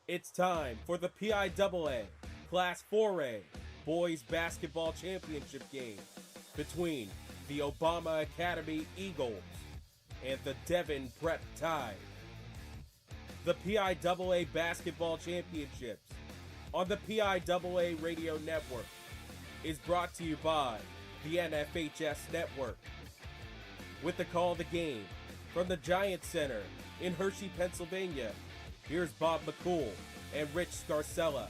It's time for the PIAA Class 4A Boys Basketball Championship game between the Obama Academy Eagles and the Devon Prep Tide. The PIAA Basketball Championships on the PIAA Radio Network is brought to you by the NFHS Network. With the call of the game from the Giants Center in Hershey, Pennsylvania, here's Bob McCool and Rich Scarcella.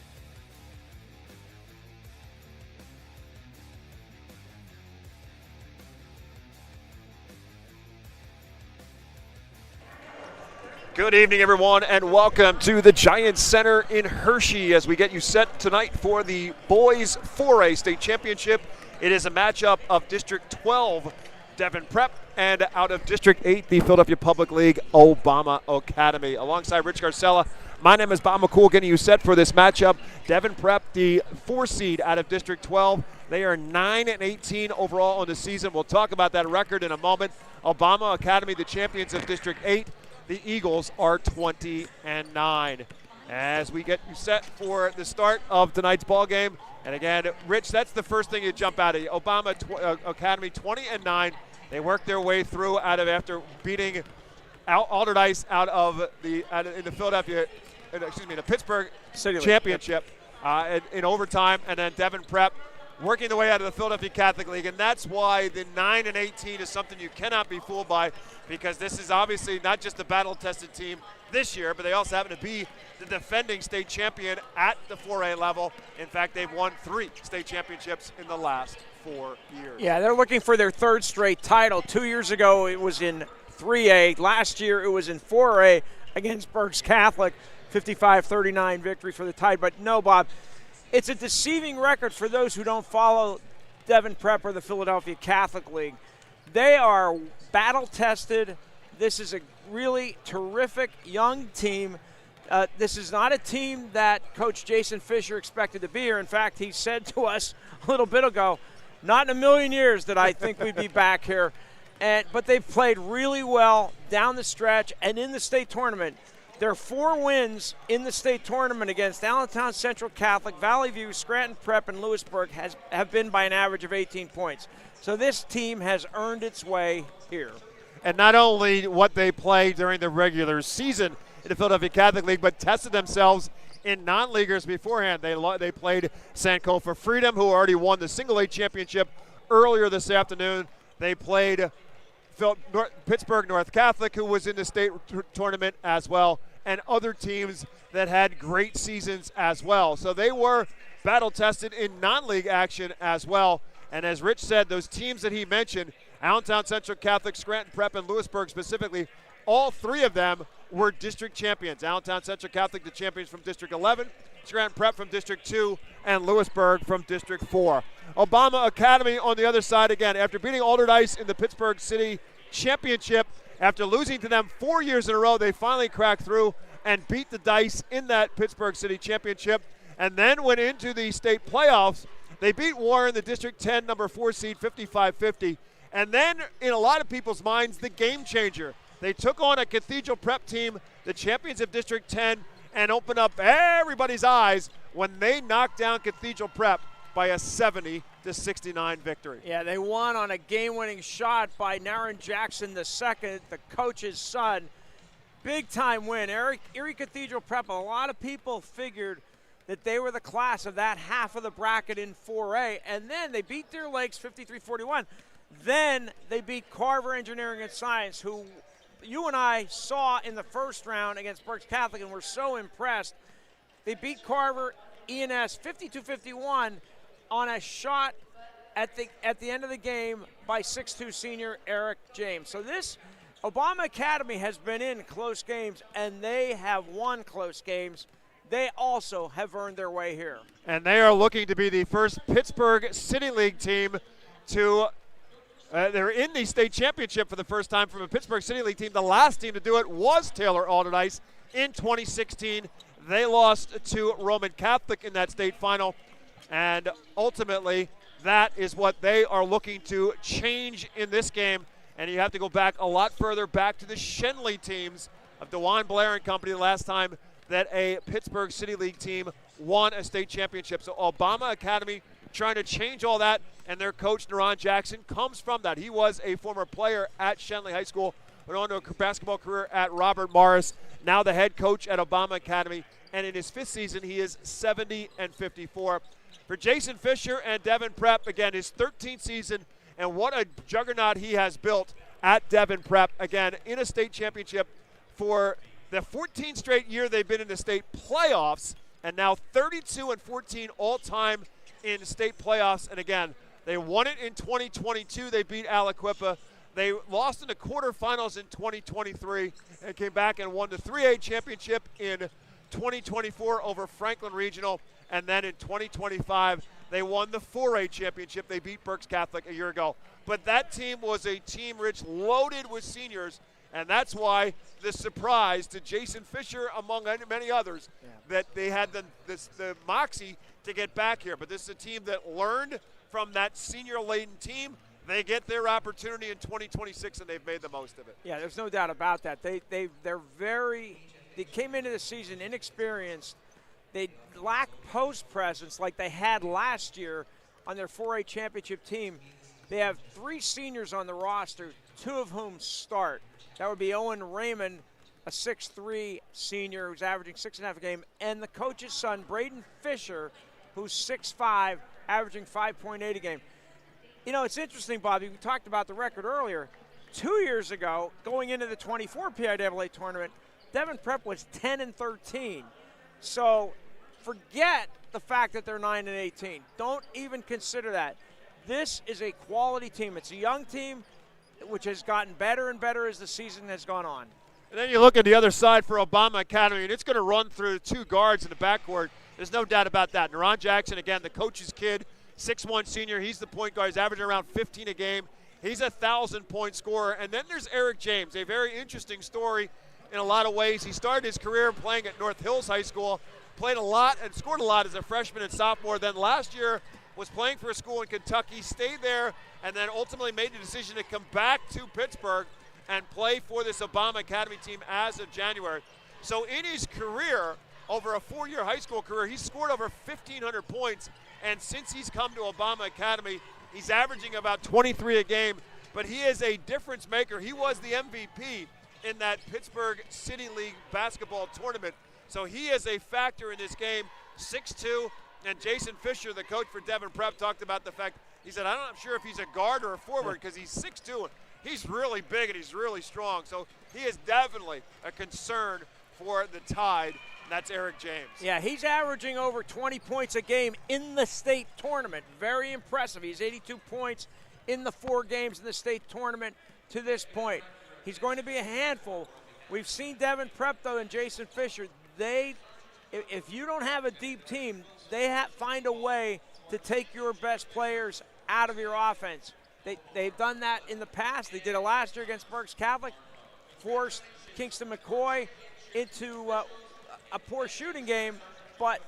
Good evening, everyone, and welcome to the Giants Center in Hershey as we get you set tonight for the Boys 4A State Championship. It is a matchup of District 12, Devon Prep, and out of District 8, the Philadelphia Public League Obama Academy. Alongside Rich Scarcella, my name is Bob McCool, getting you set for this matchup. Devon Prep, the 4 seed out of District 12. They are 9-18 overall on the season. We'll talk about that record in a moment. Obama Academy, the champions of District 8. The Eagles are 20-9. As we get you set for the start of tonight's ball game, and again, Rich, that's the first thing you jump out of you. Obama Academy 20-9. They worked their way through after beating Alderdice in the Philadelphia, in the Pittsburgh City Championship in overtime, and then Devon Prep working the way out of the Philadelphia Catholic League, and that's why the 9-18 is something you cannot be fooled by, because this is obviously not just a battle-tested team this year, but they also happen to be the defending state champion at the 4A level. In fact, they've won 3 state championships in the last 4 years. Yeah, they're looking for their 3rd straight title. 2 years ago, it was in 3A. Last year, it was in 4A against Berks Catholic. 55-39 victory for the Tide. But no, Bob, it's a deceiving record for those who don't follow Devon Prep or the Philadelphia Catholic League. They are battle-tested. This is a really terrific young team. This is not a team that Coach Jason Fisher expected to be here. In fact, he said to us a little bit ago, not in a million years did I think we'd be back here. But they've played really well down the stretch and in the state tournament. Their 4 wins in the state tournament against Allentown Central Catholic, Valley View, Scranton Prep, and Lewisburg have been by an average of 18 points. So this team has earned its way here. And not only what they played during the regular season in the Philadelphia Catholic League, but tested themselves in non-leaguers beforehand. They played Sankofa Freedom, who already won the Single A championship earlier this afternoon. They played Pittsburgh North Catholic, who was in the state tournament as well, and other teams that had great seasons as well. So they were battle-tested in non-league action as well. And as Rich said, those teams that he mentioned, Allentown Central Catholic, Scranton Prep, and Lewisburg specifically, all 3 of them were district champions. Allentown Central Catholic, the champions from District 11, Scranton Prep from District 2, and Lewisburg from District 4. Obama Academy on the other side again, after beating Alderdice in the Pittsburgh City Championship, after losing to them 4 years in a row, they finally cracked through and beat the Dice in that Pittsburgh City Championship, and then went into the state playoffs. They beat Warren, the District 10 number 4 seed, 55-50. And then, in a lot of people's minds, the game changer. They took on a Cathedral Prep team, the champions of District 10, and opened up everybody's eyes when they knocked down Cathedral Prep by a 70-69 victory. Yeah, they won on a game-winning shot by Naren Jackson II, the coach's son. Big-time win. Erie Cathedral Prep, a lot of people figured that they were the class of that half of the bracket in 4A, and then they beat Deer Lakes 53-41. Then they beat Carver Engineering and Science, who you and I saw in the first round against Berks Catholic and were so impressed. They beat Carver E&S 52-51 on a shot at the end of the game by 6'2 senior Eric James. So this Obama Academy has been in close games, and they have won close games. They also have earned their way here. And they are looking to be the first Pittsburgh City League team to they're in the state championship for the first time from a Pittsburgh City League team. The last team to do it was Taylor Alderdice in 2016. They lost to Roman Catholic in that state final, and ultimately that is what they are looking to change in this game. And you have to go back a lot further, back to the Shenley teams of DeJuan Blair and company the last time that a Pittsburgh City League team won a state championship. So Obama Academy trying to change all that, and their coach, Naron Jackson, comes from that. He was a former player at Shenley High School, went on to a basketball career at Robert Morris, now the head coach at Obama Academy, and in his 5th season, he is 70-54. For Jason Fisher and Devon Prep, again, his 13th season, and what a juggernaut he has built at Devon Prep, again, in a state championship for the 14th straight year they've been in the state playoffs, and now 32-14 all-time in state playoffs. And again, they won it in 2022. They beat Aliquippa. They lost in the quarterfinals in 2023 and came back and won the 3A championship in 2024 over Franklin Regional. And then in 2025, they won the 4A championship. They beat Berks Catholic a year ago. But that team was a team, Rich, loaded with seniors. And that's why the surprise to Jason Fisher, among many others, that they had the moxie to get back here. But this is a team that learned from that senior-laden team. They get their opportunity in 2026, and they've made the most of it. Yeah, there's no doubt about that. They came into the season inexperienced. They lack post presence like they had last year on their 4A championship team. They have 3 seniors on the roster, 2 of whom start. That would be Owen Raymond, a 6'3 senior who's averaging 6.5 a game, and the coach's son, Braden Fisher, who's 6'5", averaging 5.8 a game. You know, it's interesting, Bobby. We talked about the record earlier. 2 years ago, going into the 24 PIAA tournament, Devon Prep was 10-13. So forget the fact that they're 9-18. Don't even consider that. This is a quality team. It's a young team which has gotten better and better as the season has gone on. And then you look at the other side for Obama Academy, and it's going to run through 2 guards in the backcourt. There's no doubt about that. Naron Jackson, again, the coach's kid, 6'1 senior. He's the point guard. He's averaging around 15 a game. He's a 1,000-point scorer. And then there's Eric James, a very interesting story in a lot of ways. He started his career playing at North Hills High School, played a lot and scored a lot as a freshman and sophomore. Then last year was playing for a school in Kentucky, stayed there, and then ultimately made the decision to come back to Pittsburgh and play for this Obama Academy team as of January. So in his career, over a 4-year high school career, he's scored over 1,500 points. And since he's come to Obama Academy, he's averaging about 23 a game. But he is a difference maker. He was the MVP in that Pittsburgh City League basketball tournament. So he is a factor in this game, 6'2". And Jason Fisher, the coach for Devon Prep, talked about the fact, he said, I'm not sure if he's a guard or a forward because he's 6'2". He's really big and he's really strong. So he is definitely a concern for the Tide, and that's Eric James. Yeah, he's averaging over 20 points a game in the state tournament. Very impressive. He's 82 points in the 4 games in the state tournament to this point. He's going to be a handful. We've seen Devon Prep, though, and Jason Fisher. If you don't have a deep team, they find a way to take your best players out of your offense. They've done that in the past. They did it last year against Berks Catholic, forced Kingston McCoy into a poor shooting game. But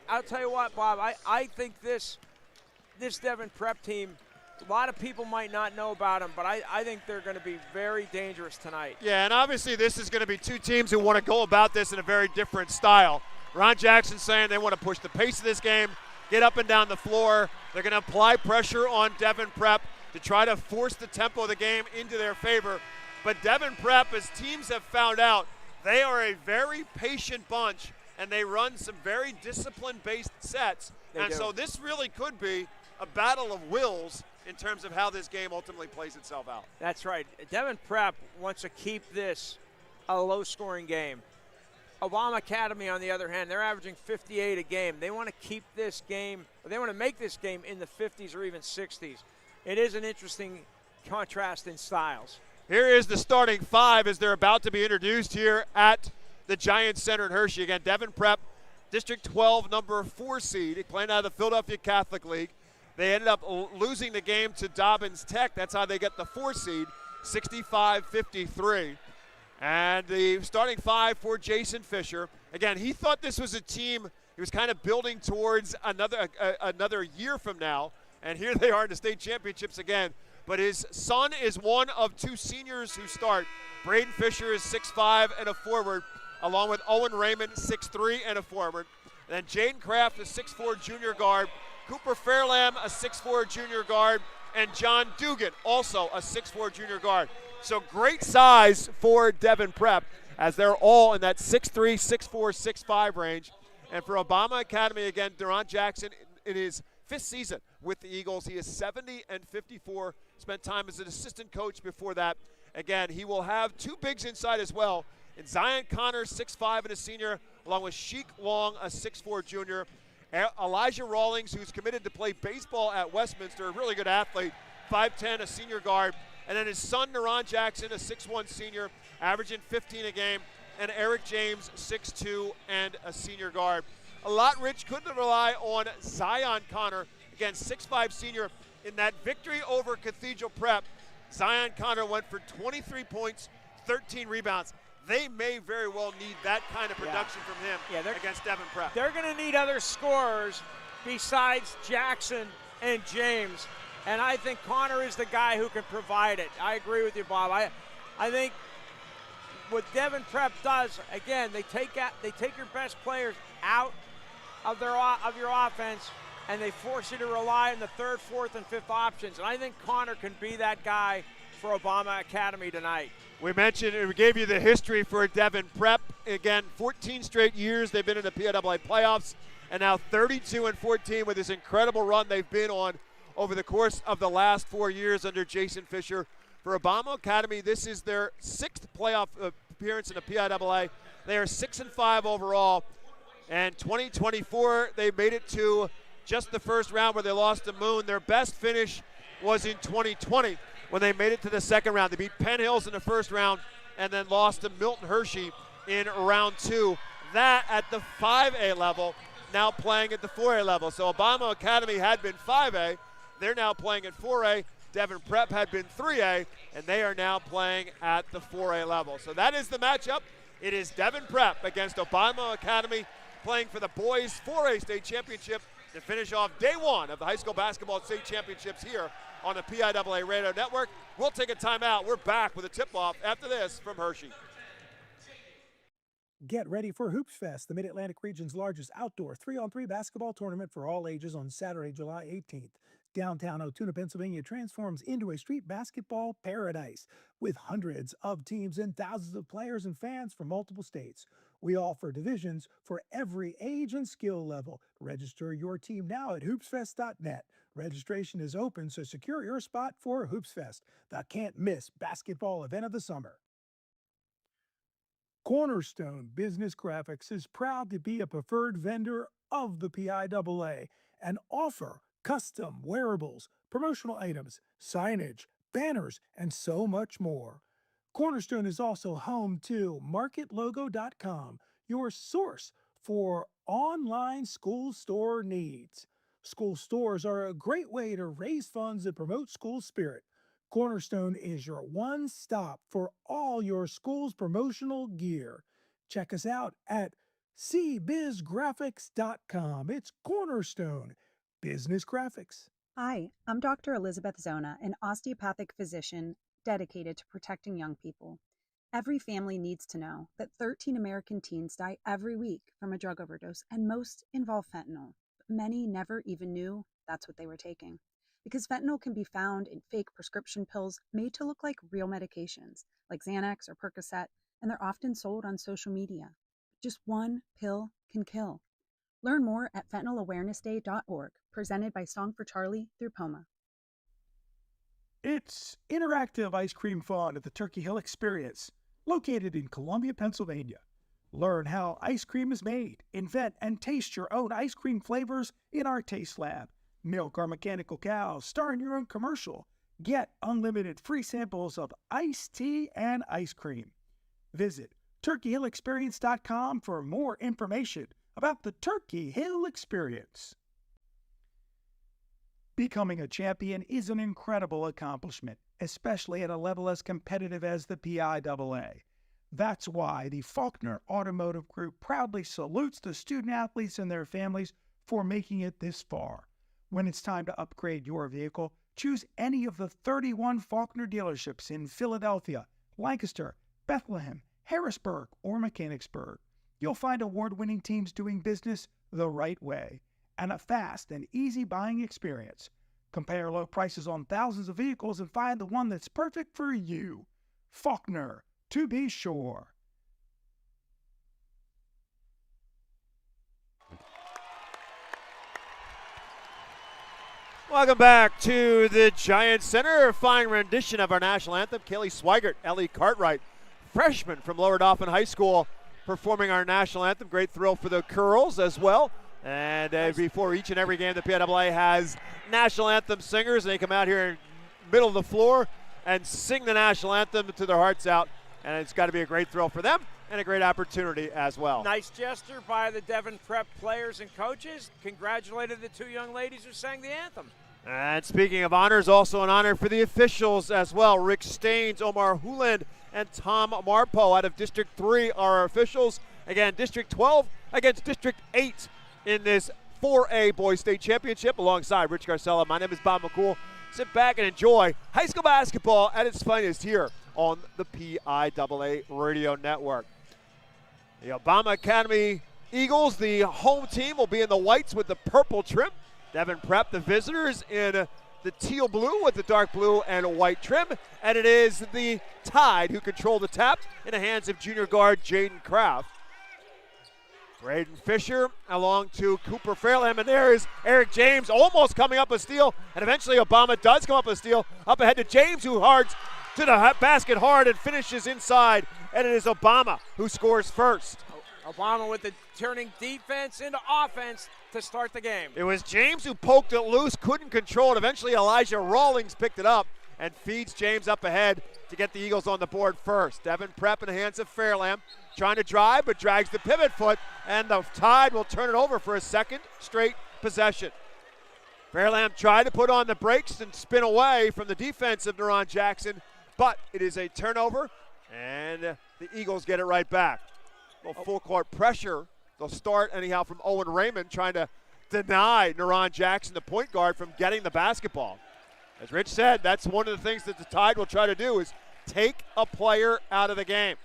I'll tell you what, Bob, I think this Devon Prep team, a lot of people might not know about them, but I think they're going to be very dangerous tonight. Yeah, and obviously this is going to be 2 teams who want to go about this in a very different style. Ron Jackson saying they want to push the pace of this game, get up and down the floor. They're going to apply pressure on Devon Prep to try to force the tempo of the game into their favor. But Devon Prep, as teams have found out, they are a very patient bunch, and they run some very discipline-based sets. So this really could be a battle of wills in terms of how this game ultimately plays itself out. That's right. Devon Prep wants to keep this a low-scoring game. Obama Academy, on the other hand, they're averaging 58 a game. They want to keep this game, or they want to make this game in the 50s or even 60s. It is an interesting contrast in styles. Here is the starting 5 as they're about to be introduced here at the Giants Center in Hershey. Again, Devon Prep, District 12, number 4 seed, playing out of the Philadelphia Catholic League. They ended up losing the game to Dobbins Tech. That's how they get the 4 seed, 65-53. And the starting 5 for Jason Fisher. Again, he thought this was a team he was kind of building towards another year from now. And here they are in the state championships again. But his son is one of 2 seniors who start. Braden Fisher is 6'5" and a forward. along with Owen Raymond, 6'3", and a forward. And then Jaden Kraft, a 6'4" junior guard. Cooper Fairlam, a 6'4" junior guard. And John Dugan, also a 6'4" junior guard. So great size for Devon Prep, as they're all in that 6'3", 6'4", 6'5" range. And for Obama Academy, again, Deron Jackson in his 5th season with the Eagles. He is 70-54, spent time as an assistant coach before that. Again, he will have 2 bigs inside as well. And Zion Connor, 6'5", and a senior, along with Sheik Long, a 6'4" junior. Elijah Rawlings, who's committed to play baseball at Westminster, a really good athlete, 5'10", a senior guard. And then his son, Deron Jackson, a 6'1" senior, averaging 15 a game. And Eric James, 6'2", and a senior guard. A lot Rich couldn't rely on Zion Connor, again, 6'5" senior. In that victory over Cathedral Prep, Zion Connor went for 23 points, 13 rebounds. They may very well need that kind of production from him against Devon Prep. They're going to need other scorers besides Jackson and James, and I think Connor is the guy who can provide it. I agree with you, Bob. I think what Devon Prep does, again, they take your best players out of your offense, and they force you to rely on the 3rd, 4th, and 5th options. And I think Connor can be that guy for Obama Academy tonight. We mentioned and we gave you the history for Devon Prep. Again, 14 straight years they've been in the PIAA playoffs, and now 32-14 with this incredible run they've been on over the course of the last 4 years under Jason Fisher. For Obama Academy, this is their 6th playoff appearance in the PIAA. They are 6-5 overall, and 2024 they made it to just the first round where they lost to Moon. Their best finish was in 2020 when they made it to the 2nd round. They beat Penn Hills in the 1st round and then lost to Milton Hershey in round 2. That at the 5A level, now playing at the 4A level. So Obama Academy had been 5A. They're now playing at 4A. Devon Prep had been 3A, and they are now playing at the 4A level. So that is the matchup. It is Devon Prep against Obama Academy, playing for the boys 4A state championship to finish off day 1 of the high school basketball state championships here on the PIAA Radio Network. We'll take a timeout. We're back with a tip-off after this from Hershey. Get ready for Hoops Fest, the Mid-Atlantic region's largest outdoor 3-on-3 basketball tournament for all ages on Saturday, July 18th. Downtown Otuna, Pennsylvania transforms into a street basketball paradise with hundreds of teams and thousands of players and fans from multiple states. We offer divisions for every age and skill level. Register your team now at hoopsfest.net. Registration is open, so secure your spot for Hoops Fest, the can't-miss basketball event of the summer. Cornerstone Business Graphics is proud to be a preferred vendor of the PIAA and offer custom wearables, promotional items, signage, banners, and so much more. Cornerstone is also home to MarketLogo.com, your source for online school store needs. School stores are a great way to raise funds and promote school spirit. Cornerstone is your one stop for all your school's promotional gear. Check us out at cbizgraphics.com. It's Cornerstone Business Graphics. Hi, I'm Dr. Elizabeth Zona, an osteopathic physician dedicated to protecting young people. Every family needs to know that 13 American teens die every week from a drug overdose, and most involve fentanyl. But many never even knew that's what they were taking. Because fentanyl can be found in fake prescription pills made to look like real medications, like Xanax or Percocet, and they're often sold on social media. Just one pill can kill. Learn more at fentanylawarenessday.org, presented by Song for Charlie through POMA. It's interactive ice cream fun at the Turkey Hill Experience, located in Columbia, Pennsylvania. Learn how ice cream is made, invent and taste your own ice cream flavors in our taste lab. Milk our mechanical cows, star in your own commercial. Get unlimited free samples of iced tea and ice cream. Visit turkeyhillexperience.com for more information about the Turkey Hill Experience. Becoming a champion is an incredible accomplishment, especially at a level as competitive as the PIAA. That's why the Faulkner Automotive Group proudly salutes the student athletes and their families for making it this far. When it's time to upgrade your vehicle, choose any of the 31 Faulkner dealerships in Philadelphia, Lancaster, Bethlehem, Harrisburg, or Mechanicsburg, you'll find award-winning teams doing business the right way and a fast and easy buying experience. Compare low prices on thousands of vehicles and find the one that's perfect for you. Faulkner, to be sure. Welcome back to the Giants Center. A fine rendition of our national anthem. Kaylee Swigert, Ellie Cartwright, freshman from Lower Dauphin High School, performing our national anthem. Great thrill for the Curls as well. And before each and every game, the PIAA has national anthem singers. And they come out here in the middle of the floor and sing the national anthem to their hearts out. And it's got to be a great thrill for them and a great opportunity as well. Nice gesture by the Devon Prep players and coaches. Congratulated the two young ladies who sang the anthem. And speaking of honors, also an honor for the officials as well. Rick Staines, Omar Huland, and Tom Marpo out of District 3 are our officials. Again, District 12 against District 8 in this 4A Boys State Championship alongside Rich Garcella. My name is Bob McCool. Sit back and enjoy high school basketball at its finest here on the PIAA Radio Network. The Obama Academy Eagles, the home team, will be in the whites with the purple trim. Devon Prep, the visitors, in the teal blue with the dark blue and white trim. And it is the Tide who control the tap in the hands of junior guard Jaden Kraft. Braden Fisher along to Cooper Fairlam, and there is Eric James almost coming up a steal, and eventually Obama does come up a steal. Up ahead to James, who hards to the basket hard and finishes inside, and it is Obama who scores first. Obama with the turning defense into offense to start the game. It was James who poked it loose, couldn't control it. Eventually Elijah Rawlings picked it up and feeds James up ahead to get the Eagles on the board first. Devon Prep in the hands of Fairlam, trying to drive but drags the pivot foot, and the Tide will turn it over for a second straight possession. Fairlam tried to put on the brakes and spin away from the defense of Neron Jackson, but it is a turnover, and the Eagles get it right back. Full court pressure. They'll start anyhow from Owen Raymond, trying to deny Neron Jackson, the point guard, from getting the basketball. As Rich said, that's one of the things that the Tide will try to do, is take a player out of the game.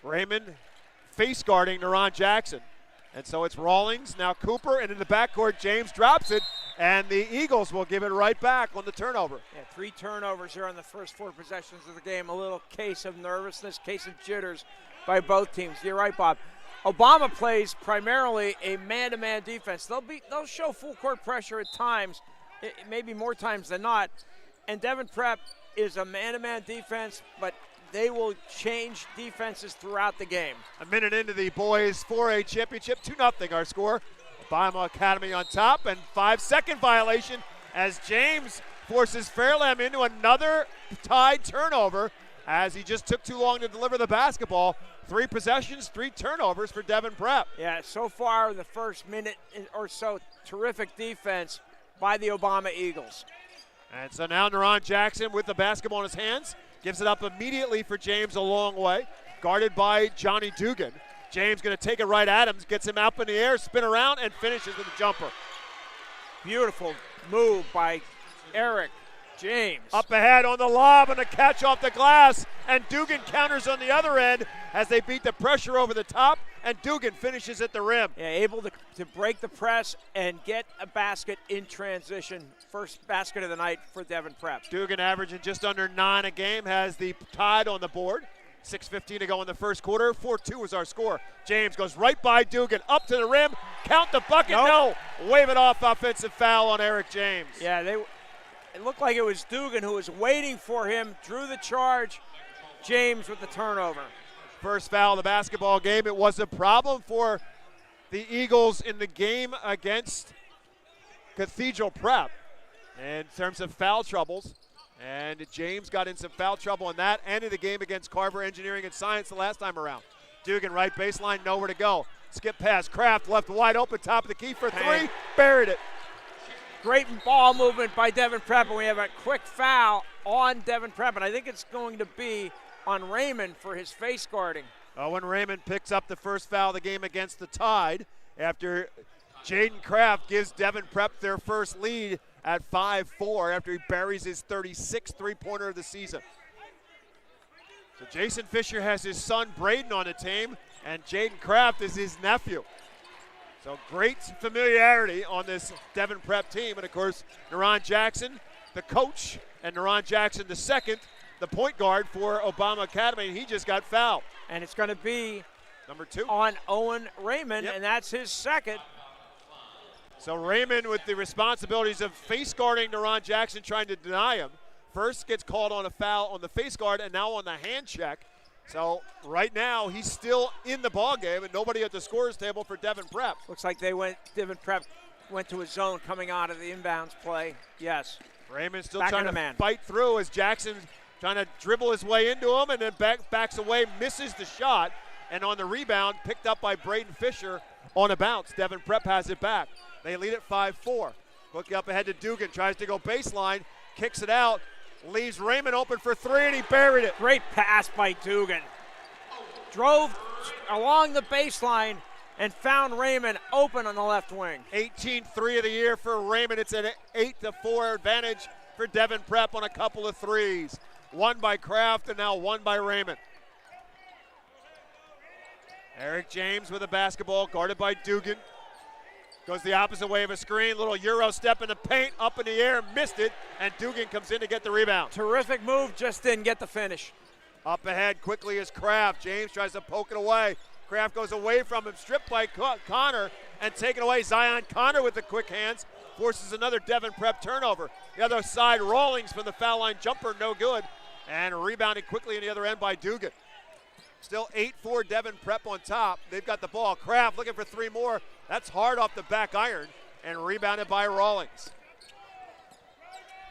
Raymond face guarding Neron Jackson. And so it's Rawlings, now Cooper, and in the backcourt, James drops it, and the Eagles will give it right back on the turnover. Yeah, 3 turnovers here on the first 4 possessions of the game. A little case of nervousness, case of jitters by both teams. You're right, Bob. Obama plays primarily a man-to-man defense. They'll show full court pressure at times, maybe more times than not. And Devon Prep is a man-to-man defense, but they will change defenses throughout the game. A minute into the boys 4A championship, 2-0 our score. Obama Academy on top, and 5-second violation as James forces Fairlam into another Tide turnover as he just took too long to deliver the basketball. 3 possessions, 3 turnovers for Devon Prep. Yeah, so far the first minute or so, terrific defense by the Obama Eagles. And so now Neron Jackson with the basketball in his hands, gives it up immediately for James a long way, guarded by Johnny Dugan. James going to take it right at him, gets him up in the air, spin around, and finishes with a jumper. Beautiful move by Eric James. Up ahead on the lob and a catch off the glass, and Dugan counters on the other end as they beat the pressure over the top, and Dugan finishes at the rim. Yeah, able to break the press and get a basket in transition. First basket of the night for Devon Prep. Dugan averaging just under 9 a game, has the Tide on the board. 6:15 to go in the first quarter. 4-2 is our score. James goes right by Dugan, up to the rim, count the bucket, Nope. No. Wave it off, offensive foul on Eric James. Yeah, it looked like it was Dugan who was waiting for him, drew the charge. James with the turnover. First foul of the basketball game. It was a problem for the Eagles in the game against Cathedral Prep in terms of foul troubles. And James got in some foul trouble in that and in the game against Carver Engineering and Science the last time around. Dugan right baseline, nowhere to go. Skip pass, Kraft left wide open, top of the key for 3, buried it. Great ball movement by Devon Prep, and we have a quick foul on Devon Prep, and I think it's going to be on Raymond for his face guarding. Owen Raymond picks up the first foul of the game against the Tide after Jaden Kraft gives Devon Prep their first lead at 5-4 after he buries his 36th three-pointer of the season. So Jason Fisher has his son Braden on the team, and Jaden Kraft is his nephew. So great familiarity on this Devon Prep team. And, of course, Naron Jackson, the coach, and Naron Jackson the second, the point guard for Obama Academy, and he just got fouled. And it's going to be number 2 on Owen Raymond, and that's his second. So Raymond with the responsibilities of face guarding Naron Jackson, trying to deny him. First gets called on a foul on the face guard and now on the hand check. So right now he's still in the ball game and nobody at the scorer's table for Devon Prep. Looks like Devon Prep went to a zone coming out of the inbounds play. Yes. Raymond still Back trying to fight through as Jackson trying to dribble his way into him and then backs away, misses the shot, and on the rebound picked up by Braden Fisher on a bounce. Devon Prep has it back. They lead at 5-4. Quickly up ahead to Dugan, tries to go baseline, kicks it out, leaves Raymond open for 3, and he buried it. Great pass by Dugan. Drove along the baseline and found Raymond open on the left wing. 18-3 of the year for Raymond. It's an 8-4 advantage for Devon Prep on a couple of threes. One by Kraft and now one by Raymond. Eric James with a basketball, guarded by Dugan. Goes the opposite way of a screen, little Euro step in the paint, up in the air, missed it, and Dugan comes in to get the rebound. Terrific move, just didn't get the finish. Up ahead quickly is Kraft. James tries to poke it away. Kraft goes away from him, stripped by Connor, and taken away. Zion Connor with the quick hands, forces another Devon Prep turnover. The other side, Rawlings from the foul line jumper, no good, and rebounded quickly on the other end by Dugan. Still 8-4 Devon Prep on top. They've got the ball. Kraft looking for 3 more. That's hard off the back iron and rebounded by Rawlings.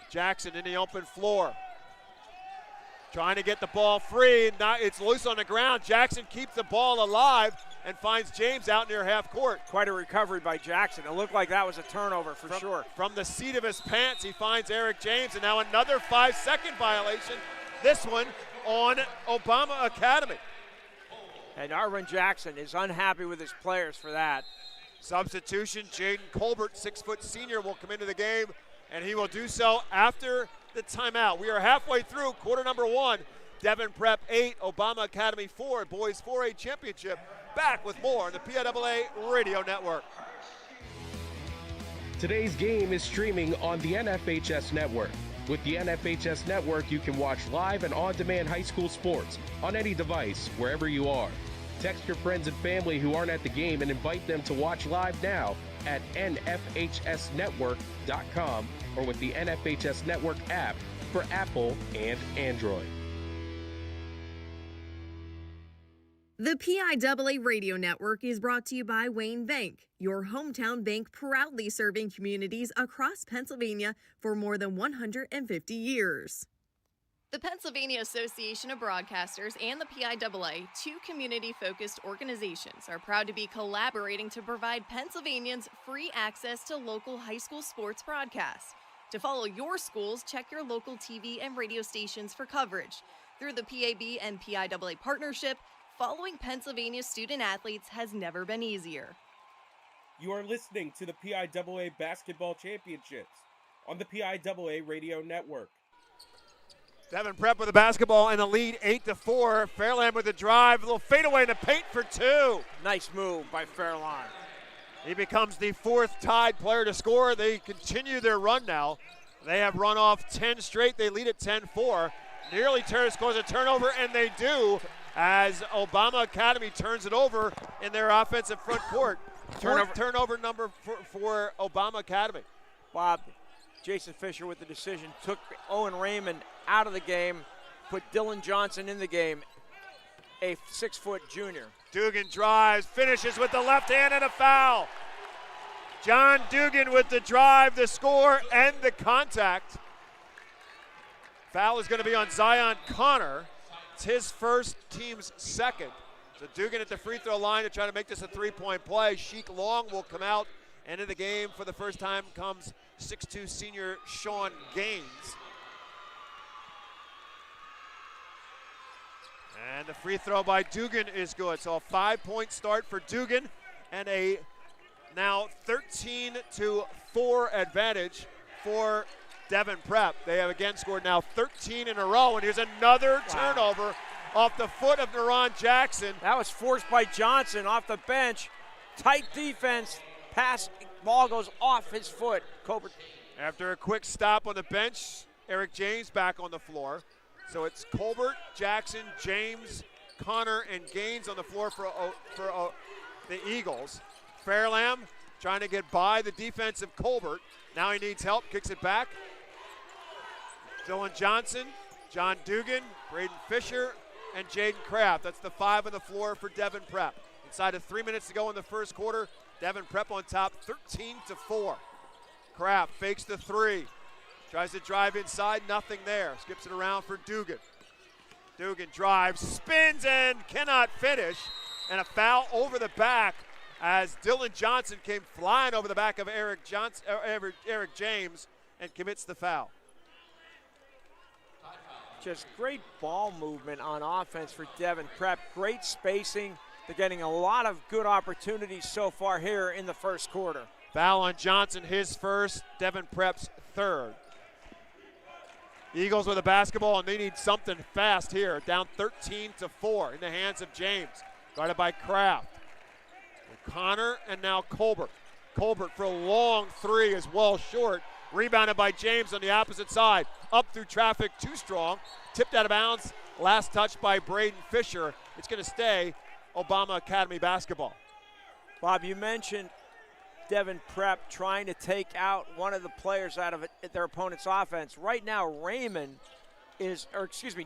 Jackson in the open floor. Trying to get the ball free. It's loose on the ground. Jackson keeps the ball alive and finds James out near half court. Quite a recovery by Jackson. It looked like that was a turnover for sure. From the seat of his pants, he finds Eric James, and now another 5-second violation. This one on Obama Academy. And Arvin Jackson is unhappy with his players for that. Substitution, Jaden Colbert, 6-foot senior, will come into the game, and he will do so after the timeout. We are halfway through quarter number 1. Devon Prep 8, Obama Academy 4, Boys 4A Championship. Back with more on the PIAA Radio Network. Today's game is streaming on the NFHS Network. With the NFHS Network, you can watch live and on-demand high school sports on any device, wherever you are. Text your friends and family who aren't at the game and invite them to watch live now at nfhsnetwork.com or with the NFHS Network app for Apple and Android. The PIAA Radio Network is brought to you by Wayne Bank, your hometown bank proudly serving communities across Pennsylvania for more than 150 years. The Pennsylvania Association of Broadcasters and the PIAA, 2 community-focused organizations, are proud to be collaborating to provide Pennsylvanians free access to local high school sports broadcasts. To follow your schools, check your local TV and radio stations for coverage. Through the PAB and PIAA partnership, following Pennsylvania student athletes has never been easier. You are listening to the PIAA Basketball Championships on the PIAA Radio Network. Devon Prep with the basketball and the lead 8-4. Fairland with the drive, a little fadeaway in the paint for 2. Nice move by Fairlawn. He becomes the 4th tied player to score. They continue their run now. They have run off 10 straight. They lead at 10-4. Nearly scores a turnover, and they do, as Obama Academy turns it over in their offensive front court. Turnover number for Obama Academy. Bob, Jason Fisher with the decision, took Owen Raymond out of the game, put Dylan Johnson in the game, a 6-foot junior. Dugan drives, finishes with the left hand and a foul. John Dugan with the drive, the score, and the contact. Foul is going to be on Zion Connor. It's his first, team's second. So Dugan at the free throw line to try to make this a 3-point play. Sheik Long will come out, and in the game for the first time comes 6'2" senior Sean Gaines. And the free throw by Dugan is good. So a 5-point start for Dugan and a now 13-4 advantage for Devon Prep. They have again scored now 13 in a row, and here's another turnover off the foot of Neron Jackson. That was forced by Johnson off the bench. Tight defense. Pass, ball goes off his foot. Colbert. After a quick stop on the bench, Eric James back on the floor. So it's Colbert, Jackson, James, Connor, and Gaines on the floor for the Eagles. Fairlamb trying to get by the defense of Colbert. Now he needs help, kicks it back. Dylan Johnson, John Dugan, Braden Fisher, and Jaden Kraft. That's the 5 on the floor for Devon Prep. Inside of 3 minutes to go in the first quarter, Devon Prep on top 13-4. Kraft fakes the 3. Tries to drive inside, nothing there. Skips it around for Dugan. Dugan drives, spins, and cannot finish. And a foul over the back as Dylan Johnson came flying over the back of Eric James and commits the foul. Just great ball movement on offense for Devon Prep. Great spacing. They're getting a lot of good opportunities so far here in the first quarter. Foul on Johnson, his first, Devon Prep's third. Eagles with a basketball, and they need something fast here. Down 13-4 in the hands of James. Guarded by Kraft. Connor and now Colbert. Colbert for a long 3 is well short. Rebounded by James on the opposite side. Up through traffic, too strong. Tipped out of bounds. Last touch by Braden Fisher. It's going to stay Obama Academy basketball. Bob, you mentioned Devon Prep trying to take out one of the players out of their opponent's offense. Right now,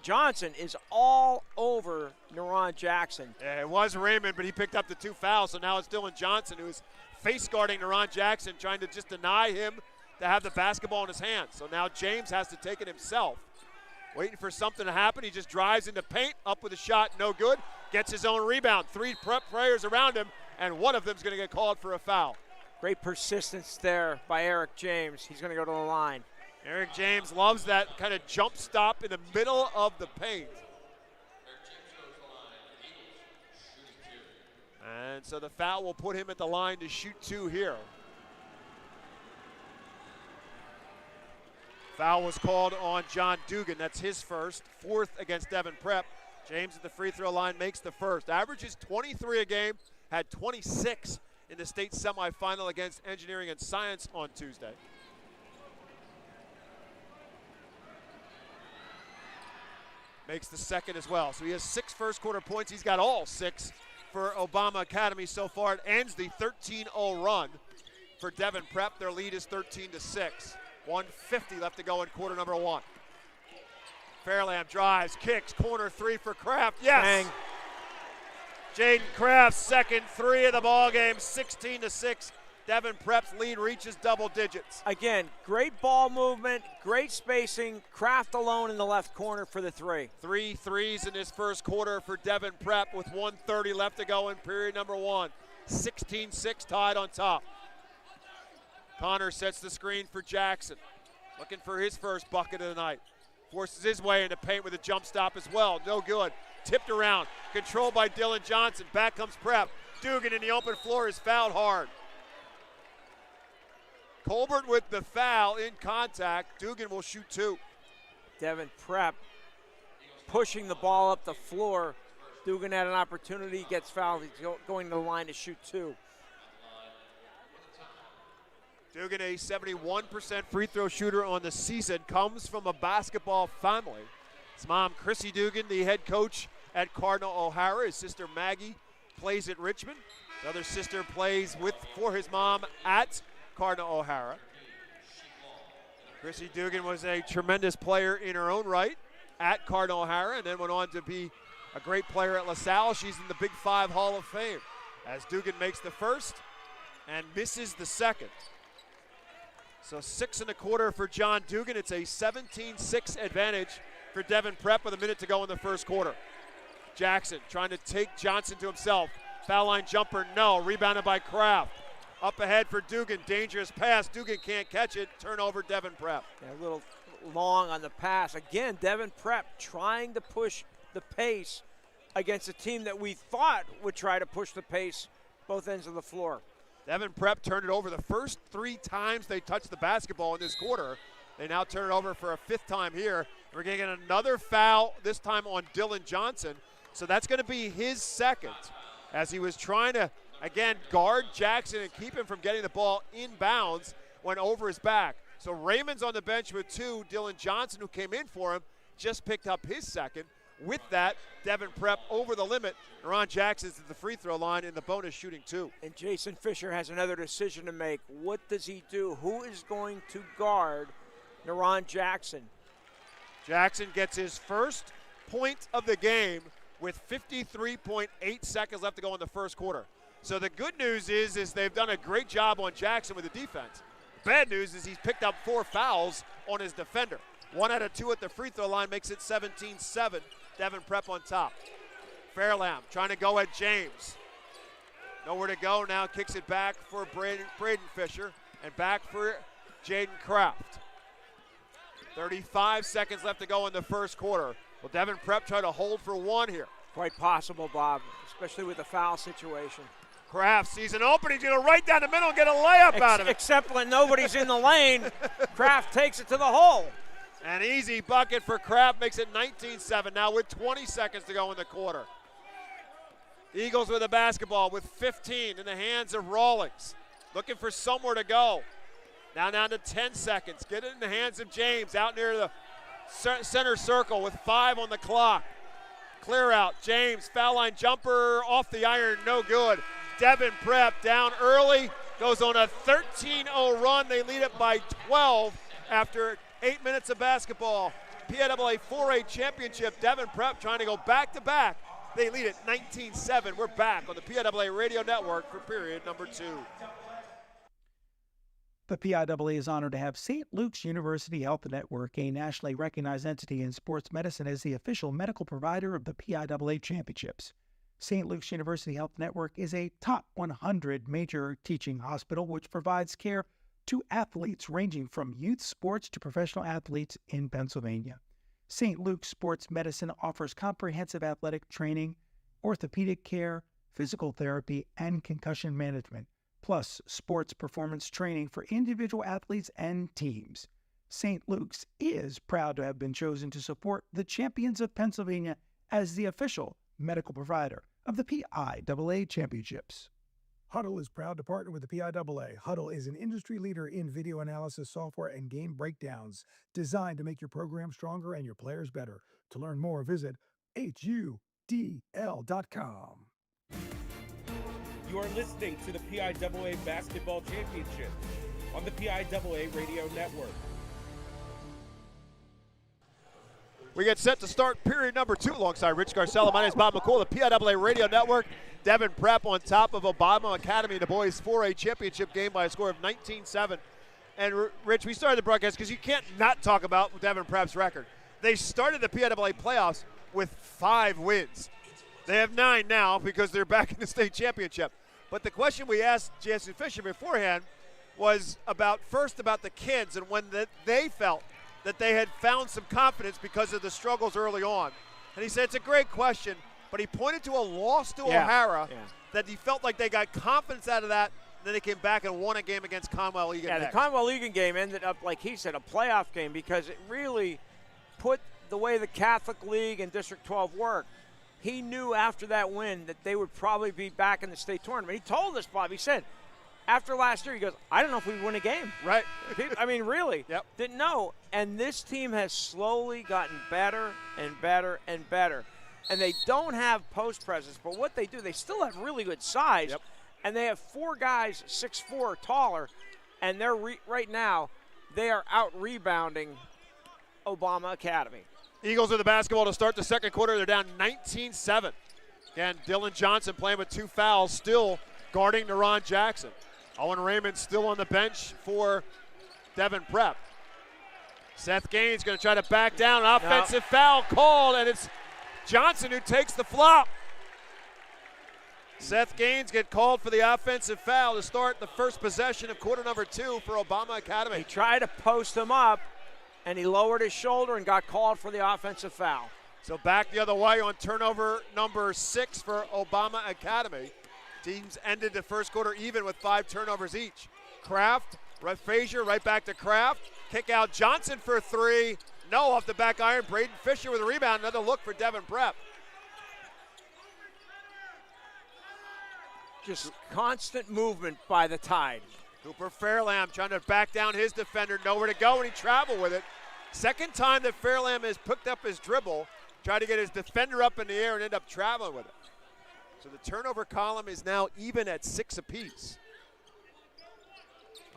Johnson is all over Neron Jackson. Yeah, it was Raymond, but he picked up the 2 fouls, so now it's Dylan Johnson who's face guarding Neron Jackson, trying to just deny him to have the basketball in his hands. So now James has to take it himself. Waiting for something to happen. He just drives into paint, up with a shot, no good. Gets his own rebound. 3 Prep players around him, and one of them's going to get called for a foul. Great persistence there by Eric James. He's going to go to the line. Eric James loves that kind of jump stop in the middle of the paint. And so the foul will put him at the line to shoot 2 here. Foul was called on John Dugan. That's his first, 4th against Devon Prep. James at the free throw line makes the first. Averages 23 a game, had 26 in the state semifinal against Engineering and Science on Tuesday. Makes the second as well. So he has 6 first quarter points. He's got all 6 for Obama Academy so far. It ends the 13-0 run for Devon Prep. Their lead is 13-6. 1:50 left to go in quarter number 1. Fairlamb drives, kicks, corner 3 for Kraft. Yes! Bang. Jaden Kraft's second 3 of the ball game, 16-6. Devon Prep's lead reaches double digits. Again, great ball movement, great spacing. Kraft alone in the left corner for the 3. 3 threes in this first quarter for Devon Prep with 1:30 left to go in period number 1. 16-6 tied on top. Connor sets the screen for Jackson. Looking for his first bucket of the night. Forces his way into paint with a jump stop as well. No good. Tipped around. Controlled by Dylan Johnson. Back comes Prep. Dugan in the open floor is fouled hard. Colbert with the foul in contact. Dugan will shoot 2. Devon Prep pushing the ball up the floor. Dugan had an opportunity, gets fouled. He's going to the line to shoot 2. Dugan, a 71% free throw shooter on the season, comes from a basketball family. His mom, Chrissy Dugan, the head coach at Cardinal O'Hara. His sister, Maggie, plays at Richmond. His other sister plays for his mom at Cardinal O'Hara. Chrissy Dugan was a tremendous player in her own right at Cardinal O'Hara and then went on to be a great player at LaSalle. She's in the Big 5 Hall of Fame as Dugan makes the first and misses the second. So 6 1/4 for John Dugan. It's a 17-6 advantage for Devon Prep with a minute to go in the first quarter. Jackson trying to take Johnson to himself. Foul line jumper, no. Rebounded by Kraft. Up ahead for Dugan. Dangerous pass. Dugan can't catch it. Turnover, Devon Prep. Yeah, a little long on the pass. Again, Devon Prep trying to push the pace against a team that we thought would try to push the pace both ends of the floor. Devon Prep turned it over the first 3 times they touched the basketball in this quarter. They now turn it over for a 5th time here. We're getting another foul, this time on Dylan Johnson. So that's going to be his second, as he was trying to, again, guard Jackson and keep him from getting the ball inbounds, went over his back. So Raymond's on the bench with 2. Dylan Johnson, who came in for him, just picked up his second. With that, Devon Prep over the limit. Ron Jackson's at the free throw line in the bonus shooting 2. And Jason Fisher has another decision to make. What does he do? Who is going to guard Naron Jackson? Jackson gets his first point of the game with 53.8 seconds left to go in the first quarter. So the good news is they've done a great job on Jackson with the defense. Bad news is he's picked up 4 fouls on his defender. 1 out of 2 at the free throw line makes it 17-7. Devon Prep on top. Fairlamb trying to go at James. Nowhere to go now, kicks it back for Braden Fisher and back for Jaden Kraft. 35 seconds left to go in the first quarter. Will Devon Prep try to hold for 1 here? Quite possible, Bob, especially with the foul situation. Kraft sees an opening. He's going to right down the middle and get a layup out of it. Except when nobody's in the lane, Kraft takes it to the hole. An easy bucket for Kraft makes it 19-7 now with 20 seconds to go in the quarter. Eagles with the basketball with 15 in the hands of Rawlings. Looking for somewhere to go. Now down to 10 seconds. Get it in the hands of James out near the center circle with 5 on the clock. Clear out. James, foul line jumper off the iron, no good. Devon Prep down early, goes on a 13-0 run. They lead it by 12 after 8 minutes of basketball. PIAA 4A championship. Devon Prep trying to go back-to-back. They lead it 19-7. We're back on the PIAA Radio Network for period number 2. The PIAA is honored to have St. Luke's University Health Network, a nationally recognized entity in sports medicine, as the official medical provider of the PIAA championships. St. Luke's University Health Network is a top 100 major teaching hospital which provides care to athletes ranging from youth sports to professional athletes in Pennsylvania. St. Luke's Sports Medicine offers comprehensive athletic training, orthopedic care, physical therapy, and concussion management, plus sports performance training for individual athletes and teams. St. Luke's is proud to have been chosen to support the Champions of Pennsylvania as the official medical provider of the PIAA championships. Huddle is proud to partner with the PIAA. Huddle is an industry leader in video analysis software and game breakdowns, designed to make your program stronger and your players better. To learn more, visit HUDL.com. You are listening to the PIAA Basketball Championship on the PIAA Radio Network. We get set to start period number 2 alongside Rich Garcella. My name is Bob McCool, the PIAA Radio Network. Devon Prep on top of Obama Academy in the boys 4A championship game by a score of 19-7. And Rich, we started the broadcast because you can't not talk about Devon Prep's record. They started the PIAA playoffs with 5 wins. They have 9 now because they're back in the state championship. But the question we asked Jason Fisher beforehand was about the kids and when they felt that they had found some confidence because of the struggles early on. And he said it's a great question, but he pointed to a loss to O'Hara that he felt like they got confidence out of that, and then they came back and won a game against Conwell Egan next. The Conwell Egan game ended up, like he said, a playoff game because it really put the way the Catholic League and District 12 worked. He knew after that win that they would probably be back in the state tournament. He told us, Bob, he said, after last year, he goes, I don't know if we win a game. Right. I mean, really. Yep. Didn't know. And this team has slowly gotten better and better and better. And they don't have post presence, but what they do, they still have really good size. Yep. And they have 4 guys 6'4" or taller, and they're right now they are out rebounding Obama Academy. Eagles with the basketball to start the second quarter. They're down 19-7. Again, Dylan Johnson playing with 2 fouls, still guarding Naron Jackson. Owen Raymond still on the bench for Devon Prep. Seth Gaines going to try to back down. An offensive foul called, and it's Johnson who takes the flop. Seth Gaines get called for the offensive foul to start the first possession of quarter number 2 for Obama Academy. He tried to post him up, and he lowered his shoulder and got called for the offensive foul. So back the other way on turnover number 6 for Obama Academy. Teams ended the first quarter even with 5 turnovers each. Kraft, Frazier right back to Kraft. Kick out Johnson for 3, No, off the back iron. Braden Fisher with a rebound. Another look for Devon Prep. Just constant movement by the Tide. Cooper Fairlamb trying to back down his defender. Nowhere to go, and he traveled with it. Second time that Fairlamb has picked up his dribble, tried to get his defender up in the air and end up traveling with it. So the turnover column is now even at 6 apiece.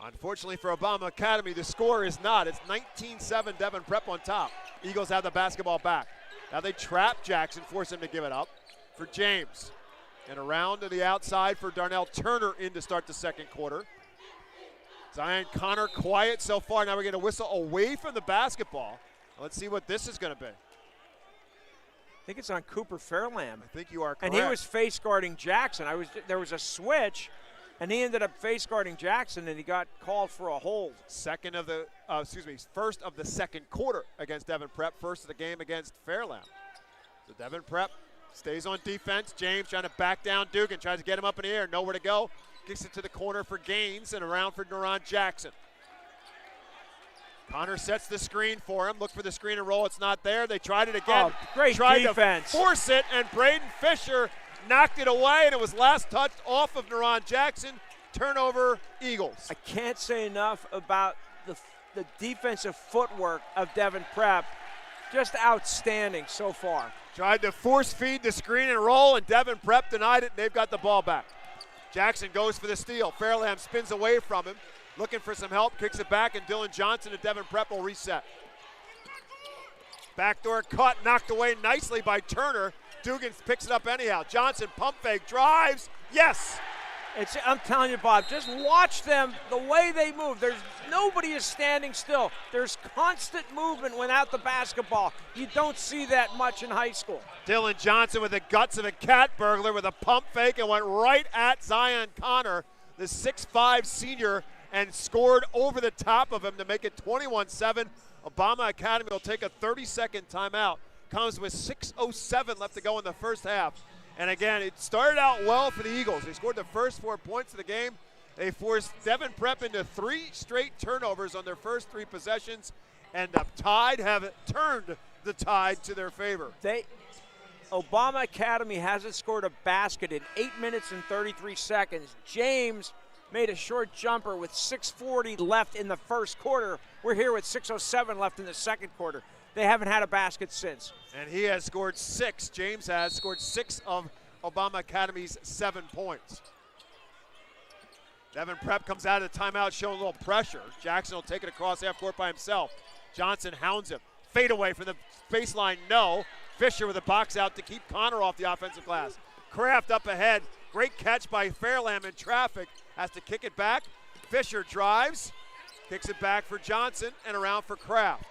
Unfortunately for Obama Academy, the score is not. It's 19-7 Devon Prep on top. Eagles have the basketball back. Now they trap Jackson, force him to give it up for James. And around to the outside for Darnell Turner in to start the second quarter. Zion Connor quiet so far. Now we're going to whistle away from the basketball. Let's see what this is going to be. I think it's on Cooper Fairlamb. I think you are correct. And he was face guarding Jackson. There was a switch, and he ended up face guarding Jackson, and he got called for a hold. First of the second quarter against Devon Prep. First of the game against Fairlamb. So Devon Prep stays on defense. James trying to back down Dugan, tries to get him up in the air. Nowhere to go. Kicks it to the corner for Gaines and around for Neron Jackson. Connor sets the screen for him. Look for the screen and roll. It's not there. They tried it again. Oh, great defense. To force it, and Braden Fisher knocked it away, and it was last touched off of Neron Jackson. Turnover, Eagles. I can't say enough about the defensive footwork of Devon Prep. Just outstanding so far. Tried to force feed the screen and roll, and Devon Prep denied it, and they've got the ball back. Jackson goes for the steal. Fairlamb spins away from him, looking for some help, kicks it back, and Dylan Johnson at Devon Prep will reset. Backdoor cut, knocked away nicely by Turner. Dugan picks it up anyhow. Johnson pump fake, drives, yes! I'm telling you, Bob, just watch them, the way they move. Nobody is standing still. There's constant movement without the basketball. You don't see that much in high school. Dylan Johnson with the guts of a cat burglar with a pump fake and went right at Zion Connor, the 6'5 senior, and scored over the top of him to make it 21-7. Obama Academy will take a 30-second timeout. Comes with 6:07 left to go in the first half. And again, it started out well for the Eagles. They scored the first 4 points of the game. They forced Devon Prep into 3 straight turnovers on their first 3 possessions, and the Tide have turned the tide to their favor. Obama Academy hasn't scored a basket in 8 minutes and 33 seconds. James made a short jumper with 6:40 left in the first quarter. We're here with 6:07 left in the second quarter. They haven't had a basket since. And he has scored 6. James has scored 6 of Obama Academy's 7 points. Devon Prep comes out of the timeout showing a little pressure. Jackson will take it across half court by himself. Johnson hounds him. Fade away from the baseline, no. Fisher with a box out to keep Connor off the offensive glass. Kraft up ahead. Great catch by Fairlamb in traffic. Has to kick it back. Fisher drives. Kicks it back for Johnson and around for Kraft.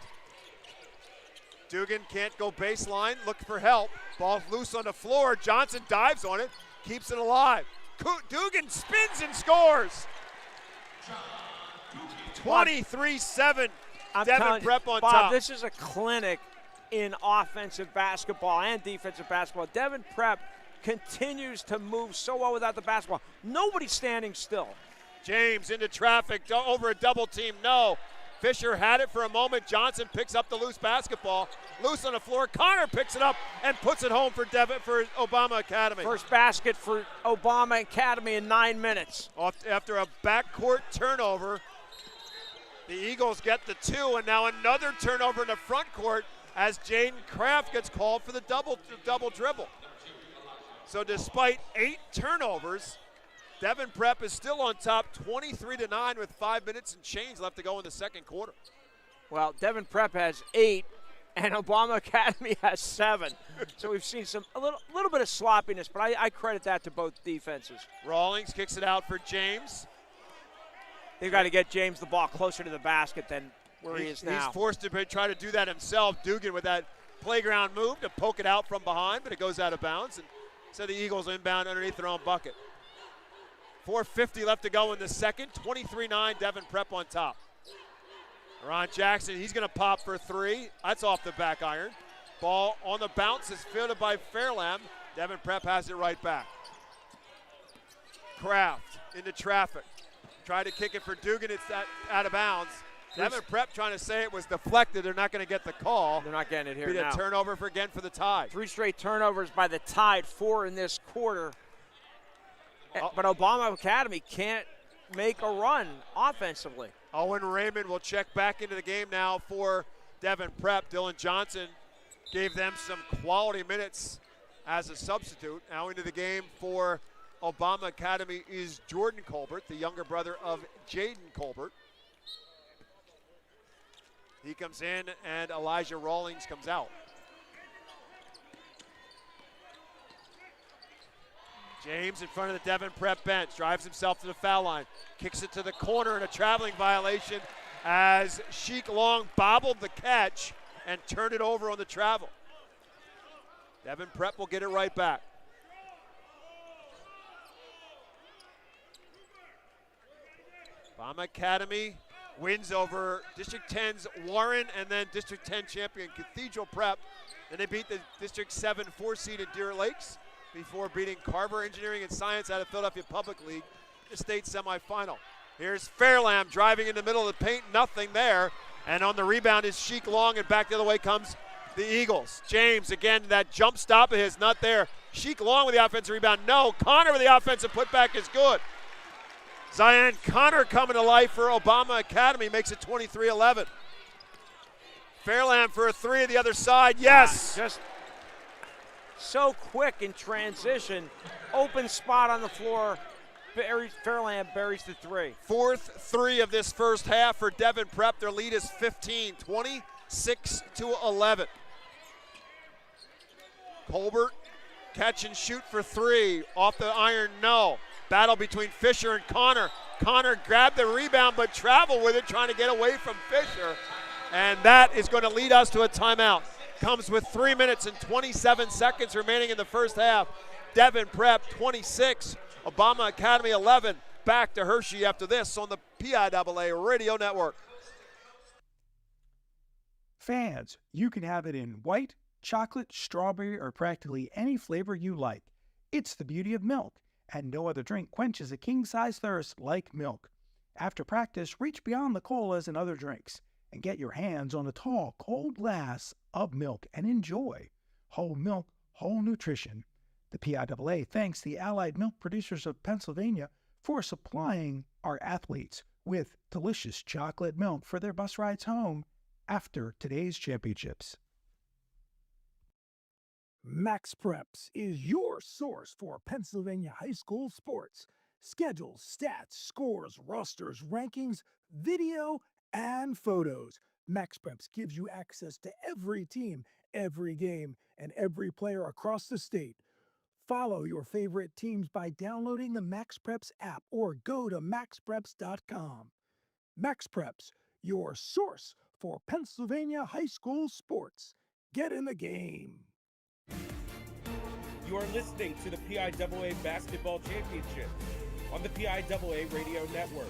Dugan can't go baseline, look for help. Ball's loose on the floor. Johnson dives on it, keeps it alive. Dugan spins and scores. 23-7, Devon Prep on Bob, top. this is a clinic in offensive basketball and defensive basketball. Devon Prep continues to move so well without the basketball. Nobody's standing still. James into traffic, over a double team, no. Fisher had it for a moment. Johnson picks up the loose basketball. Loose on the floor. Connor picks it up and puts it home for Obama Academy. First basket for Obama Academy in 9 minutes. After a backcourt turnover, the Eagles get the 2, and now another turnover in the front court as Jaden Kraft gets called for the double dribble. So despite 8 turnovers, Devon Prep is still on top 23-9 with 5 minutes and change left to go in the second quarter. Well, Devon Prep has 8 and Obama Academy has 7. So we've seen a little bit of sloppiness, but I credit that to both defenses. Rawlings kicks it out for James. They've got to get James the ball closer to the basket than where he is now. He's forced to try to do that himself. Dugan with that playground move to poke it out from behind, but it goes out of bounds. And so the Eagles inbound underneath their own bucket. 4:50 left to go in the second. 23-9, Devon Prep on top. Ron Jackson, he's going to pop for 3. That's off the back iron. Ball on the bounce is fielded by Fairlamb. Devon Prep has it right back. Kraft into traffic. Tried to kick it for Dugan. It's out of bounds. Devon Prep trying to say it was deflected. They're not going to get the call. They're not getting it here Be a now. turnover again for the Tide. 3 straight turnovers by the Tide, 4 in this quarter. But Obama Academy can't make a run offensively. Owen Raymond will check back into the game now for Devon Prep. Dylan Johnson gave them some quality minutes as a substitute. Now into the game for Obama Academy is Jordan Colbert, the younger brother of Jaden Colbert. He comes in and Elijah Rawlings comes out. James in front of the Devon Prep bench, drives himself to the foul line, kicks it to the corner in a traveling violation as Sheik Long bobbled the catch and turned it over on the travel. Devon Prep will get it right back. Obama Academy wins over District 10's Warren and then District 10 champion Cathedral Prep. Then they beat the District 7 4-seed in Deer Lakes before beating Carver Engineering and Science out of Philadelphia Public League in the state semifinal. Here's Fairlamb driving in the middle of the paint, nothing there. And on the rebound is Sheik Long, and back the other way comes the Eagles. James, again, that jump stop of his, not there. Sheik Long with the offensive rebound, no. Connor with the offensive putback is good. Zion Connor coming to life for Obama Academy, makes it 23-11. Fairlamb for a 3 on the other side, yes. Just so quick in transition. Open spot on the floor. Fairlamb buries the 3. Fourth 3 of this first half for Devon Prep. Their lead is 15, 26-11. Colbert catch and shoot for 3. Off the iron, no. Battle between Fisher and Connor. Connor grabbed the rebound but traveled with it, trying to get away from Fisher. And that is going to lead us to a timeout. Comes with 3 minutes and 27 seconds remaining in the first half. Devon Prep 26, Obama Academy 11. Back to Hershey after this on the PIAA Radio Network. Fans, you can have it in white, chocolate, strawberry, or practically any flavor you like. It's the beauty of milk, and no other drink quenches a king-size thirst like milk. After practice, reach beyond the colas and other drinks and get your hands on a tall, cold glass of milk and enjoy. Whole milk, whole nutrition. The PIAA thanks the Allied Milk Producers of Pennsylvania for supplying our athletes with delicious chocolate milk for their bus rides home after today's championships. Max Preps is your source for Pennsylvania high school sports. Schedules, stats, scores, rosters, rankings, video, and photos. Max Preps gives you access to every team, every game, and every player across the state. Follow your favorite teams by downloading the Max Preps app or go to maxpreps.com. Max Preps, your source for Pennsylvania high school sports. Get in the game. You are listening to the PIAA Basketball Championship on the PIAA Radio Network.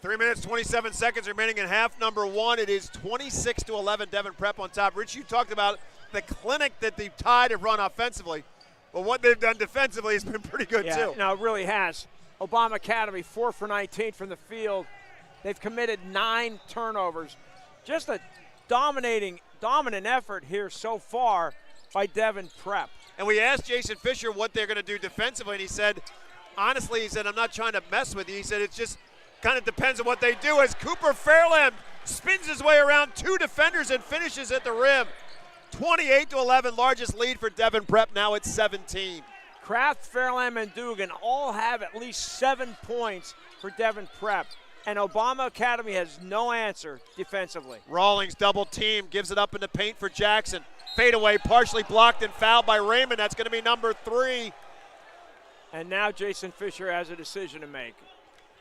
3 minutes, 27 seconds remaining in half number 1. It is 26-11, Devon Prep on top. Rich, you talked about the clinic that the Tide have run offensively, but what they've done defensively has been pretty good too. No, it really has. Obama Academy 4 for 19 from the field. They've committed 9 turnovers. Just a dominant effort here so far by Devon Prep. And we asked Jason Fisher what they're going to do defensively, and he said, honestly, I'm not trying to mess with you. He said, it's just kind of depends on what they do, as Cooper Fairlamb spins his way around 2 defenders and finishes at the rim. 28-11, largest lead for Devon Prep. Now it's 17. Kraft, Fairlamb, and Dugan all have at least 7 points for Devon Prep. And Obama Academy has no answer defensively. Rawlings double team, gives it up in the paint for Jackson. Fadeaway partially blocked and fouled by Raymond. That's going to be number 3. And now Jason Fisher has a decision to make.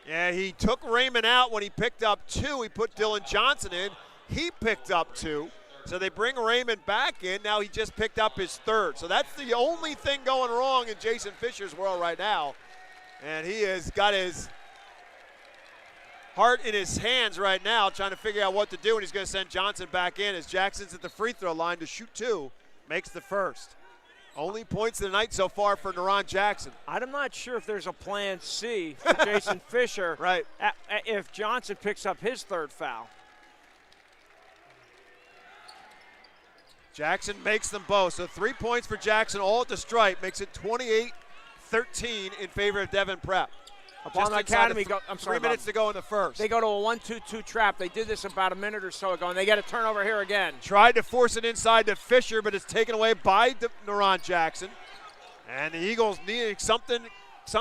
Yeah, he took Raymond out when he picked up 2. He put Dylan Johnson in. He picked up 2. So they bring Raymond back in. Now he just picked up his 3rd. So that's the only thing going wrong in Jason Fisher's world right now. And he has got his heart in his hands right now, trying to figure out what to do, and he's going to send Johnson back in as Jackson's at the free throw line to shoot 2, makes the first. Only points of the night so far for Neron Jackson. I'm not sure if there's a plan C for Jason Fisher right. If Johnson picks up his third foul. Jackson makes them both. So 3 points for Jackson, all at the stripe, makes it 28-13 in favor of Devon Prep. Obama Academy, 3 minutes to go in the first. They go to a 1-2-2 trap. They did this about a minute or so ago, and they get a turnover here again. Tried to force it inside to Fisher, but it's taken away by Neron Jackson. And the Eagles needing some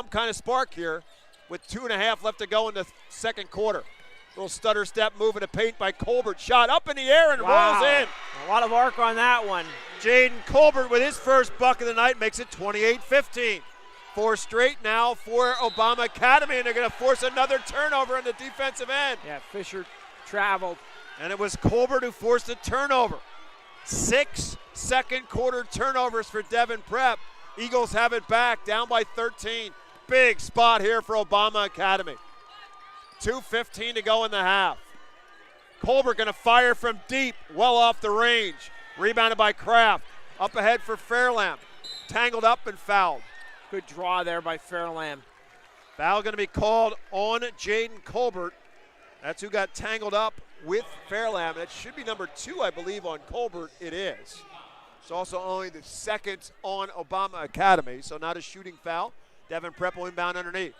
kind of spark here with 2.5 left to go in the second quarter. Little stutter step move in the paint by Colbert. Shot up in the air and rolls in. A lot of arc on that one. Jaden Colbert with his first buck of the night makes it 28-15. 4 straight now for Obama Academy, and they're going to force another turnover in the defensive end. Yeah, Fisher traveled. And it was Colbert who forced the turnover. 6 second quarter turnovers for Devon Prep. Eagles have it back, down by 13. Big spot here for Obama Academy. 2:15 to go in the half. Colbert going to fire from deep, well off the range. Rebounded by Kraft. Up ahead for Fairlamb. Tangled up and fouled. Good draw there by Fairlamb. Foul going to be called on Jaden Colbert. That's who got tangled up with Fairlamb. That should be number 2, I believe, on Colbert. It is. It's also only the second on Obama Academy, so not a shooting foul. Devon Prep will inbound underneath.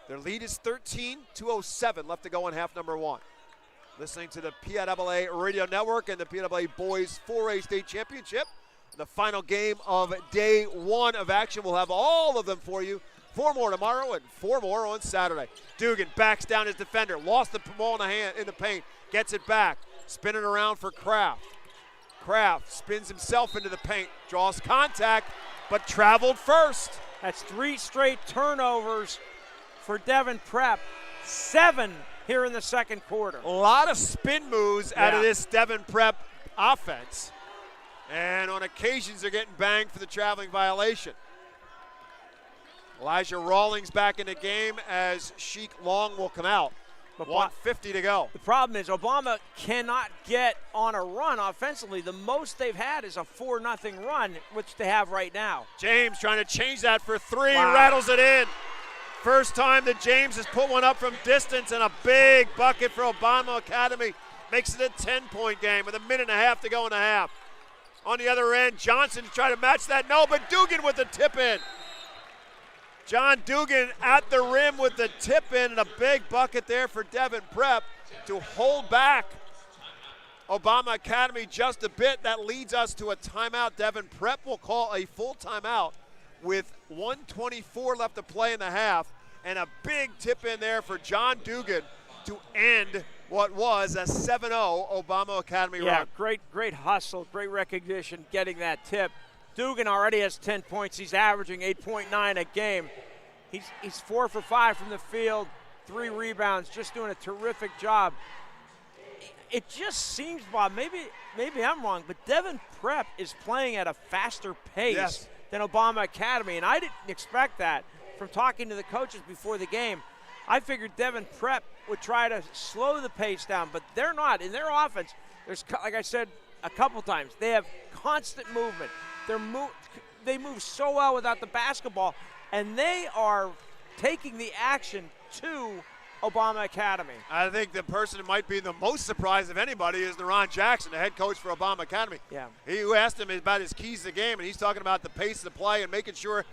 Their lead is 13, 2:07 left to go in half number 1. Listening to the PIAA Radio Network and the PIAA Boys 4A State Championship. The final game of day 1 of action. We'll have all of them for you. 4 more tomorrow and 4 more on Saturday. Dugan backs down his defender. Lost the ball in the paint. Gets it back. Spinning around for Kraft. Kraft spins himself into the paint. Draws contact, but traveled first. That's 3 straight turnovers for Devon Prep. 7 here in the second quarter. A lot of spin moves out of this Devon Prep offense. And on occasions, they're getting banged for the traveling violation. Elijah Rawlings back in the game as Sheik Long will come out. But 1:50 to go. The problem is Obama cannot get on a run offensively. The most they've had is a 4-0 run, which they have right now. James trying to change that for 3, rattles it in. First time that James has put one up from distance, and a big bucket for Obama Academy. Makes it a 10-point game with 1.5 minutes to go in the half. On the other end, Johnson trying to match that. No, but Dugan with the tip in. John Dugan at the rim with the tip in, and a big bucket there for Devon Prep to hold back Obama Academy just a bit. That leads us to a timeout. Devon Prep will call a full timeout with 1:24 left to play in the half, and a big tip in there for John Dugan to end what was a 7-0 Obama Academy run. Yeah, great hustle, great recognition getting that tip. Dugan already has 10 points. He's averaging 8.9 a game. He's 4 for 5 from the field, 3 rebounds, just doing a terrific job. It just seems, Bob, maybe I'm wrong, but Devon Prep is playing at a faster pace than Obama Academy, and I didn't expect that from talking to the coaches before the game. I figured Devon Prep would try to slow the pace down, but they're not. In their offense, there's, like I said a couple times, they have constant movement. They move so well without the basketball, and they are taking the action to Obama Academy. I think the person who might be the most surprised of anybody is Neron Jackson, the head coach for Obama Academy. Yeah. Who asked him about his keys to the game, and he's talking about the pace of the play and making sure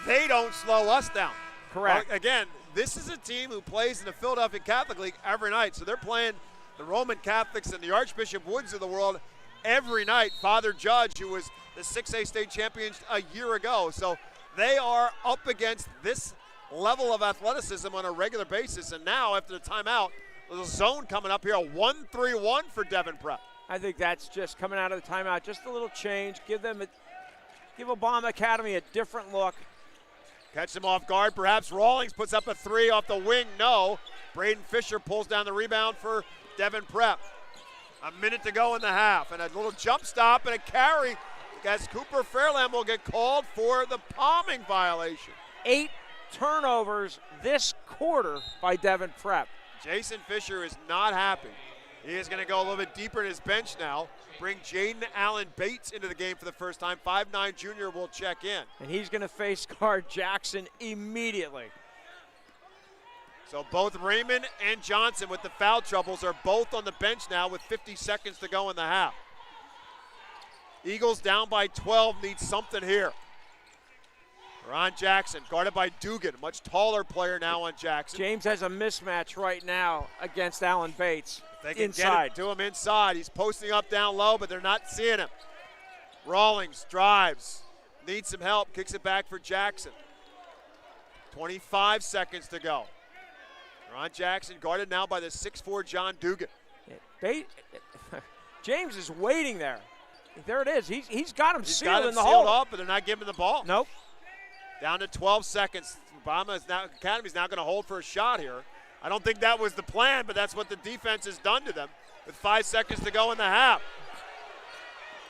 they don't slow us down. Correct. Well, again, this is a team who plays in the Philadelphia Catholic League every night, so they're playing the Roman Catholics and the Archbishop Woods of the world every night. Father Judge, who was the 6A state champion a year ago. So they are up against this level of athleticism on a regular basis. And now, after the timeout, the zone coming up here, a 1-3-1 for Devon Prep. I think that's just coming out of the timeout, just a little change. Give Obama Academy a different look. Catch them off guard. Perhaps Rawlings puts up a 3 off the wing. No. Braden Fisher pulls down the rebound for Devon Prep. 1 minute to go in the half. And a little jump stop and a carry as Cooper Fairlamb will get called for the palming violation. 8 turnovers this quarter by Devon Prep. Jason Fisher is not happy. He is going to go a little bit deeper in his bench now. Bring Jaden Allen Bates into the game for the first time. 5'9" junior will check in. And he's going to face guard Jackson immediately. So both Raymond and Johnson with the foul troubles are both on the bench now with 50 seconds to go in the half. Eagles down by 12, need something here. Ron Jackson, guarded by Dugan, much taller player now on Jackson. James has a mismatch right now against Allen Bates. They can inside. get it to him inside. He's posting up down low, but they're not seeing him. Rawlings drives, needs some help, kicks it back for Jackson. 25 seconds to go. Ron Jackson guarded now by the 6'4" John Dugan. James is waiting there. There it is. He's got him sealed got him in the sealed hole. up, but they're not giving him the ball. Nope. Down to 12 seconds. Academy's now going to hold for a shot here. I don't think that was the plan, but that's what the defense has done to them with 5 seconds to go in the half.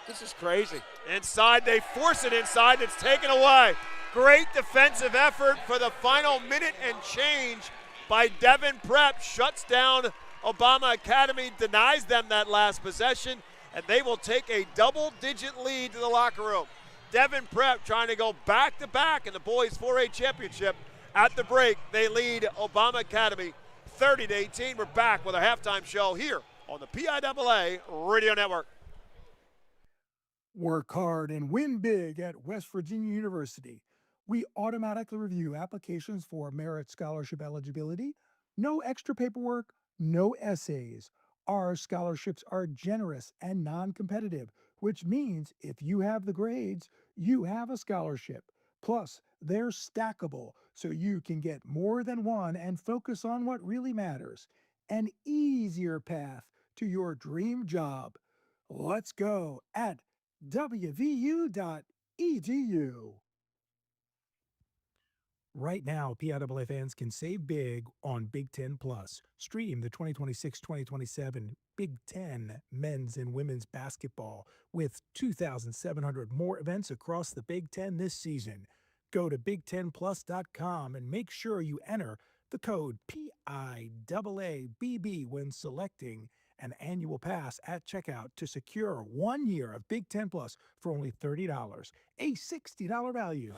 This is crazy. Inside, they force it inside. It's taken away. Great defensive effort for the final minute and change by Devon Prep. Shuts down Obama Academy, denies them that last possession, and they will take a double-digit lead to the locker room. Devon Prep trying to go back-to-back in the boys 4A championship. At the break, they lead Obama Academy 30-18. We're back with our halftime show here on the PIAA Radio Network. Work hard and win big at West Virginia University. We automatically review applications for merit scholarship eligibility. No extra paperwork, no essays. Our scholarships are generous and non-competitive, which means if you have the grades, you have a scholarship. Plus, they're stackable, so you can get more than one and focus on what really matters. An easier path to your dream job. Let's go at wvu.edu. Right now, PIAA fans can save big on Big Ten Plus. Stream the 2026-2027 Big Ten men's and women's basketball with 2,700 more events across the Big Ten this season. Go to big10plus.com and make sure you enter the code PIAABB when selecting an annual pass at checkout to secure 1 year of Big Ten Plus for only $30, a $60 value.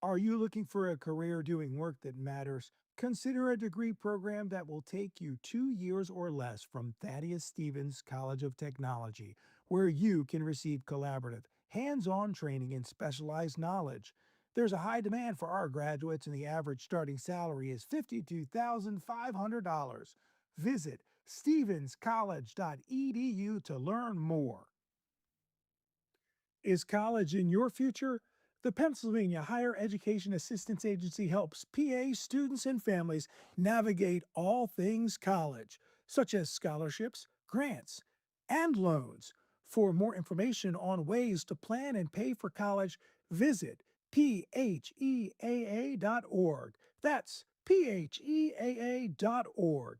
Are you looking for a career doing work that matters? Consider a degree program that will take you 2 years or less from Thaddeus Stevens College of Technology, where you can receive collaborative, hands-on training and specialized knowledge. There's a high demand for our graduates, and the average starting salary is $52,500. Visit stevenscollege.edu to learn more. Is college in your future? The Pennsylvania Higher Education Assistance Agency helps PA students and families navigate all things college, such as scholarships, grants, and loans. For more information on ways to plan and pay for college, visit PHEAA.org. That's PHEAA.org.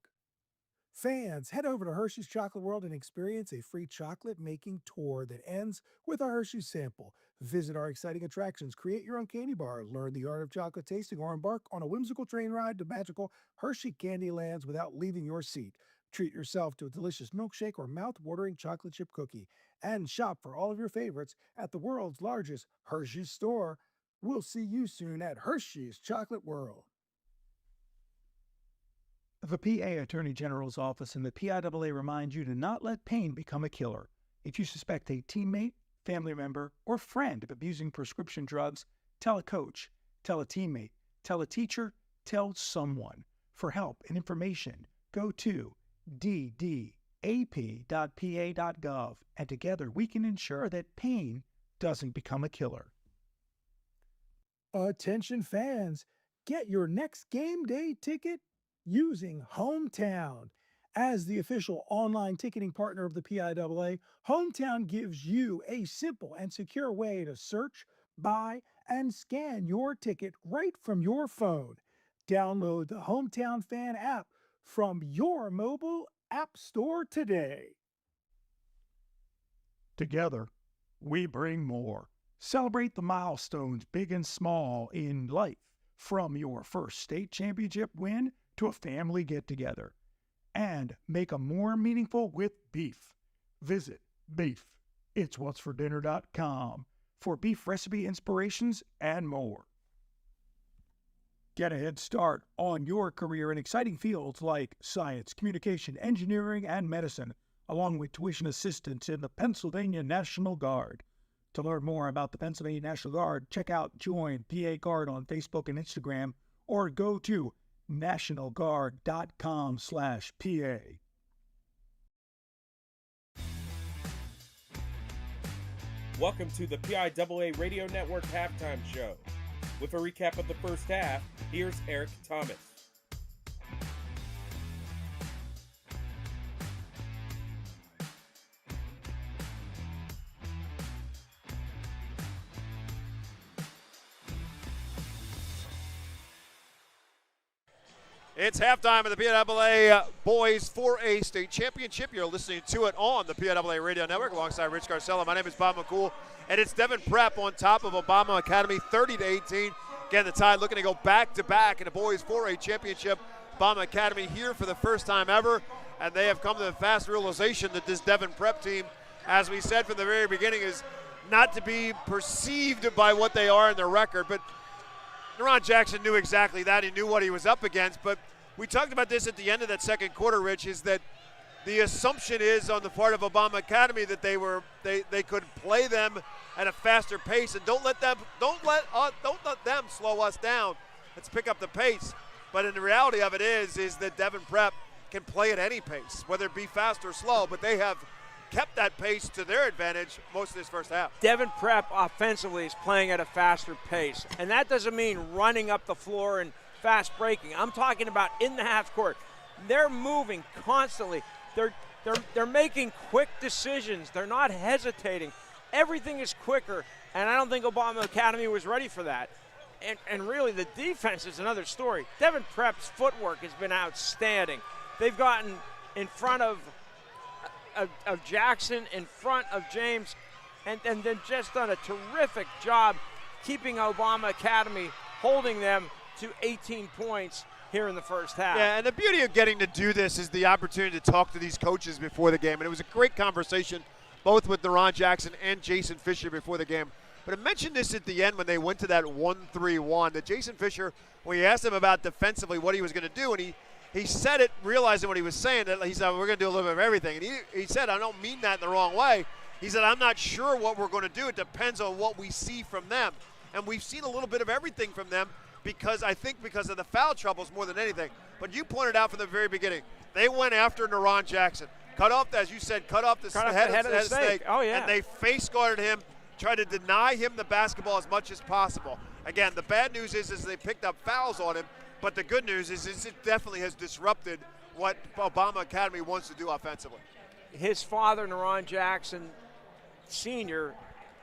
Fans, head over to Hershey's Chocolate World and experience a free chocolate making tour that ends with a Hershey's sample. Visit our exciting attractions, create your own candy bar, learn the art of chocolate tasting, or embark on a whimsical train ride to magical Hershey candy lands without leaving your seat. Treat yourself to a delicious milkshake or mouth-watering chocolate chip cookie. And shop for all of your favorites at the world's largest Hershey's store. We'll see you soon at Hershey's Chocolate World. The PA Attorney General's Office and the PIAA remind you to not let pain become a killer. If you suspect a teammate, family member, or friend of abusing prescription drugs, tell a coach, tell a teammate, tell a teacher, tell someone. For help and information, go to ddap.pa.gov, and together we can ensure that pain doesn't become a killer. Attention fans, get your next game day ticket using Hometown. As the official online ticketing partner of the PIAA, Hometown gives you a simple and secure way to search, buy, and scan your ticket right from your phone. Download the Hometown Fan app from your mobile app store today. Together, we bring more. Celebrate the milestones, big and small, in life, from your first state championship win to a family get-together. and make them more meaningful with beef. Visit Beef. It's what's for dinner.com for beef recipe inspirations and more. Get a head start on your career in exciting fields like science, communication, engineering, and medicine, along with tuition assistance in the Pennsylvania National Guard. To learn more about the Pennsylvania National Guard, check out Join PA Guard on Facebook and Instagram, or go to nationalguard.com/PA. Welcome to the PIAA Radio Network Halftime Show. With a recap of the first half, here's Eric Thomas. It's halftime of the PIAA Boys 4A State Championship. You're listening to it on the PIAA Radio Network alongside Rich Garcella. My name is Bob McCool, and it's Devon Prep on top of Obama Academy, 30-18. Again, the Tide looking to go back-to-back in the Boys 4A Championship. Obama Academy here for the first time ever, and they have come to the fast realization that this Devon Prep team, as we said from the very beginning, is not to be perceived by what they are in their record, but Neron Jackson knew exactly that. He knew what he was up against, but we talked about this at the end of that second quarter, Rich, is that the assumption is on the part of Obama Academy that they could play them at a faster pace, and don't let them slow us down. Let's pick up the pace. But in the reality of it is that Devon Prep can play at any pace, whether it be fast or slow, but they have kept that pace to their advantage most of this first half. Devon Prep offensively is playing at a faster pace, and that doesn't mean running up the floor and fast breaking. I'm talking about in the half court. They're moving constantly. They're making quick decisions. They're not hesitating. Everything is quicker, and I don't think Obama Academy was ready for that. And really, the defense is another story. Devon Prep's footwork has been outstanding. They've gotten in front of Jackson, in front of James, and then just done a terrific job keeping Obama Academy, holding them to 18 points here in the first half. Yeah, and the beauty of getting to do this is the opportunity to talk to these coaches before the game. And it was a great conversation, both with Neron Jackson and Jason Fisher before the game. But I mentioned this at the end when they went to that 1-3-1, that Jason Fisher, when he asked him about defensively what he was going to do, and he said it realizing what he was saying, that he said, we're going to do a little bit of everything. And he said, I don't mean that in the wrong way. He said, I'm not sure what we're going to do. It depends on what we see from them. And we've seen a little bit of everything from them because of the foul troubles more than anything. But you pointed out from the very beginning, they went after Neron Jackson. Cut off the head of the snake. Oh, yeah. And they face guarded him, tried to deny him the basketball as much as possible. Again, the bad news is they picked up fouls on him. But the good news is it definitely has disrupted what Obama Academy wants to do offensively. His father, Neron Jackson Sr.,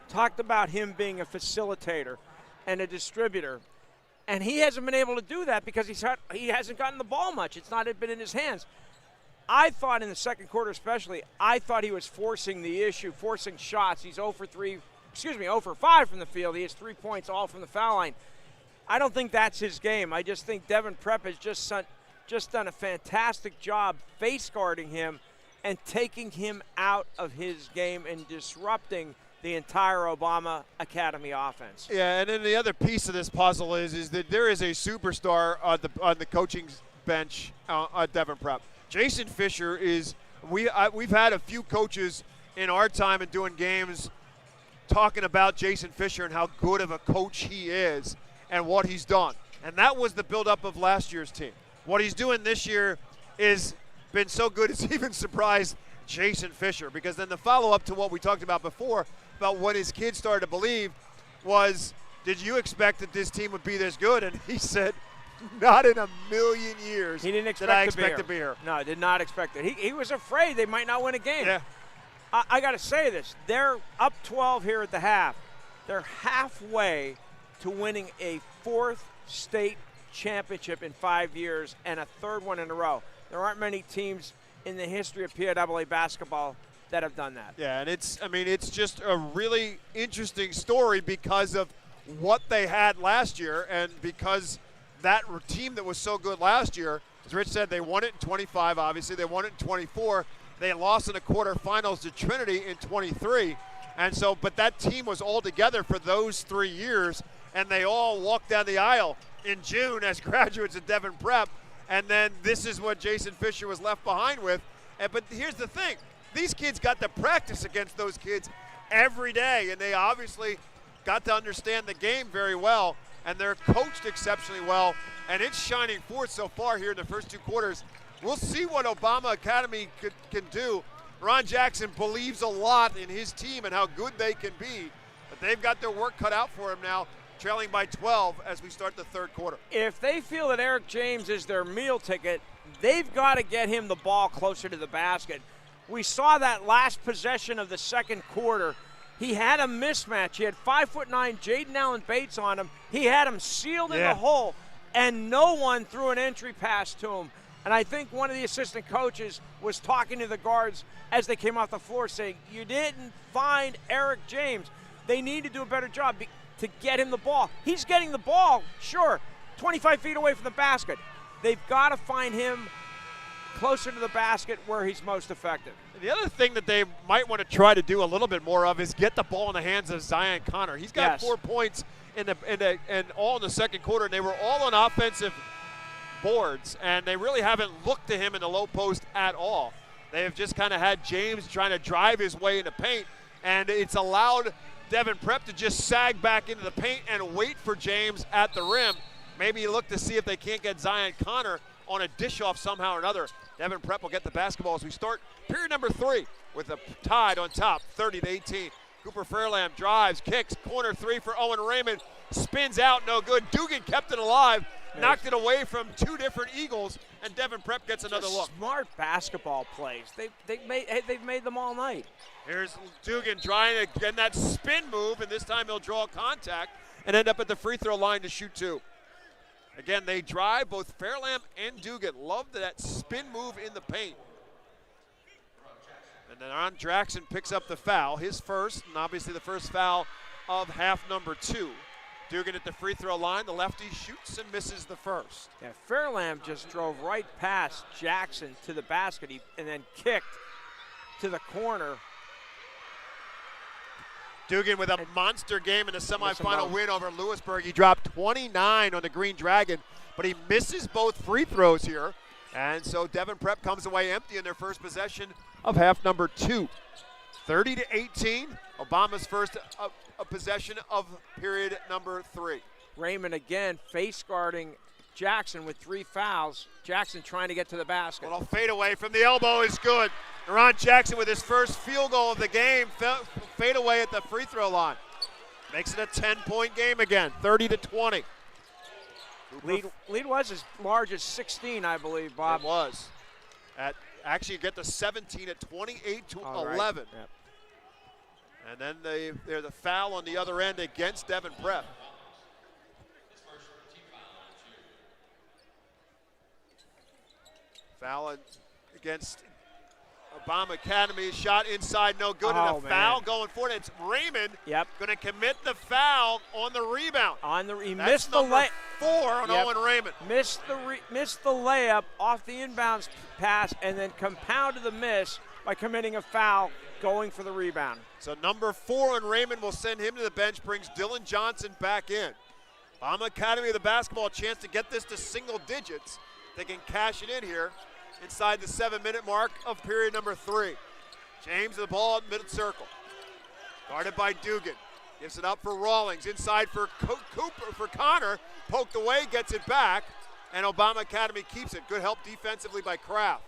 talked about him being a facilitator and a distributor. And he hasn't been able to do that because he hasn't gotten the ball much. It's not been in his hands. I thought in the second quarter especially, I thought he was forcing the issue, forcing shots. He's 0 for 5 from the field. He has 3 points all from the foul line. I don't think that's his game. I just think Devon Prep has just done a fantastic job face guarding him and taking him out of his game and disrupting the entire Obama Academy offense. Yeah, and then the other piece of this puzzle is that there is a superstar on the coaching bench at Devon Prep. Jason Fisher is we've had a few coaches in our time in doing games talking about Jason Fisher and how good of a coach he is and what he's done. And that was the buildup of last year's team. What he's doing this year is been so good it's even surprised Jason Fisher, because then the follow-up to what we talked about before about what his kids started to believe was, did you expect that this team would be this good? And he said, not in a million years he didn't expect did I expect to be here. No, I did not expect it. He was afraid they might not win a game. Yeah. I got to say this. They're up 12 here at the half. They're halfway to winning a 4th state championship in 5 years and a 3rd one in a row. There aren't many teams in the history of PIAA basketball that have done that. Yeah, and it's just a really interesting story because of what they had last year, and because that team that was so good last year As Rich said, they won it in 25, obviously. They won it in 24. They lost in the quarterfinals to Trinity in 23. And so, but that team was all together for those 3 years, and they all walked down the aisle in June as graduates of Devon Prep. And then this is what Jason Fisher was left behind with. But here's the thing. These kids got to practice against those kids every day, and they obviously got to understand the game very well, and they're coached exceptionally well, and it's shining forth so far here in the first 2 quarters. We'll see what Obama Academy can do. Ron Jackson believes a lot in his team and how good they can be, but they've got their work cut out for him now, trailing by 12 as we start the 3rd quarter. If they feel that Eric James is their meal ticket, they've got to get him the ball closer to the basket. We saw that last possession of the 2nd quarter. He had a mismatch. He had 5'9" Jaden Allen Bates on him. He had him sealed in the hole, and no one threw an entry pass to him. And I think one of the assistant coaches was talking to the guards as they came off the floor saying, you didn't find Eric James. They need to do a better job to get him the ball. He's getting the ball, sure, 25 feet away from the basket. They've got to find him closer to the basket where he's most effective. The other thing that they might want to try to do a little bit more of is get the ball in the hands of Zion Connor. He's got 4 points and all in the 2nd quarter, and they were all on offensive boards, and they really haven't looked to him in the low post at all. They have just kind of had James trying to drive his way into paint, and it's allowed Devon Prep to just sag back into the paint and wait for James at the rim. Maybe look to see if they can't get Zion Connor on a dish-off somehow or another. Devon Prep will get the basketball as we start period number 3 with a tied on top, 30-18. Cooper Fairlamb drives, kicks, corner 3 for Owen Raymond, spins out, no good. Dugan kept it alive, knocked it away from 2 different Eagles, and Devon Prep gets another look. Smart basketball plays. They've made them all night. Here's Dugan trying to get that spin move, and this time he'll draw contact and end up at the free throw line to shoot 2. Again, they drive, both Fairlamb and Dugan love that spin move in the paint. And then Ron Jackson picks up the foul, his first, and obviously the first foul of half number 2. Dugan at the free throw line, the lefty shoots and misses the first. Yeah, Fairlamb just drove right past Jackson to the basket and then kicked to the corner. Dugan with a monster game in the semifinal win over Lewisburg. He dropped 29 on the Green Dragon, but he misses both free throws here. And so Devon Prep comes away empty in their first possession of half number 2. 30-18, Obama's first possession of period number 3. Raymond again face guarding Jackson with 3 fouls. Jackson trying to get to the basket. A little fadeaway from the elbow is good. Ron Jackson with his first field goal of the game, fadeaway at the free throw line. Makes it a 10-point game again, 30-20. Lead was as large as 16, I believe, Bob. It was. Actually get to 17 at 28-11. Right. Yep. And then there's a foul on the other end against Devon Prep. Foul against Obama Academy. Shot inside, no good, and a foul going forward. It's Raymond going to commit the foul on the rebound. He missed the layup. 4 on Owen Raymond. Missed the layup off the inbounds pass and then compounded the miss by committing a foul going for the rebound. So number 4 on Raymond will send him to the bench, brings Dylan Johnson back in. Obama Academy with the basketball, a chance to get this to single digits. They can cash it in here inside the 7-minute mark of period number 3. James with the ball in middle circle. Guarded by Dugan. Gives it up for Rawlings. Inside for Connor. Poked away, gets it back. And Obama Academy keeps it. Good help defensively by Kraft.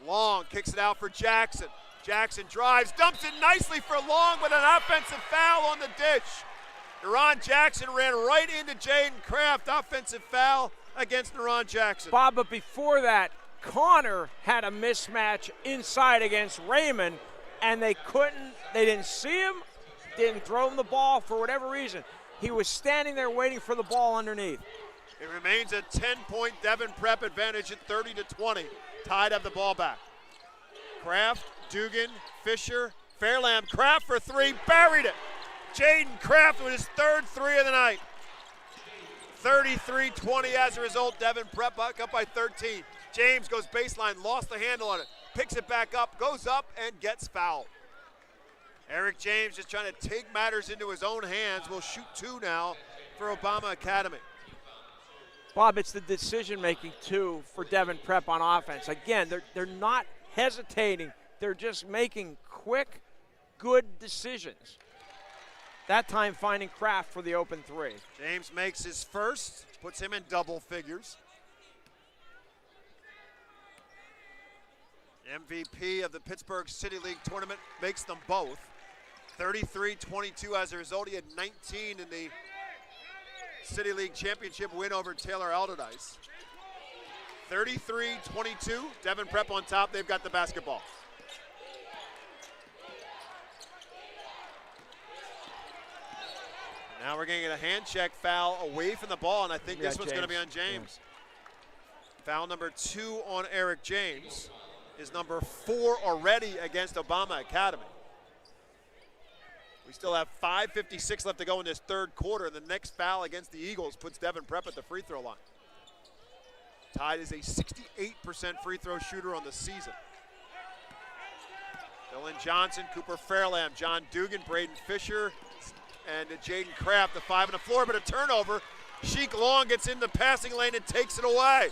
Long kicks it out for Jackson. Jackson drives, dumps it nicely for Long with an offensive foul on the dish. Neron Jackson ran right into Jaden Kraft. Offensive foul against Neron Jackson. Bob, but before that, Connor had a mismatch inside against Raymond, and they didn't see him, didn't throw him the ball for whatever reason. He was standing there waiting for the ball underneath. It remains a 10-point Devon Prep advantage at 30-20. Tied up the ball back. Kraft, Dugan, Fisher, Fairlamb. Kraft for 3, buried it. Jaden Kraft with his 3rd 3 of the night. 33-20 as a result. Devon Prep back up by 13. James goes baseline, lost the handle on it, picks it back up, goes up, and gets fouled. Eric James just trying to take matters into his own hands. Will shoot 2 now for Obama Academy. Bob, it's the decision-making, too, for Devon Prep on offense. Again, they're not hesitating. They're just making quick, good decisions. That time finding Kraft for the open 3. James makes his first, puts him in double figures. MVP of the Pittsburgh City League tournament makes them both. 33-22 as a result. He had 19 in the City League Championship win over Taylor Alderdice. 33-22, Devon Prep on top. They've got the basketball. Now we're going to get a hand check foul away from the ball, and I think this one's going to be on James. Yeah. Foul number 2 on Eric James is number 4 already against Obama Academy. We still have 5:56 left to go in this third quarter, and the next foul against the Eagles puts Devon Prep at the free throw line. Tide is a 68% free throw shooter on the season. Dylan Johnson, Cooper Fairlamb, John Dugan, Braden Fisher, and Jaden Kraft, the 5 on the floor, but a turnover. Sheik Long gets in the passing lane and takes it away.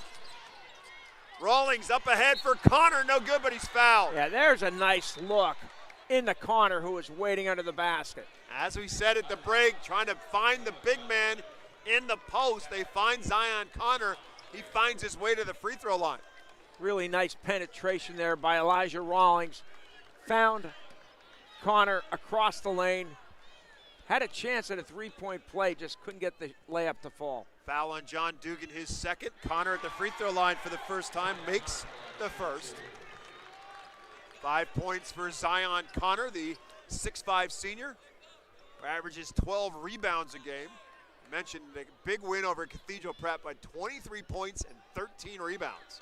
Rawlings up ahead for Connor, no good, but he's fouled. Yeah, there's a nice look into Connor, who was waiting under the basket. As we said at the break, trying to find the big man in the post. They find Zion Connor. He finds his way to the free throw line. Really nice penetration there by Elijah Rawlings. Found Connor across the lane. Had a chance at a three-point play, just couldn't get the layup to fall. Foul on John Dugan, his second. Connor at the free throw line for the first time, makes the first. 5 points for Zion Connor, the 6'5" senior, who averages 12 rebounds a game. I mentioned a big win over Cathedral Prep by 23 points and 13 rebounds.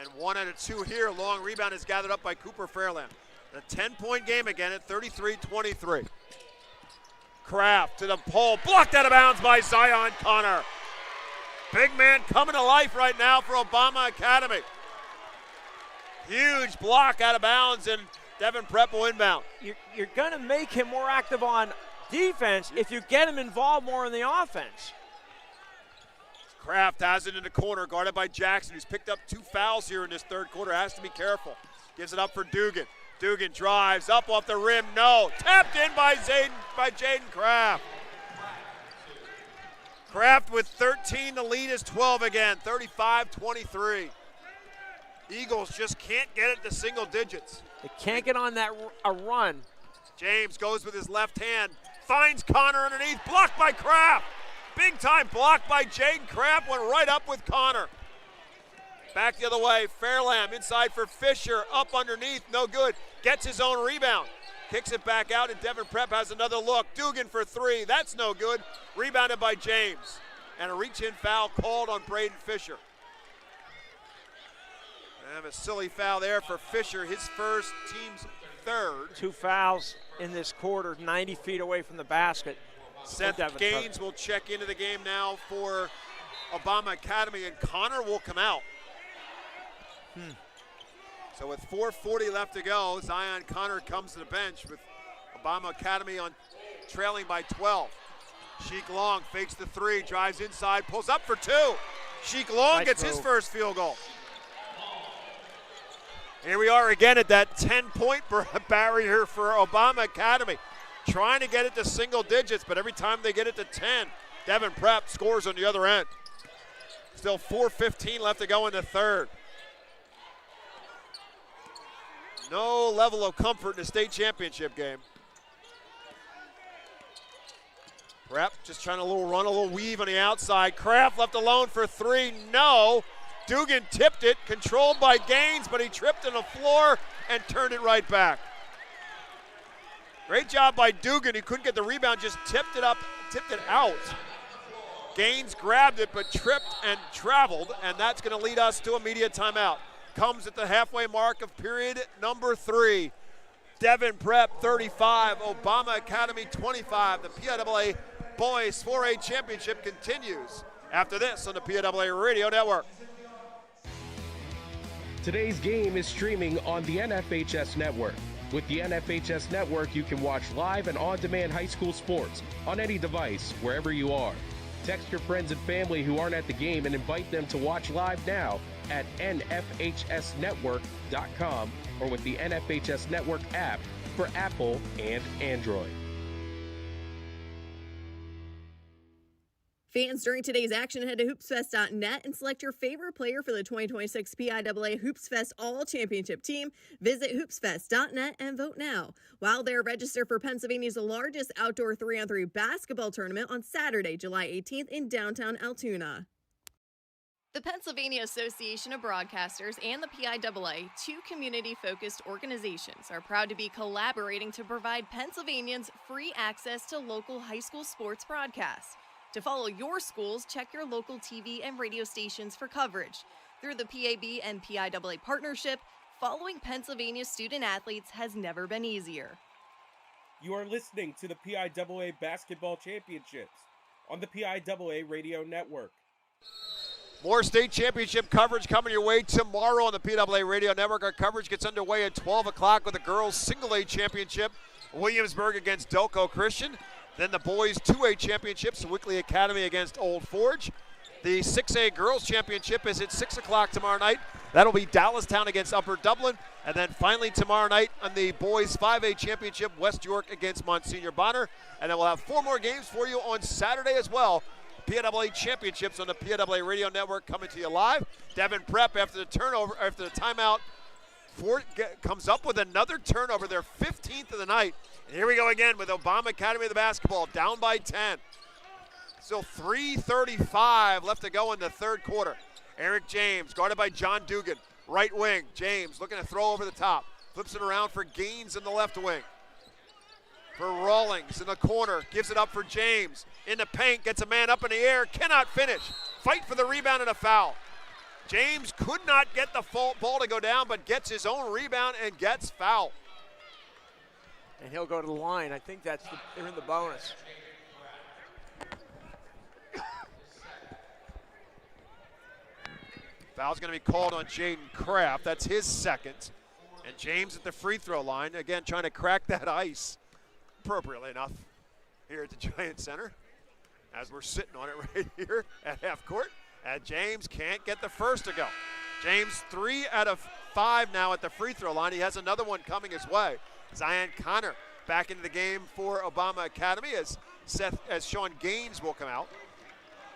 And 1 out of 2 here. Long rebound is gathered up by Cooper Fairlamb. A 10-point game again at 33-23. Kraft to the pole, blocked out of bounds by Zion Connor. Big man coming to life right now for Obama Academy. Huge block out of bounds, and Devon Prep will inbound. You're going to make him more active on defense if you get him involved more in the offense. Kraft has it in the corner, guarded by Jackson, who's picked up 2 fouls here in this third quarter. Has to be careful. Gives it up for Dugan. Dugan drives up off the rim. No. Tapped in by Jaden Kraft. Kraft with 13. The lead is 12 again. 35-23. Eagles just can't get it to single digits. They can't get on that a run. James goes with his left hand. Finds Connor underneath. Blocked by Kraft. Big time block by Jaden Kraft. Went right up with Connor. Back the other way. Fairlamb inside for Fisher. Up underneath. No good. Gets his own rebound. Kicks it back out, and Devon Prep has another look. Dugan for 3. That's no good. Rebounded by James. And a reach-in foul called on Braden Fisher. And a silly foul there for Fisher, his first, team's third. 2 fouls in this quarter, 90 feet away from the basket. Seth Gaines will check into the game now for Obama Academy, and Connor will come out. So with 4:40 left to go, Zion Connor comes to the bench with Obama Academy on trailing by 12. Sheik Long fakes the 3, drives inside, pulls up for 2. Sheik Long gets his first field goal. Here we are again at that 10-point barrier for Obama Academy. Trying to get it to single digits, but every time they get it to 10, Devon Prep scores on the other end. Still 4:15 left to go in the third. No level of comfort in the state championship game. Prep just trying a little run, a little weave on the outside. Kraft left alone for 3, no. Dugan tipped it, controlled by Gaines, but he tripped on the floor and turned it right back. Great job by Dugan. He couldn't get the rebound, just tipped it out. Gaines grabbed it, but tripped and traveled, and that's going to lead us to a media timeout. Comes at the halfway mark of period number 3. Devon Prep 35, Obama Academy 25. The PIAA Boys 4A Championship continues after this on the PIAA Radio Network. Today's game is streaming on the NFHS Network. With the NFHS Network, you can watch live and on-demand high school sports on any device, wherever you are. Text your friends and family who aren't at the game and invite them to watch live now at nfhsnetwork.com or with the NFHS Network app for Apple and Android. Fans, during today's action, head to hoopsfest.net and select your favorite player for the 2026 PIAA HoopsFest All-Championship team. Visit hoopsfest.net and vote now. While there, register for Pennsylvania's largest outdoor 3-on-3 basketball tournament on Saturday, July 18th in downtown Altoona. The Pennsylvania Association of Broadcasters and the PIAA, two community-focused organizations, are proud to be collaborating to provide Pennsylvanians free access to local high school sports broadcasts. To follow your schools, check your local TV and radio stations for coverage. Through the PAB and PIAA partnership, following Pennsylvania student athletes has never been easier. You are listening to the PIAA Basketball Championships on the PIAA Radio Network. More state championship coverage coming your way tomorrow on the PIAA Radio Network. Our coverage gets underway at 12 o'clock with the girls' single-A championship, Williamsburg against Delco Christian. Then the boys' 2A championships, Wickley Academy against Old Forge. The 6A girls' championship is at 6 o'clock tomorrow night. That'll be Dallastown against Upper Dublin. And then finally tomorrow night on the boys' 5A championship, West York against Monsignor Bonner. And then we'll have 4 more games for you on Saturday as well. PIAA championships on the PIAA Radio Network coming to you live. Devon Prep after the timeout, comes up with another turnover, their 15th of the night. And here we go again with Obama Academy of the basketball, down by 10. Still 3:35 left to go in the third quarter. Eric James, guarded by John Dugan, right wing. James looking to throw over the top. Flips it around for Gaines in the left wing. For Rawlings in the corner, gives it up for James. In the paint, gets a man up in the air, cannot finish. Fight for the rebound and a foul. James could not get the ball to go down, but gets his own rebound and gets fouled. And he'll go to the line. I think they're in the bonus. Foul's going to be called on Jaden Kraft. That's his second. And James at the free throw line, again trying to crack that ice, appropriately enough, here at the Giant Center, as we're sitting on it right here at half court. And James can't get the first to go. James 3 out of 5 now at the free throw line. He has another one coming his way. Zion Connor back into the game for Obama Academy as Sean Gaines will come out.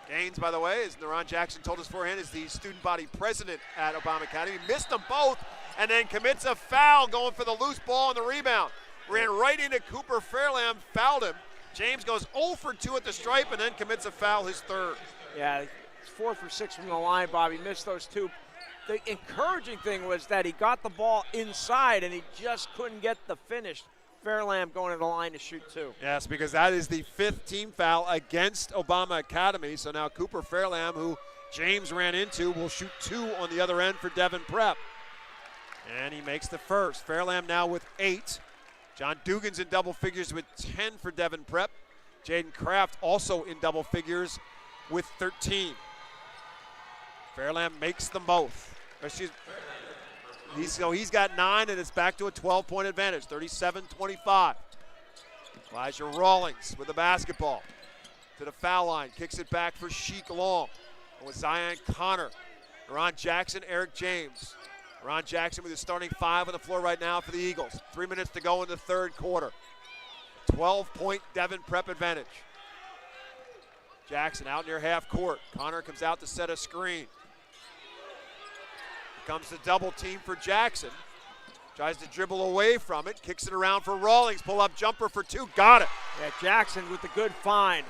Gaines, by the way, as Naron Jackson told us beforehand, is the student body president at Obama Academy. Missed them both and then commits a foul going for the loose ball and the rebound. Ran right into Cooper Fairlamb, fouled him. James goes 0 for 2 at the stripe and then commits a foul, his third. Yeah, 4 for 6 from the line, Bobby. Missed those two. The encouraging thing was that he got the ball inside and he just couldn't get the finish. Fairlamb going to the line to shoot 2. Yes, because that is the 5th team foul against Obama Academy. So now Cooper Fairlamb, who James ran into, will shoot 2 on the other end for Devon Prep. And he makes the first. Fairlamb now with 8. John Dugan's in double figures with 10 for Devon Prep. Jaden Kraft also in double figures with 13. Fairlamb makes them both. He's got 9, and it's back to a 12-point advantage, 37-25. Elijah Rawlings with the basketball to the foul line, kicks it back for Sheik Long. And with Zion Connor, Ron Jackson, Eric James. Ron Jackson with his starting 5 on the floor right now for the Eagles. 3 minutes to go in the third quarter. 12-point Devon Prep advantage. Jackson out near half court. Connor comes out to set a screen. Comes the double team for Jackson. Tries to dribble away from it. Kicks it around for Rawlings. Pull up jumper for 2. Got it. Yeah, Jackson with the good find.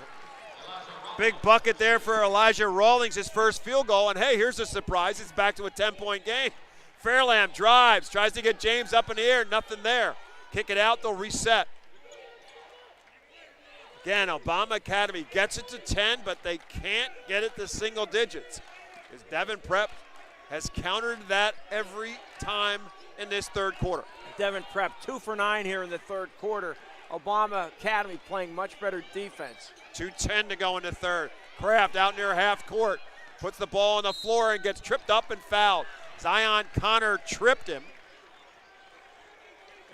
Big bucket there for Elijah Rawlings, his first field goal. And hey, here's a surprise. It's back to a 10-point game. Fairlamb drives. Tries to get James up in the air. Nothing there. Kick it out. They'll reset. Again, Obama Academy gets it to 10, but they can't get it to single digits. Because Devon Prep has countered that every time in this third quarter. Devon Prep 2 for 9 here in the third quarter. Obama Academy playing much better defense. 2:10 to go in the third. Kraft out near half court. Puts the ball on the floor and gets tripped up and fouled. Zion Connor tripped him.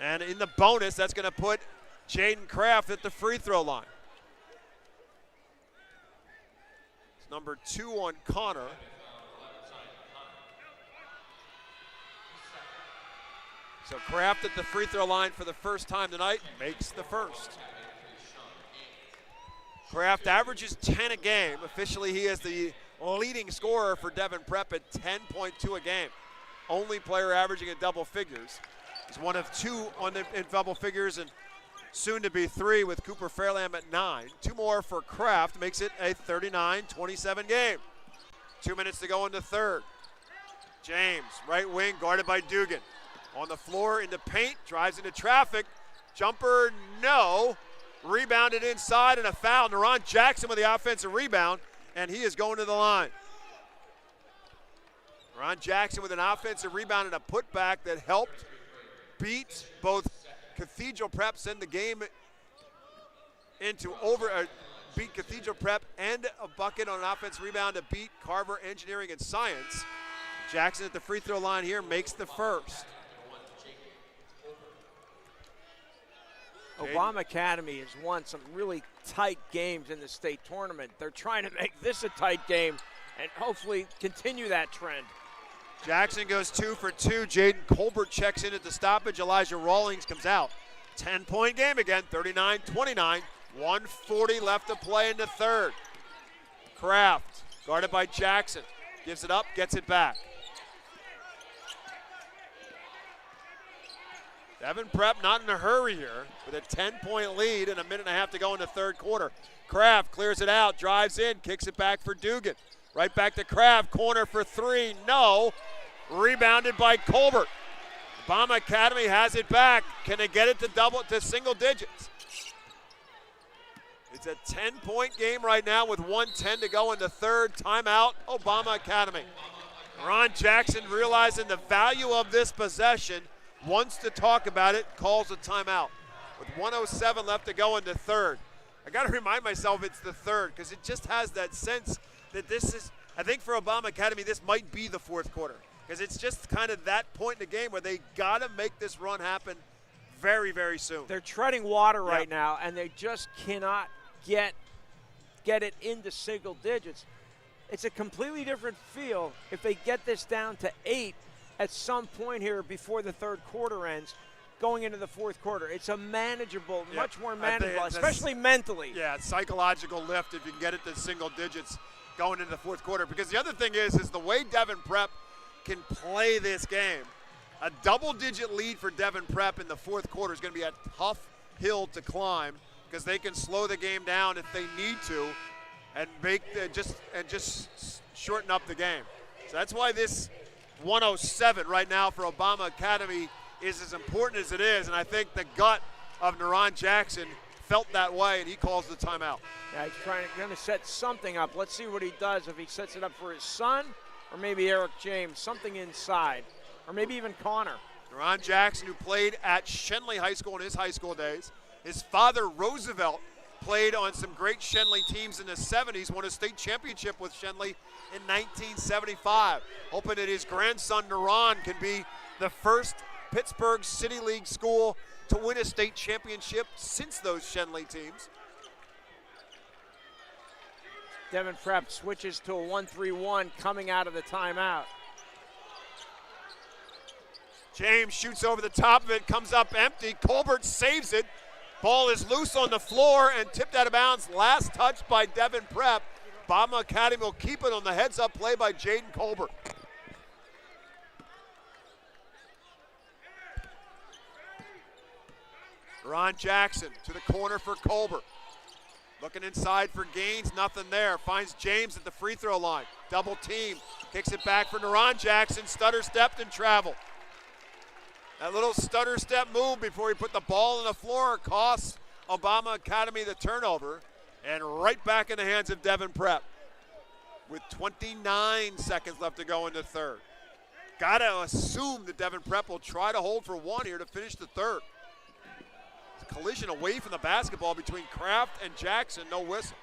And in the bonus, that's going to put Jaden Kraft at the free throw line. It's number 2 on Connor. So Kraft at the free throw line for the first time tonight, makes the first. Kraft averages 10 a game. Officially, he is the leading scorer for Devon Prep at 10.2 a game. Only player averaging in double figures. He's one of 2 in double figures and soon to be 3 with Cooper Fairlamb at 9. 2 more for Kraft makes it a 39-27 game. 2 minutes to go in the third. James, right wing, guarded by Dugan. On the floor into paint, drives into traffic. Jumper, no. Rebounded inside and a foul. Naron Jackson with the offensive rebound, and he is going to the line. Naron Jackson with an offensive rebound and a putback that helped beat both Cathedral Prep, send the game into beat Cathedral Prep and a bucket on an offensive rebound to beat Carver Engineering and Science. Jackson at the free throw line here makes the first. Obama Academy has won some really tight games in the state tournament. They're trying to make this a tight game and hopefully continue that trend. Jackson goes 2 for 2. Jaden Colbert checks in at the stoppage. Elijah Rawlings comes out. 10-point game again, 39-29. 1:40 left to play in the third. Kraft, guarded by Jackson. Gives it up, gets it back. Devon Prep not in a hurry here with a 10-point lead and a minute and a half to go in the third quarter. Kraft clears it out, drives in, kicks it back for Dugan. Right back to Kraft, corner for 3, no. Rebounded by Colbert. Obama Academy has it back. Can they get it to single digits? It's a 10-point game right now with 1:10 to go in the third. Timeout, Obama Academy. Ron Jackson, realizing the value of this possession, wants to talk about it, calls a timeout. With 1:07 left to go in the third. I got to remind myself it's the third because it just has that sense that this is, I think for Obama Academy, this might be the fourth quarter because it's just kind of that point in the game where they got to make this run happen very, very soon. They're treading water right now, and they just cannot get it into single digits. It's a completely different feel if they get this down to 8 at some point here before the third quarter ends, going into the fourth quarter. It's a manageable, much more manageable, especially mentally. Yeah, psychological lift if you can get it to single digits going into the fourth quarter. Because the other thing is the way Devon Prep can play this game, a double-digit lead for Devon Prep in the fourth quarter is going to be a tough hill to climb because they can slow the game down if they need to and just shorten up the game. So that's why this 1:07 right now for Obama Academy is as important as it is, and I think the gut of Naron Jackson felt that way, and he calls the timeout. Yeah, he's going to set something up. Let's see what he does, if he sets it up for his son or maybe Eric James, something inside, or maybe even Connor. Naron Jackson, who played at Shenley High School in his high school days. His father, Roosevelt, played on some great Shenley teams in the 70s, won a state championship with Shenley in 1975. Hoping that his grandson, Naron, can be the first Pittsburgh City League school to win a state championship since those Shenley teams. Devon Prep switches to a 1-3-1 coming out of the timeout. James shoots over the top of it, comes up empty. Colbert saves it. Ball is loose on the floor and tipped out of bounds. Last touch by Devon Prep. Obama Academy will keep it on the heads-up play by Jaden Colbert. Ron Jackson to the corner for Colbert. Looking inside for Gaines, nothing there. Finds James at the free throw line. Double team, kicks it back for Naron Jackson. Stutter stepped and traveled. That little stutter step move before he put the ball on the floor costs Obama Academy the turnover. And right back in the hands of Devon Prep with 29 seconds left to go in the third. Got to assume that Devon Prep will try to hold for one here to finish the third. Collision away from the basketball between Kraft and Jackson, no whistle.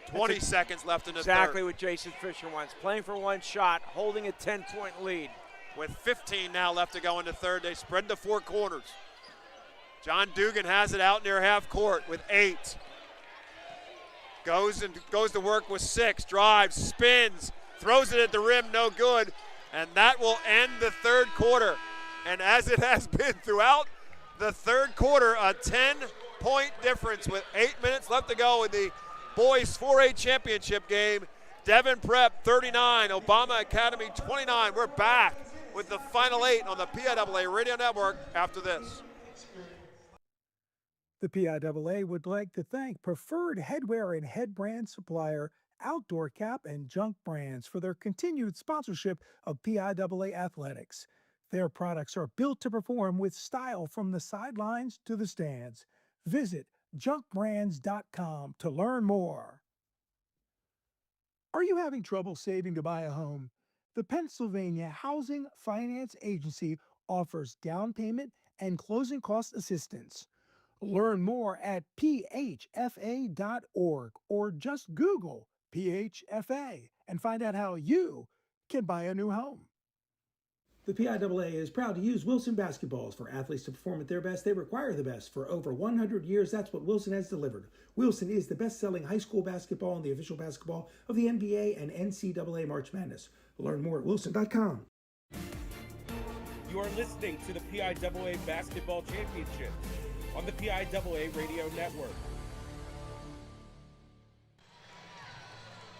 20 seconds left in the third. Exactly what Jason Fisher wants. Playing for one shot, holding a 10-point lead. With 15 now left to go in the third, they spread the four corners. John Dugan has it out near half court with 8. Goes to work with 6, drives, spins, throws it at the rim, no good. And that will end the third quarter. And as it has been throughout the third quarter, a 10-point difference with 8 minutes left to go in the boys 4A championship game. Devon Prep 39, Obama Academy 29. We're back with the final 8 on the PIAA Radio Network after this. The PIAA would like to thank Preferred Headwear and Headbrand supplier Outdoor Cap and Junk Brands for their continued sponsorship of PIAA athletics. Their products are built to perform with style from the sidelines to the stands. Visit junkbrands.com to learn more. Are you having trouble saving to buy a home? The Pennsylvania Housing Finance Agency offers down payment and closing cost assistance. Learn more at phfa.org or just Google PHFA and find out how you can buy a new home. The PIAA is proud to use Wilson basketballs. For athletes to perform at their best, they require the best. For over 100 years, that's what Wilson has delivered. Wilson is the best-selling high school basketball and the official basketball of the NBA and NCAA March Madness. Learn more at wilson.com. You are listening to the PIAA Basketball Championship on the PIAA Radio Network.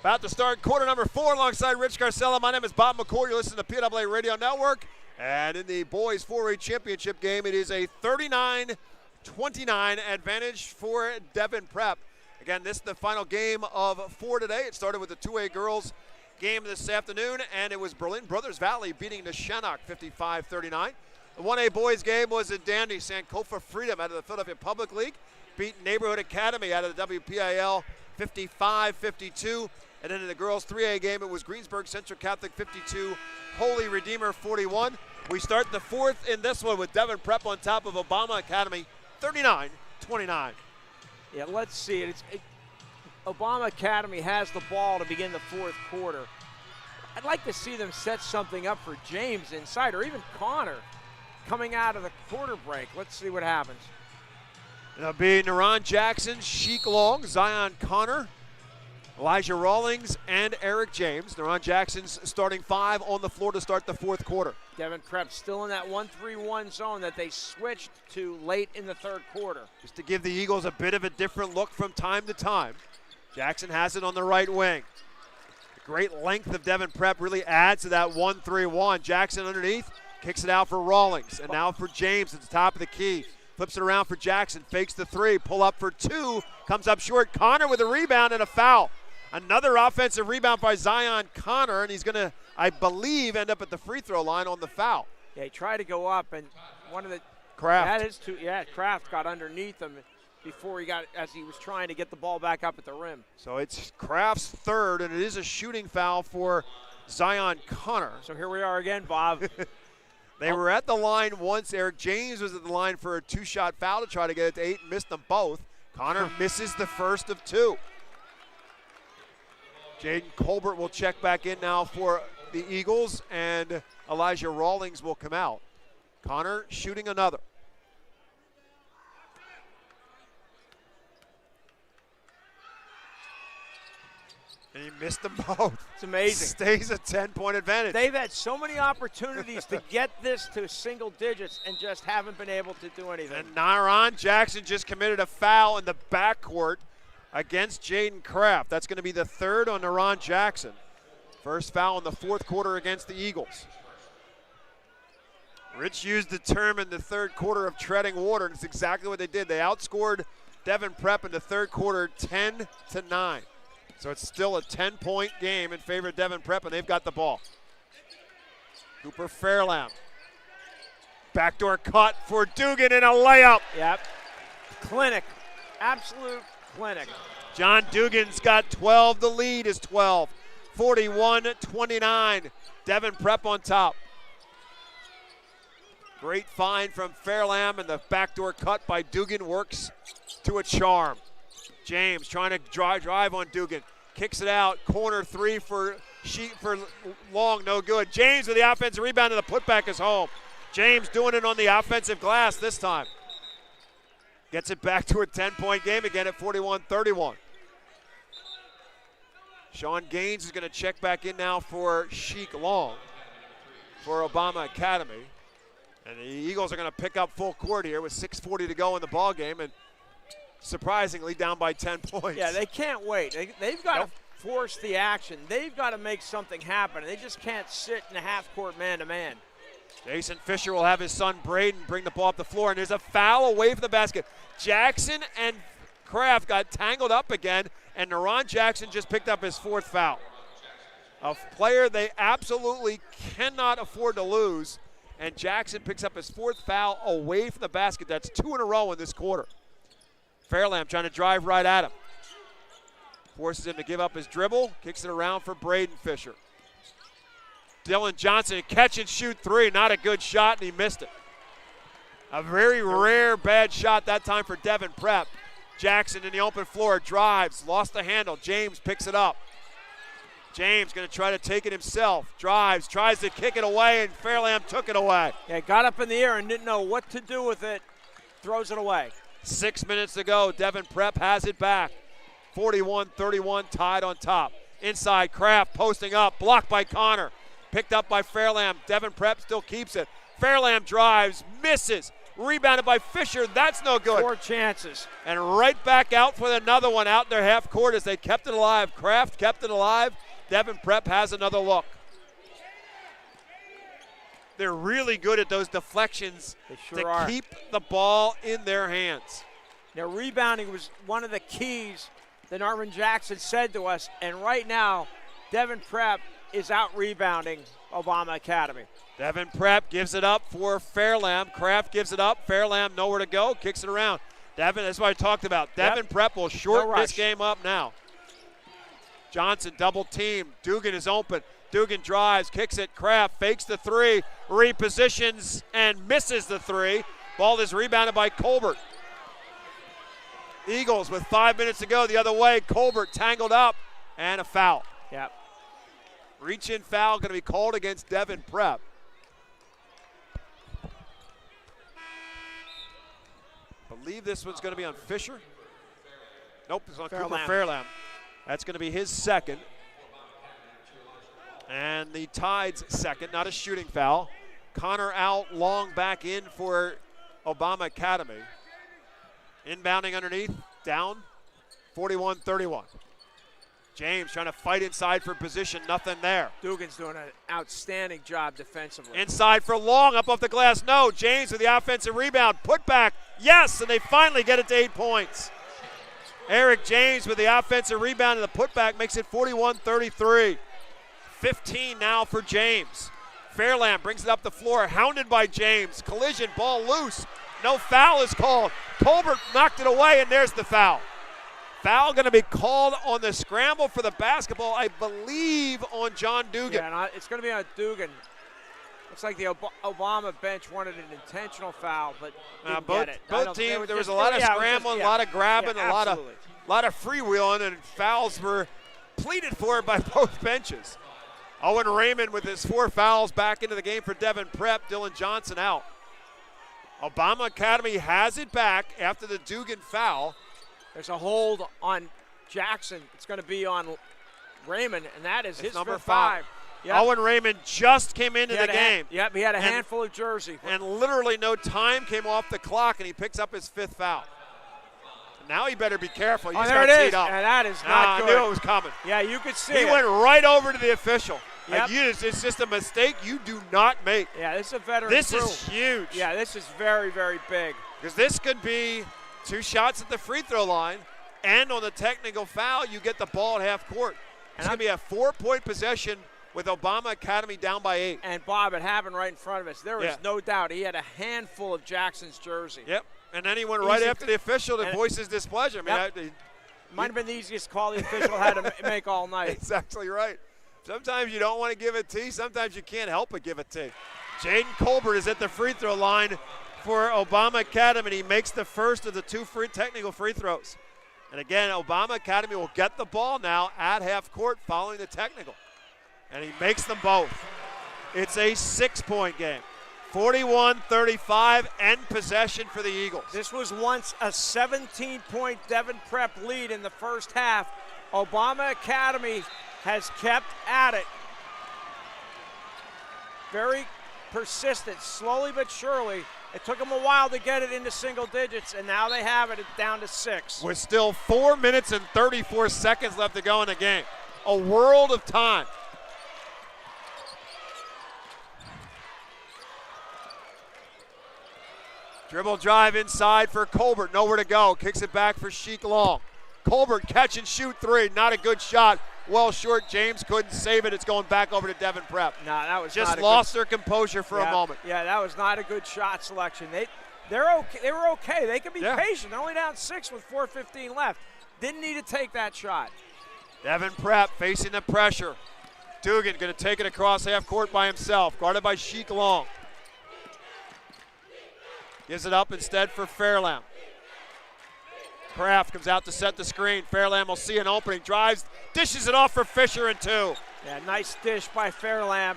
About to start quarter number 4 alongside Rich Garcella. My name is Bob McCoy. You're listening to PIAA Radio Network. And in the boys 4A championship game, it is a 39-29 advantage for Devon Prep. Again, this is the final game of 4 today. It started with the 2A girls game this afternoon, and it was Berlin Brothers Valley beating the Shannock 55-39. The 1A boys game was in Dandy. Sankofa Freedom out of the Philadelphia Public League beat Neighborhood Academy out of the WPIL 55-52. And then in the girls 3A game, it was Greensburg Central Catholic 52, Holy Redeemer 41. We start the fourth in this one with Devon Prep on top of Obama Academy 39-29. Yeah, let's see it. Obama Academy has the ball to begin the fourth quarter. I'd like to see them set something up for James inside, or even Connor coming out of the quarter break. Let's see what happens. It'll be Naran Jackson, Sheik Long, Zion Connor, Elijah Rawlings, and Eric James. Naran Jackson's starting 5 on the floor to start the fourth quarter. Devon Prep still in that 1-3-1 zone that they switched to late in the third quarter. Just to give the Eagles a bit of a different look from time to time. Jackson has it on the right wing. The great length of Devon Prep really adds to that 1-3-1. Jackson underneath, kicks it out for Rawlings, and now for James at the top of the key. Flips it around for Jackson, fakes the 3, pull up for 2, comes up short. Connor with a rebound and a foul. Another offensive rebound by Zion Connor, and he's going to, I believe, end up at the free throw line on the foul. Yeah, he tried to go up, and one of the Kraft. That is too. Yeah, Kraft got underneath him before as he was trying to get the ball back up at the rim. So it's Kraft's third, and it is a shooting foul for Zion Connor. So here we are again, Bob. They were at the line once. Eric James was at the line for a 2-shot foul to try to get it to 8 and missed them both. Connor misses the first of 2. Jaden Colbert will check back in now for the Eagles, and Elijah Rawlings will come out. Connor shooting another. And he missed them both. It's amazing. Stays a 10-point advantage. They've had so many opportunities to get this to single digits and just haven't been able to do anything. And Naran Jackson just committed a foul in the backcourt against Jaden Kraft. That's going to be the third on Naran Jackson. First foul in the fourth quarter against the Eagles. Rich used the term in the third quarter of treading water, and it's exactly what they did. They outscored Devon Prep in the third quarter 10-9. So it's still a 10-point game in favor of Devon Prep, and they've got the ball. Cooper Fairlamb. Backdoor cut for Dugan and a layup. Yep. Clinic. Absolute clinic. John Dugan's got 12. The lead is 12. 41-29. Devon Prep on top. Great find from Fairlamb, and the backdoor cut by Dugan works to a charm. James trying to drive on Dugan. Kicks it out. Corner three for Long. No good. James with the offensive rebound, and the putback is home. James doing it on the offensive glass this time. Gets it back to a 10-point game again at 41-31. Sean Gaines is going to check back in now for Sheik Long for Obama Academy. And the Eagles are going to pick up full court here with 6:40 to go in the ball game, and surprisingly down by 10 points. Yeah, they can't wait. They've got to force the action. They've got to make something happen. They just can't sit in the half-court man-to-man. Jason Fisher will have his son Braden bring the ball up the floor, and there's a foul away from the basket. Jackson and Kraft got tangled up again, and Naron Jackson just picked up his 4th foul. A player they absolutely cannot afford to lose, and Jackson picks up his 4th foul away from the basket. That's 2 in a row in this quarter. Fairlamb trying to drive right at him. Forces him to give up his dribble, kicks it around for Braden Fisher. Dylan Johnson, catch and shoot 3, not a good shot, and he missed it. A very rare bad shot that time for Devon Prep. Jackson in the open floor, drives, lost the handle. James picks it up. James going to try to take it himself. Drives, tries to kick it away, and Fairlamb took it away. Yeah, got up in the air and didn't know what to do with it. Throws it away. 6 minutes to go. Devon Prep has it back. 41-31, tied on top. Inside, Kraft posting up, blocked by Connor. Picked up by Fairlamb. Devon Prep still keeps it. Fairlamb drives, misses. Rebounded by Fisher. That's no good. 4 chances. And right back out for another one out in their half court as they kept it alive. Kraft kept it alive. Devon Prep has another look. They're really good at those deflections to keep the ball in their hands. Now, rebounding was one of the keys that Arvin Jackson said to us, and right now, Devon Prep is out rebounding Obama Academy. Devon Prep gives it up for Fairlamb. Kraft gives it up. Fairlamb nowhere to go, kicks it around. Devon, that's what I talked about. Devon Prep will shorten this game up now. Johnson double team. Dugan is open. Dugan drives, kicks it. Kraft fakes the 3, repositions and misses the 3. Ball is rebounded by Colbert. Eagles with 5 minutes to go the other way. Colbert tangled up and a foul. Yep. Reach-in foul going to be called against Devon Prep. Believe this one's going to be on Fisher. Nope, it's on Cooper Fairlamb. That's going to be his second. And the Tide's second, not a shooting foul. Connor out, Long back in for Obama Academy. Inbounding underneath, down, 41-31. James trying to fight inside for position, nothing there. Dugan's doing an outstanding job defensively. Inside for Long, up off the glass, no. James with the offensive rebound, put back, yes, and they finally get it to 8 points. Eric James with the offensive rebound and the putback makes it 41-33. 15 now for James. Fairlamb brings it up the floor, hounded by James. Collision, ball loose. No foul is called. Colbert knocked it away, and there's the foul. Foul going to be called on the scramble for the basketball, I believe, on John Dugan. Yeah, it's going to be on Dugan. Looks like the Obama bench wanted an intentional foul, but didn't get it. Both teams, there was a lot of scrambling, a lot of grabbing, a lot of freewheeling, and fouls were pleaded for by both benches. Owen Raymond with his 4 fouls back into the game for Devon Prep. Dylan Johnson out. Obama Academy has it back after the Dugan foul. There's a hold on Jackson. It's going to be on Raymond, and that is his number 5. Yep. Owen Raymond just came into the game. Yep, he had a handful of jersey. And literally no time came off the clock, and he picks up his 5th foul. Now he better be careful. Oh, there it is, and that is not good. I knew it was coming. Yeah, you could see He went right over to the official. Yep. It's just a mistake you do not make. Yeah, this is a veteran This crew. is huge. Yeah, this is very, very big. Because this could be 2 shots at the free throw line, and on the technical foul, you get the ball at half court. It's going to be a 4-point possession with Obama Academy down by 8. And Bob, it happened right in front of us. There was no doubt he had a handful of Jackson's jersey. Yep, and then he went right after the official to voice his displeasure. Might have been the easiest call the official had to make all night. Exactly right. Sometimes you don't want to give a T. Sometimes you can't help but give a T. Jaden Colbert is at the free throw line for Obama Academy, and he makes the first of the two technical free throws. And again, Obama Academy will get the ball now at half court following the technical. And he makes them both. It's a 6-point game. 41-35, end possession for the Eagles. This was once a 17-point Devon Prep lead in the first half. Obama Academy has kept at it. Very persistent, slowly but surely. It took them a while to get it into single digits, and now they have it. It's down to 6. With still 4 minutes and 34 seconds left to go in the game. A world of time. Dribble drive inside for Colbert. Nowhere to go. Kicks it back for Sheik Long. Colbert catch and shoot three. Not a good shot. Well short. James couldn't save it. It's going back over to Devon Prep. No, that was just lost their composure for a moment. Yeah, that was not a good shot selection. They're okay. They were okay. They can be patient. They're only down 6 with 4:15 left. Didn't need to take that shot. Devon Prep facing the pressure. Dugan going to take it across half court by himself, guarded by Sheik Long. Gives it up instead for Fairlamb. Kraft comes out to set the screen. Fairlamb will see an opening, drives, dishes it off for Fisher and 2. Yeah, nice dish by Fairlamb.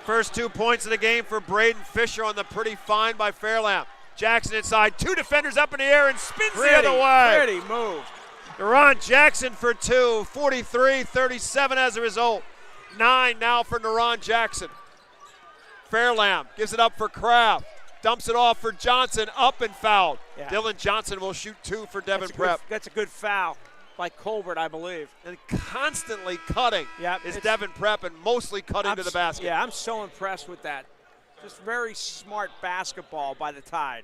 First 2 points of the game for Braden Fisher on the pretty fine by Fairlamb. Jackson inside, 2 defenders up in the air and spins the other way. Pretty move. Naron Jackson for 2, 43-37 as a result. 9 now for Naron Jackson. Fairlamb gives it up for Kraft. Dumps it off for Johnson, up and fouled. Yeah. Dylan Johnson will shoot 2 for Devon Prep. That's a good foul by Colbert, I believe. And constantly cutting is Devon Prep, and mostly cutting to the basket. Yeah, I'm so impressed with that. Just very smart basketball by the Tide.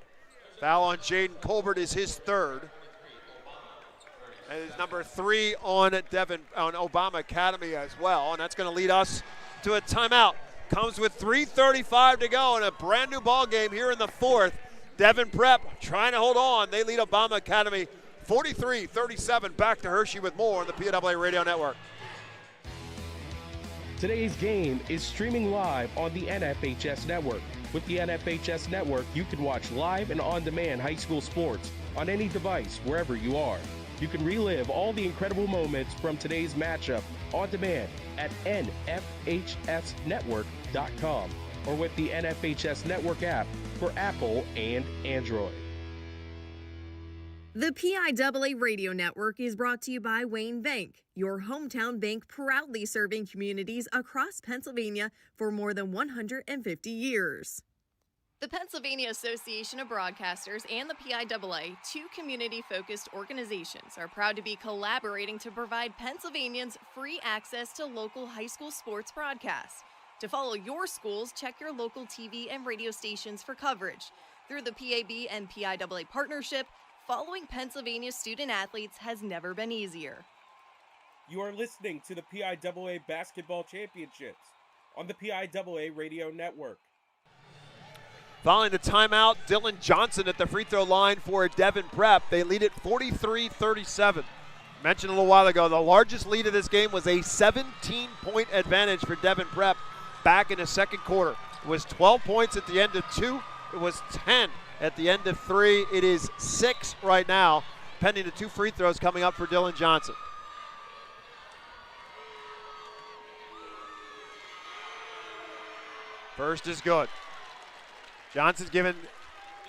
Foul on Jaden Colbert is his 3rd. And it's number 3 on Obama Academy as well, and that's going to lead us to a timeout. Comes with 3:35 to go in a brand new ball game here in the 4th. Devon Prep trying to hold on. They lead Obama Academy 43-37. Back to Hershey with more on the PIAA Radio Network. Today's game is streaming live on the NFHS Network. With the NFHS Network, you can watch live and on-demand high school sports on any device, wherever you are. You can relive all the incredible moments from today's matchup on demand at nfhsnetwork.com or with the NFHS Network app for Apple and Android. The PIAA Radio Network is brought to you by Wayne Bank, your hometown bank proudly serving communities across Pennsylvania for more than 150 years. The Pennsylvania Association of Broadcasters and the PIAA, 2 community-focused organizations, are proud to be collaborating to provide Pennsylvanians free access to local high school sports broadcasts. To follow your schools, check your local TV and radio stations for coverage. Through the PAB and PIAA partnership, following Pennsylvania student athletes has never been easier. You are listening to the PIAA Basketball Championships on the PIAA Radio Network. Following the timeout, Dylan Johnson at the free throw line for Devon Prep. They lead it 43-37. Mentioned a little while ago, the largest lead of this game was a 17-point advantage for Devon Prep back in the second quarter. It was 12 points at the end of 2. It was 10 at the end of 3. It is 6 right now, pending the 2 free throws coming up for Dylan Johnson. First is good. Johnson's given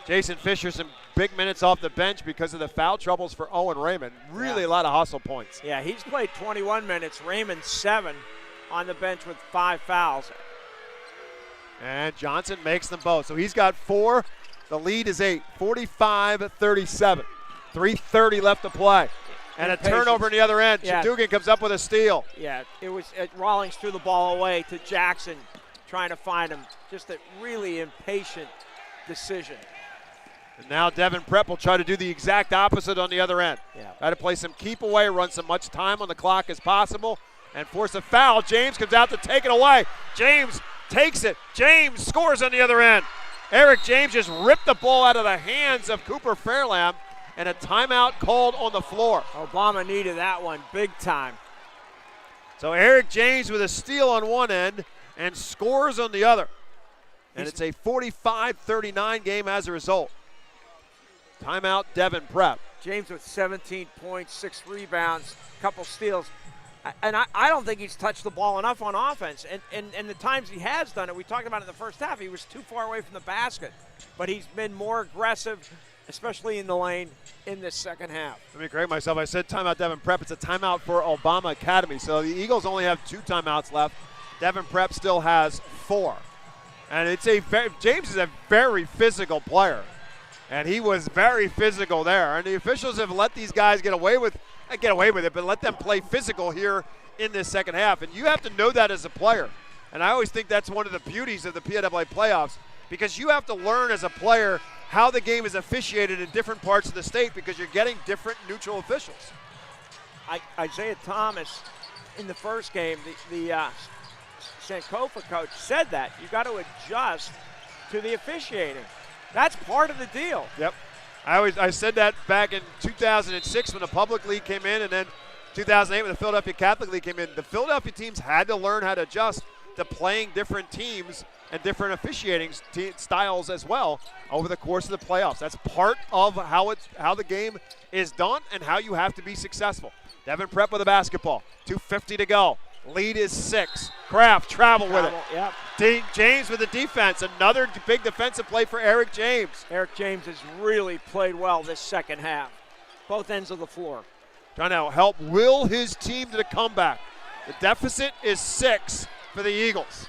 Jason Fisher some big minutes off the bench because of the foul troubles for Owen Raymond. Really a lot of hustle points. Yeah, he's played 21 minutes. Raymond 7 on the bench with 5 fouls. And Johnson makes them both. So he's got 4. The lead is 8, 45-37. 3:30 left to play. And a turnover on the other end. Yeah. Dugan comes up with a steal. Yeah, it was Rawlings threw the ball away to Jackson, trying to find him. Just a really impatient decision. And now Devon Prep will try to do the exact opposite on the other end. Yeah. Try to play some keep away, run so much time on the clock as possible, and force a foul. James comes out to take it away. James takes it. James scores on the other end. Eric James just ripped the ball out of the hands of Cooper Fairlamb, and a timeout called on the floor. Obama needed that one big time. So Eric James with a steal on one end and scores on the other. And it's a 45-39 game as a result. Timeout, Devon Prep. James with 17 points, 6 rebounds, couple steals. And I don't think he's touched the ball enough on offense. And the times he has done it, we talked about it in the first half, he was too far away from the basket. But he's been more aggressive, especially in the lane, in this second half. Let me correct myself. I said timeout Devon Prep. It's a timeout for Obama Academy. So the Eagles only have 2 timeouts left. Devon Prep still has 4. And James is a very physical player. And he was very physical there. And the officials have let these guys get away with it, but let them play physical here in this second half. And you have to know that as a player. And I always think that's one of the beauties of the PIAA playoffs, because you have to learn as a player how the game is officiated in different parts of the state, because you're getting different neutral officials. Isaiah Thomas, in the first game, the Sankofa coach said that. You got to adjust to the officiating. That's part of the deal. Yep. I said that back in 2006 when the Public League came in, and then 2008 when the Philadelphia Catholic League came in. The Philadelphia teams had to learn how to adjust to playing different teams and different officiating styles as well over the course of the playoffs. That's part of how the game is done and how you have to be successful. Devon Prep with the basketball. 2:50 to go. Lead is 6. Kraft travel with it. Yep. James with the defense. Another big defensive play for Eric James. Eric James has really played well this second half. Both ends of the floor. Trying to help will his team to the comeback. The deficit is 6 for the Eagles.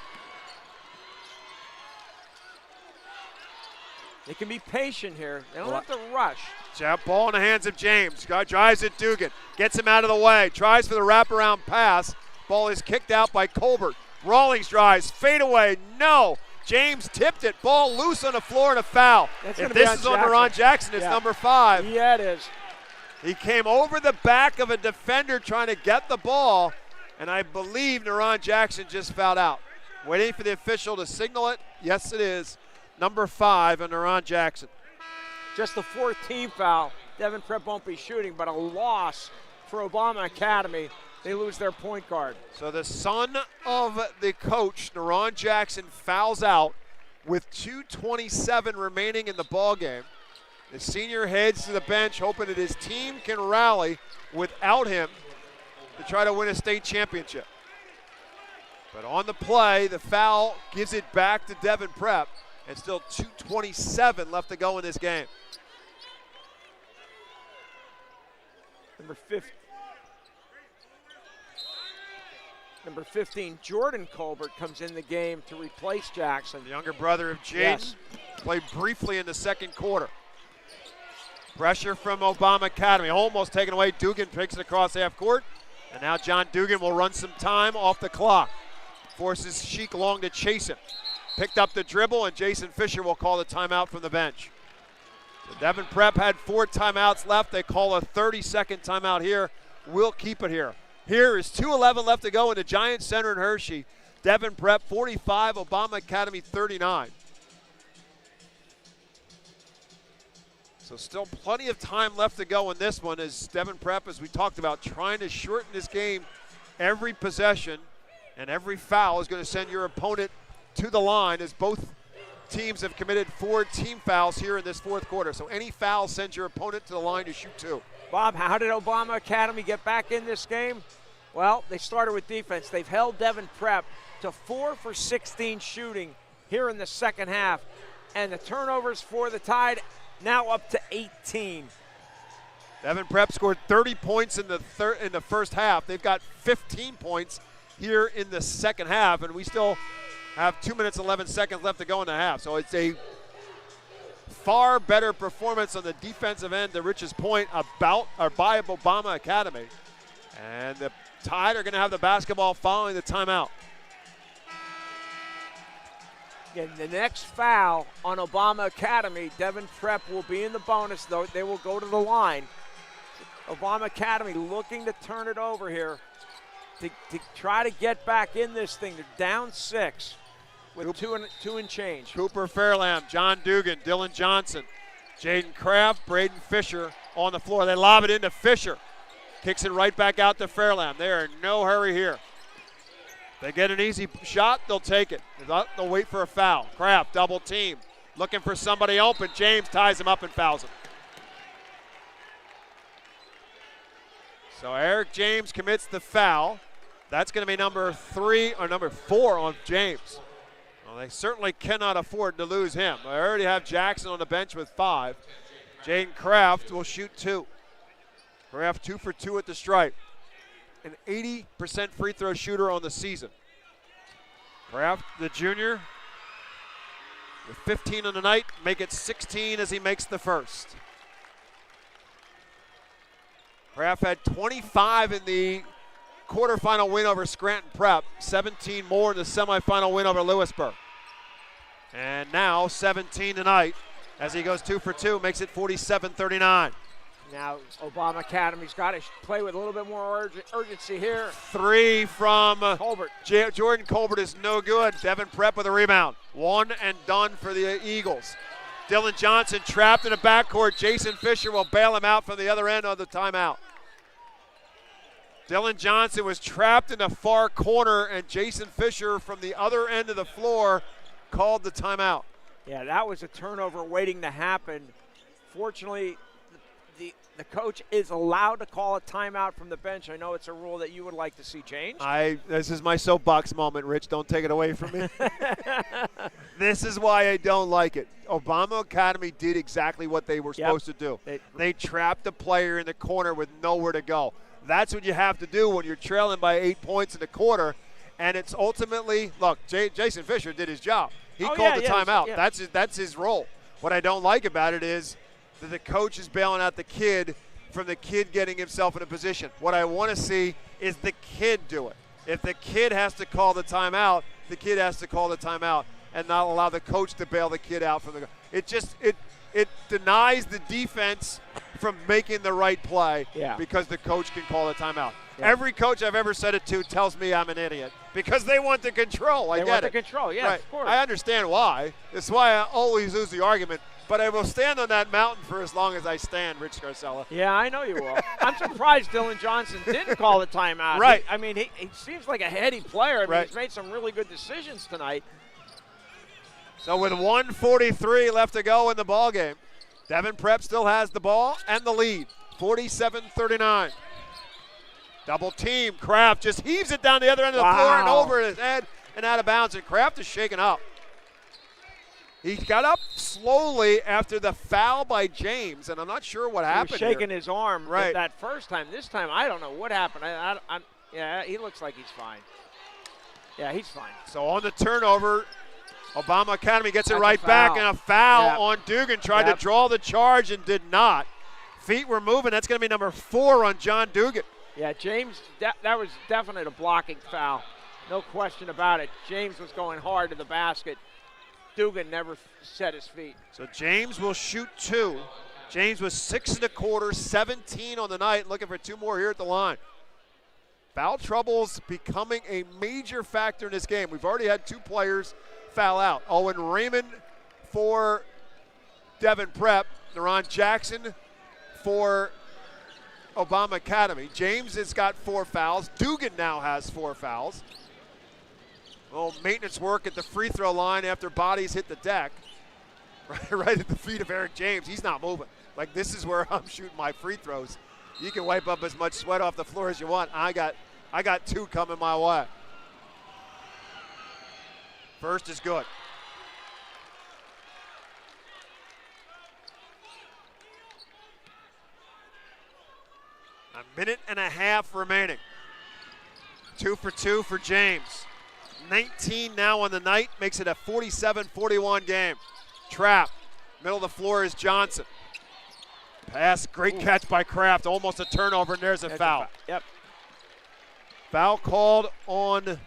They can be patient here. They don't have to rush. Jab ball in the hands of James. Guy drives at Dugan. Gets him out of the way. Tries for the wraparound pass. Ball is kicked out by Colbert. Rawlings drives. Fade away. No. James tipped it. Ball loose on the floor and a foul. If this is on Neron Jackson, it's number 5. Yeah, it is. He came over the back of a defender trying to get the ball, and I believe Neron Jackson just fouled out. Waiting for the official to signal it. Yes, it is. Number 5 on Neron Jackson. Just the 4th team foul. Devon Prep won't be shooting, but a loss for Obama Academy. They lose their point guard. So the son of the coach, Neron Jackson, fouls out with 2:27 remaining in the ball game. The senior heads to the bench hoping that his team can rally without him to try to win a state championship. But on the play, the foul gives it back to Devon Prep, and still 2:27 left to go in this game. Number 15, Jordan Colbert, comes in the game to replace Jackson. The younger brother of Jaden, played briefly in the second quarter. Pressure from Obama Academy, almost taken away. Dugan takes it across half court, and now John Dugan will run some time off the clock. Forces Sheik Long to chase him. Picked up the dribble, and Jason Fisher will call the timeout from the bench. So Devon Prep had 4 timeouts left. They call a 30-second timeout here. We'll keep it here. Here is 2:11 left to go in the Giant Center in Hershey. Devon Prep 45, Obama Academy 39. So still plenty of time left to go in this one, as Devon Prep, as we talked about, trying to shorten this game. Every possession and every foul is going to send your opponent to the line, as both teams have committed 4 team fouls here in this fourth quarter. So any foul sends your opponent to the line to shoot 2. Bob, how did Obama Academy get back in this game? Well, they started with defense. They've held Devon Prep to 4 for 16 shooting here in the second half. And the turnovers for the Tide now up to 18. Devon Prep scored 30 points in the first half. They've got 15 points here in the second half, and we still have 2 minutes, 11 seconds left to go in the half. So it's a far better performance on the defensive end, to Rich's point, by Obama Academy. And the Tide are going to have the basketball following the timeout. Again, the next foul on Obama Academy, Devon Prep will be in the bonus, though. They will go to the line. Obama Academy looking to turn it over here to try to get back in this thing. They're down 6 with two and change. Cooper Fairlamb, John Dugan, Dylan Johnson, Jaden Kraft, Braden Fisher on the floor. They lob it into Fisher. Kicks it right back out to Fairlamb. They are in no hurry here. They get an easy shot, they'll take it. They'll wait for a foul. Kraft, double team. Looking for somebody open. James ties him up and fouls him. So Eric James commits the foul. That's going to be number 4 on James. Well, they certainly cannot afford to lose him. They already have Jackson on the bench with 5. Jaden Kraft will shoot 2. Kraft 2 for 2 at the stripe. An 80% free throw shooter on the season. Kraft, the junior, with 15 on the night, make it 16 as he makes the first. Kraft had 25 in the quarterfinal win over Scranton Prep, 17 more in the semifinal win over Lewisburg. And now 17 tonight as he goes 2 for 2, makes it 47-39. Now Obama Academy's got to play with a little bit more urgency here. 3 from Colbert. Jordan Colbert is no good. Devon Prep with a rebound. 1 and done for the Eagles. Dylan Johnson trapped in the backcourt. Jason Fisher will bail him out from the other end of the timeout. Dylan Johnson was trapped in the far corner, and Jason Fisher from the other end of the floor called the timeout. Yeah, that was a turnover waiting to happen. Fortunately, the coach is allowed to call a timeout from the bench. I know it's a rule that you would like to see changed. This is my soapbox moment, Rich. Don't take it away from me. This is why I don't like it. Obama Academy did exactly what they were supposed to do. They trapped the player in the corner with nowhere to go. That's what you have to do when you're trailing by 8 points in the quarter. And it's ultimately, look, Jason Fisher did his job. He called the timeout. Yeah. That's his role. What I don't like about it is that the coach is bailing out the kid from the kid getting himself in a position. What I want to see is the kid do it. If the kid has to call the timeout, the kid has to call the timeout and not allow the coach to bail the kid out from the – it denies the defense from making the right play because the coach can call a timeout. Yeah. Every coach I've ever said it to tells me I'm an idiot because they want the control. They want the control, yeah, right. Of course. I understand why. That's why I always lose the argument. But I will stand on that mountain for as long as I stand, Rich Scarcella. Yeah, I know you will. I'm surprised Dylan Johnson didn't call the timeout. Right. He seems like a heady player. Right. He's made some really good decisions tonight. So with 1:43 left to go in the ballgame, Devon Prep still has the ball and the lead, 47-39. Double team. Kraft just heaves it down the other end of the floor and over his head and out of bounds, and Kraft is shaken up. He got up slowly after the foul by James, and I'm not sure what happened. He was shaking his arm right. that first time. This time, I don't know what happened. Yeah, he looks like he's fine. Yeah, he's fine. So on the turnover, Obama Academy gets it right back, and a foul on Dugan. Tried to draw the charge and did not. Feet were moving. That's going to be number 4 on John Dugan. Yeah, James, that was definitely a blocking foul. No question about it. James was going hard to the basket. Dugan never set his feet. So James will shoot 2. James was 6 1/4, 17 on the night, looking for 2 more here at the line. Foul trouble's becoming a major factor in this game. We've already had 2 players foul out. Owen Raymond for Devon Prep, Deron Jackson for Obama Academy. James has got 4 fouls. Dugan now has 4 fouls. Well, maintenance work at the free throw line after bodies hit the deck. Right at the feet of Eric James. He's not moving. Like, this is where I'm shooting my free throws. You can wipe up as much sweat off the floor as you want. I got 2 coming my way. First is good. A minute and a half remaining. 2 for 2 for James. 19 now on the night, makes it a 47-41 game. Trap. Middle of the floor is Johnson. Pass, great catch by Kraft. Almost a turnover, and there's a foul. Yep. Foul called on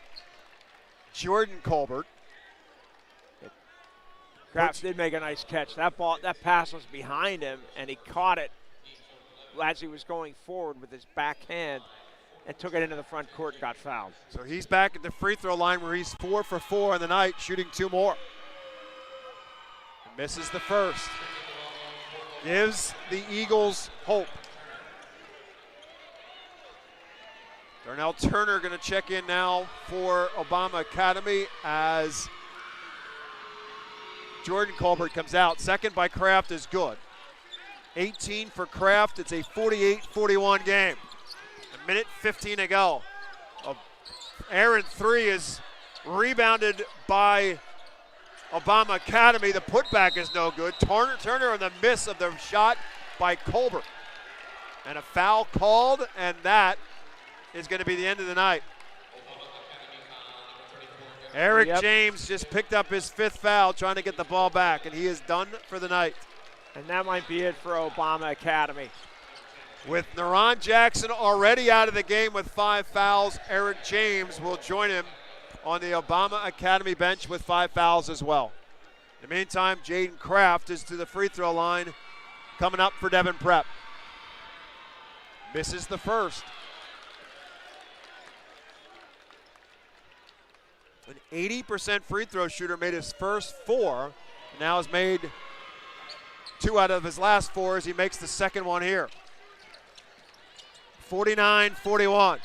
Jordan Colbert. Kraft did make a nice catch. That pass was behind him, and he caught it as he was going forward with his backhand and took it into the front court and got fouled. So he's back at the free throw line where he's 4 for 4 on the night, shooting 2 more. Misses the first. Gives the Eagles hope. Darnell Turner going to check in now for Obama Academy as Jordan Colbert comes out. Second by Kraft is good. 18 for Kraft. It's a 48-41 game. A minute 15 to go. Aaron 3 is rebounded by Obama Academy. The putback is no good. Turner on the miss of the shot by Colbert. And a foul called, and that is going to be the end of the night. Eric James just picked up his 5th foul trying to get the ball back, and he is done for the night. And that might be it for Obama Academy. With Naron Jackson already out of the game with 5 fouls, Eric James will join him on the Obama Academy bench with 5 fouls as well. In the meantime, Jaden Kraft is to the free throw line coming up for Devon Prep. Misses the first. An 80% free throw shooter made his first 4. Now has made 2 out of his last 4 as he makes the second one here. 49-41.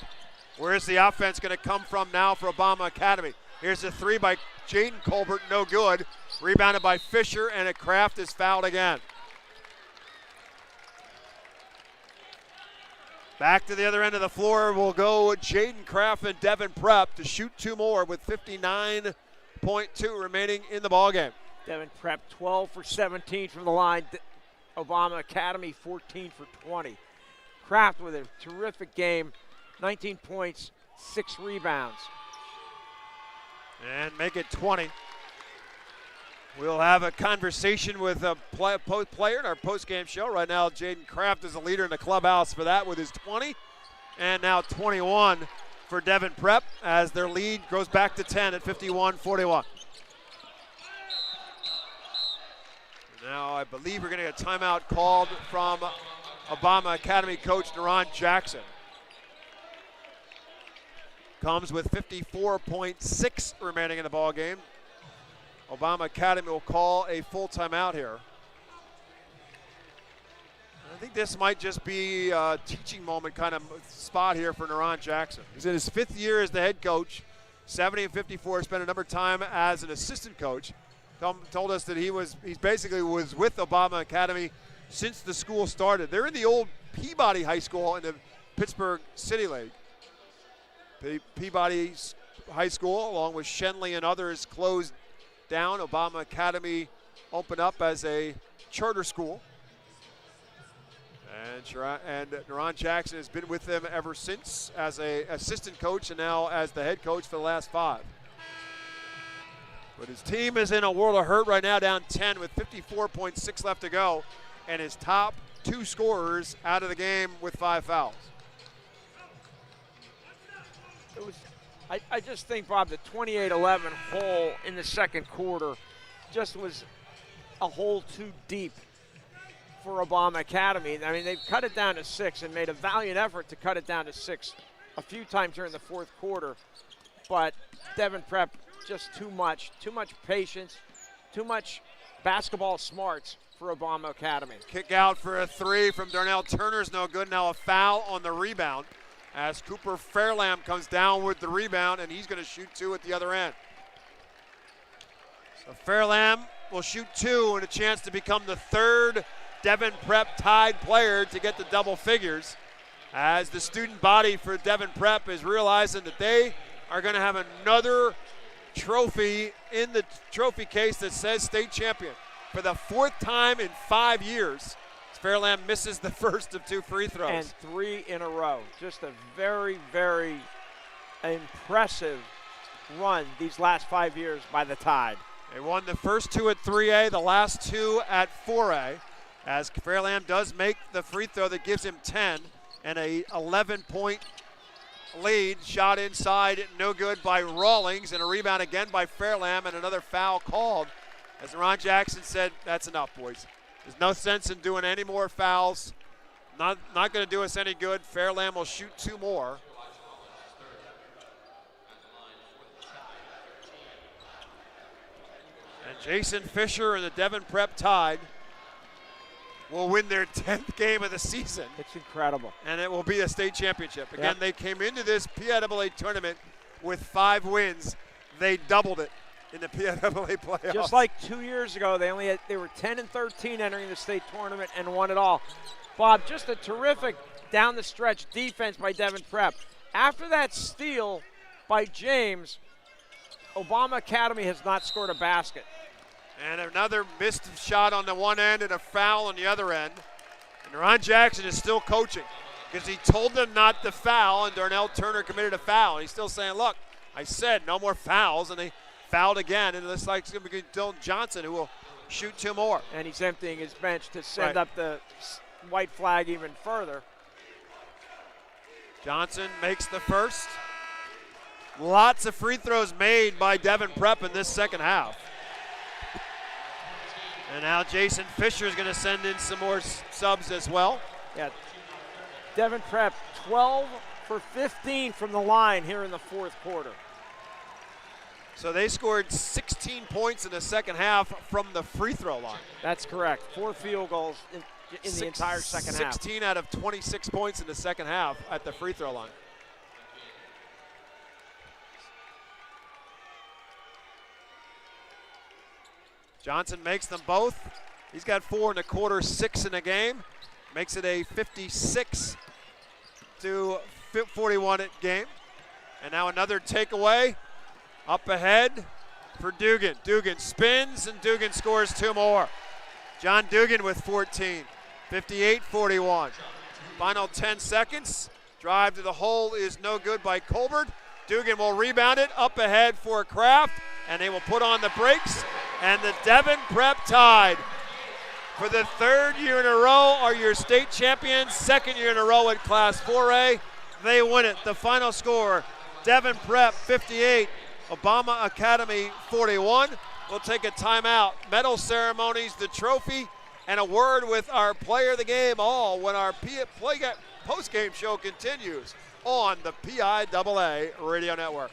Where's the offense going to come from now for Obama Academy? Here's a 3 by Jaden Colbert, no good. Rebounded by Fisher, and a Kraft is fouled again. Back to the other end of the floor will go Jaden Kraft and Devon Prep to shoot 2 more with 59.2 remaining in the ballgame. Devon Prep 12 for 17 from the line. Obama Academy 14 for 20. Kraft with a terrific game, 19 points, 6 rebounds. And make it 20. We'll have a conversation with a player in our post-game show. Right now, Jaden Kraft is a leader in the clubhouse for that with his 20. And now 21 for Devon Prep as their lead goes back to 10 at 51-41. Now I believe we're going to get a timeout called from Obama Academy coach Naron Jackson. Comes with 54.6 remaining in the ball game. Obama Academy will call a full timeout here. I think this might just be a teaching moment kind of spot here for Naron Jackson. He's in his 5th year as the head coach, 70-54, spent a number of time as an assistant coach. Told us that he basically was with Obama Academy since the school started. They're in the old Peabody High School in the Pittsburgh City League. Peabody High School, along with Shenley and others, closed down. Obama Academy opened up as a charter school. And Naron Jackson has been with them ever since as an assistant coach and now as the head coach for the last 5. But his team is in a world of hurt right now, down 10 with 54.6 left to go. And his top 2 scorers out of the game with 5 fouls. I just think, Bob, the 28-11 hole in the second quarter just was a hole too deep for Obama Academy. I mean, they've cut it down to 6 and made a valiant effort to cut it down to 6 a few times during the 4th quarter. But Devon Prep, just too much patience, too much basketball smarts for Obama Academy. Kick out for a 3 from Darnell Turner's no good. Now a foul on the rebound as Cooper Fairlamb comes down with the rebound, and he's going to shoot 2 at the other end. So Fairlamb will shoot 2 and a chance to become the 3rd Devon Prep tied player to get the double figures as the student body for Devon Prep is realizing that they are going to have another trophy in the trophy case that says state champion. For the 4th time in 5 years, Fairlamb misses the first of 2 free throws. And 3 in a row. Just a very, very impressive run these last 5 years by the Tide. They won the first 2 at 3A, the last 2 at 4A, as Fairlamb does make the free throw that gives him 10 and a 11-point lead. Shot inside, no good by Rawlings, and a rebound again by Fairlamb, and another foul called. As Ron Jackson said, that's enough, boys. There's no sense in doing any more fouls. Not going to do us any good. Fairlamb will shoot 2 more. And Jason Fisher and the Devon Prep Tide will win their 10th game of the season. It's incredible. And it will be a state championship. Again, Yep. they came into this PIAA tournament with 5 wins. They doubled it in the PIAA playoffs. Just like 2 years ago, they were 10-13 entering the state tournament and won it all. Bob, just a terrific down the stretch defense by Devon Prep. After that steal by James, Obama Academy has not scored a basket. And another missed shot on the one end and a foul on the other end. And Ron Jackson is still coaching because he told them not to foul, and Darnell Turner committed a foul. And he's still saying, look, I said no more fouls, and they fouled again. And it looks like it's going to be Dylan Johnson who will shoot 2 more. And he's emptying his bench to send Right. up the white flag even further. Johnson makes the first. Lots of free throws made by Devon Prep in this second half. And now Jason Fisher is going to send in some more subs as well. Yeah, Devon Prep 12 for 15 from the line here in the fourth quarter. So they scored 16 points in the second half from the free throw line. That's correct. 4 field goals in the entire second half. 16 out of 26 points in the second half at the free throw line. Johnson makes them both. He's got 4 in the quarter, 6 in the game. Makes it a 56-41 game. And now another takeaway up ahead for Dugan. Dugan spins, and Dugan scores 2 more. John Dugan with 14, 58-41. Final 10 seconds. Drive to the hole is no good by Colbert. Dugan will rebound it up ahead for Kraft, and they will put on the brakes. And the Devon Prep Tide, for the 3rd year in a row, are your state champions. 2nd year in a row at Class 4A. They win it. The final score, Devon Prep 58, Obama Academy 41. We'll take a timeout. Medal ceremonies, the trophy, and a word with our player of the game, all when our post-game show continues on the PIAA Radio Network.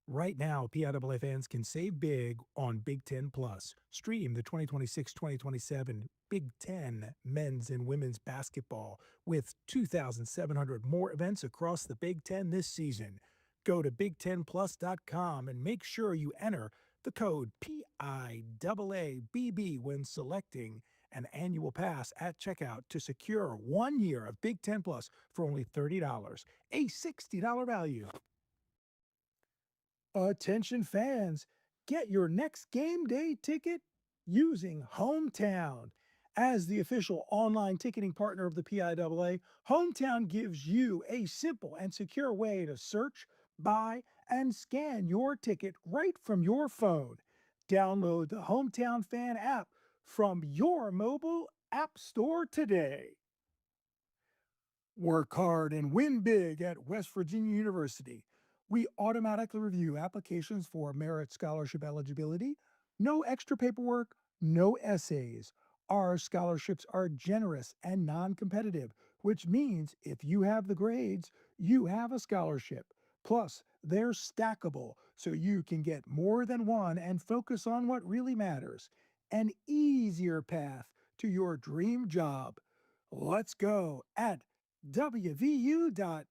Right now, PIAA fans can save big on Big Ten Plus. Stream the 2026-2027 Big Ten men's and women's basketball with 2,700 more events across the Big Ten this season. Go to big10plus.com and make sure you enter the code PIAABB when selecting an annual pass at checkout to secure 1 year of Big Ten Plus for only $30, a $60 value. Attention fans, get your next game day ticket using Hometown. As the official online ticketing partner of the PIAA, Hometown gives you a simple and secure way to search, buy, and scan your ticket right from your phone. Download the Hometown Fan app from your mobile app store today. Work hard and win big at West Virginia University. We automatically review applications for merit scholarship eligibility. No extra paperwork, no essays. Our scholarships are generous and non-competitive, which means if you have the grades, you have a scholarship. Plus, they're stackable, so you can get more than one and focus on what really matters. An easier path to your dream job. Let's go at wvu.edu.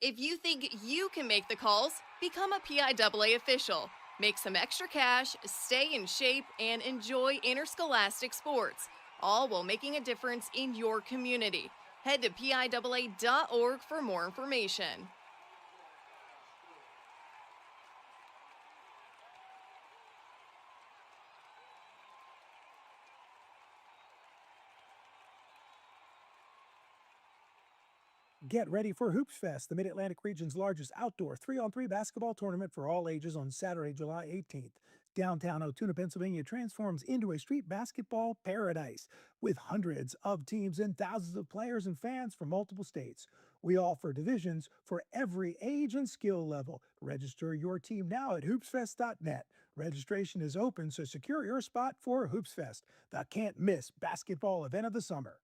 If you think you can make the calls, become a PIAA official. Make some extra cash, stay in shape, and enjoy interscholastic sports, all while making a difference in your community. Head to PIAA.org for more information. Get ready for Hoops Fest, the Mid-Atlantic region's largest outdoor 3-on-3 basketball tournament for all ages on Saturday, July 18th. Downtown Otuna, Pennsylvania transforms into a street basketball paradise with hundreds of teams and thousands of players and fans from multiple states. We offer divisions for every age and skill level. Register your team now at hoopsfest.net. Registration is open, so secure your spot for Hoops Fest, the can't-miss basketball event of the summer.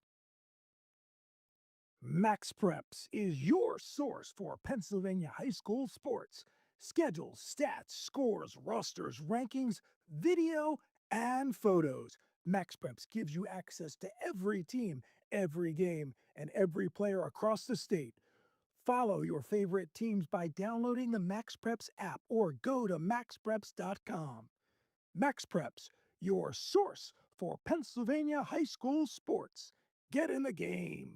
Max Preps is your source for Pennsylvania high school sports. Schedules, stats, scores, rosters, rankings, video, and photos. MaxPreps gives you access to every team, every game, and every player across the state. Follow your favorite teams by downloading the MaxPreps app or go to maxpreps.com. MaxPreps, your source for Pennsylvania high school sports. Get in the game.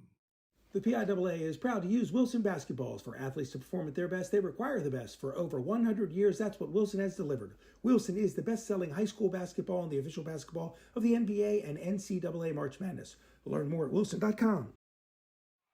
The PIAA is proud to use Wilson basketballs. For athletes to perform at their best, they require the best. For over 100 years, that's what Wilson has delivered. Wilson is the best-selling high school basketball and the official basketball of the NBA and NCAA March Madness. Learn more at wilson.com.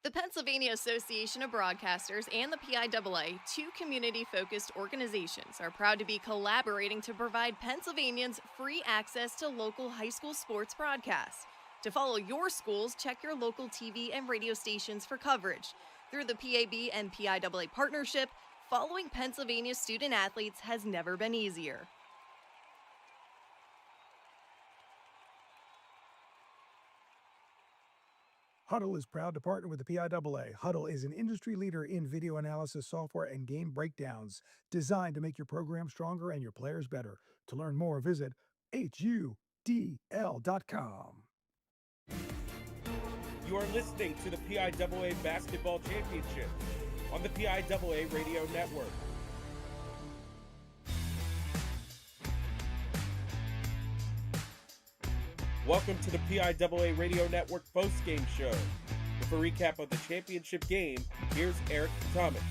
The Pennsylvania Association of Broadcasters and the PIAA, two community-focused organizations, are proud to be collaborating to provide Pennsylvanians free access to local high school sports broadcasts. To follow your schools, check your local TV and radio stations for coverage. Through the PAB and PIAA partnership, following Pennsylvania student athletes has never been easier. Huddle is proud to partner with the PIAA. Huddle is an industry leader in video analysis software and game breakdowns, designed to make your program stronger and your players better. To learn more, visit hudl.com. You are listening to the PIAA Basketball Championship on the PIAA Radio Network. Welcome to the PIAA Radio Network postgame show. With a recap of the championship game, here's Eric Thomas.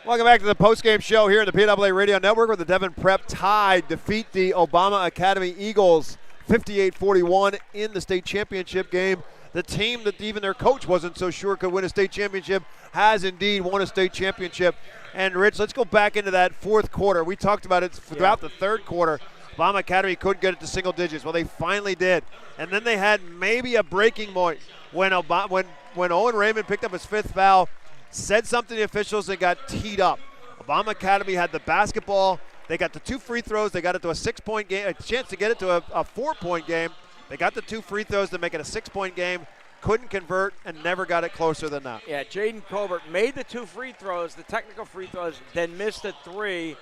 Welcome back to the postgame show here in the PIAA Radio Network, where the Devon Prep Tide defeat the Obama Academy Eagles 58-41 in the state championship game. The team that even their coach wasn't so sure could win a state championship has indeed won a state championship. And Rich, let's go back into that fourth quarter. We talked about it throughout the third quarter. Obama Academy couldn't get it to single digits. Well, they finally did. And then they had maybe a breaking point when Owen Raymond picked up his fifth foul, said something to the officials, and got teed up. Obama Academy had the basketball. They got the two free throws. They got it to a 6-point game, a chance to get it to a 4-point game. They got the two free throws to make it a 6-point game. Couldn't convert and never got it closer than that. Yeah, Jaden Colbert made the two free throws, the technical free throws, then missed a three.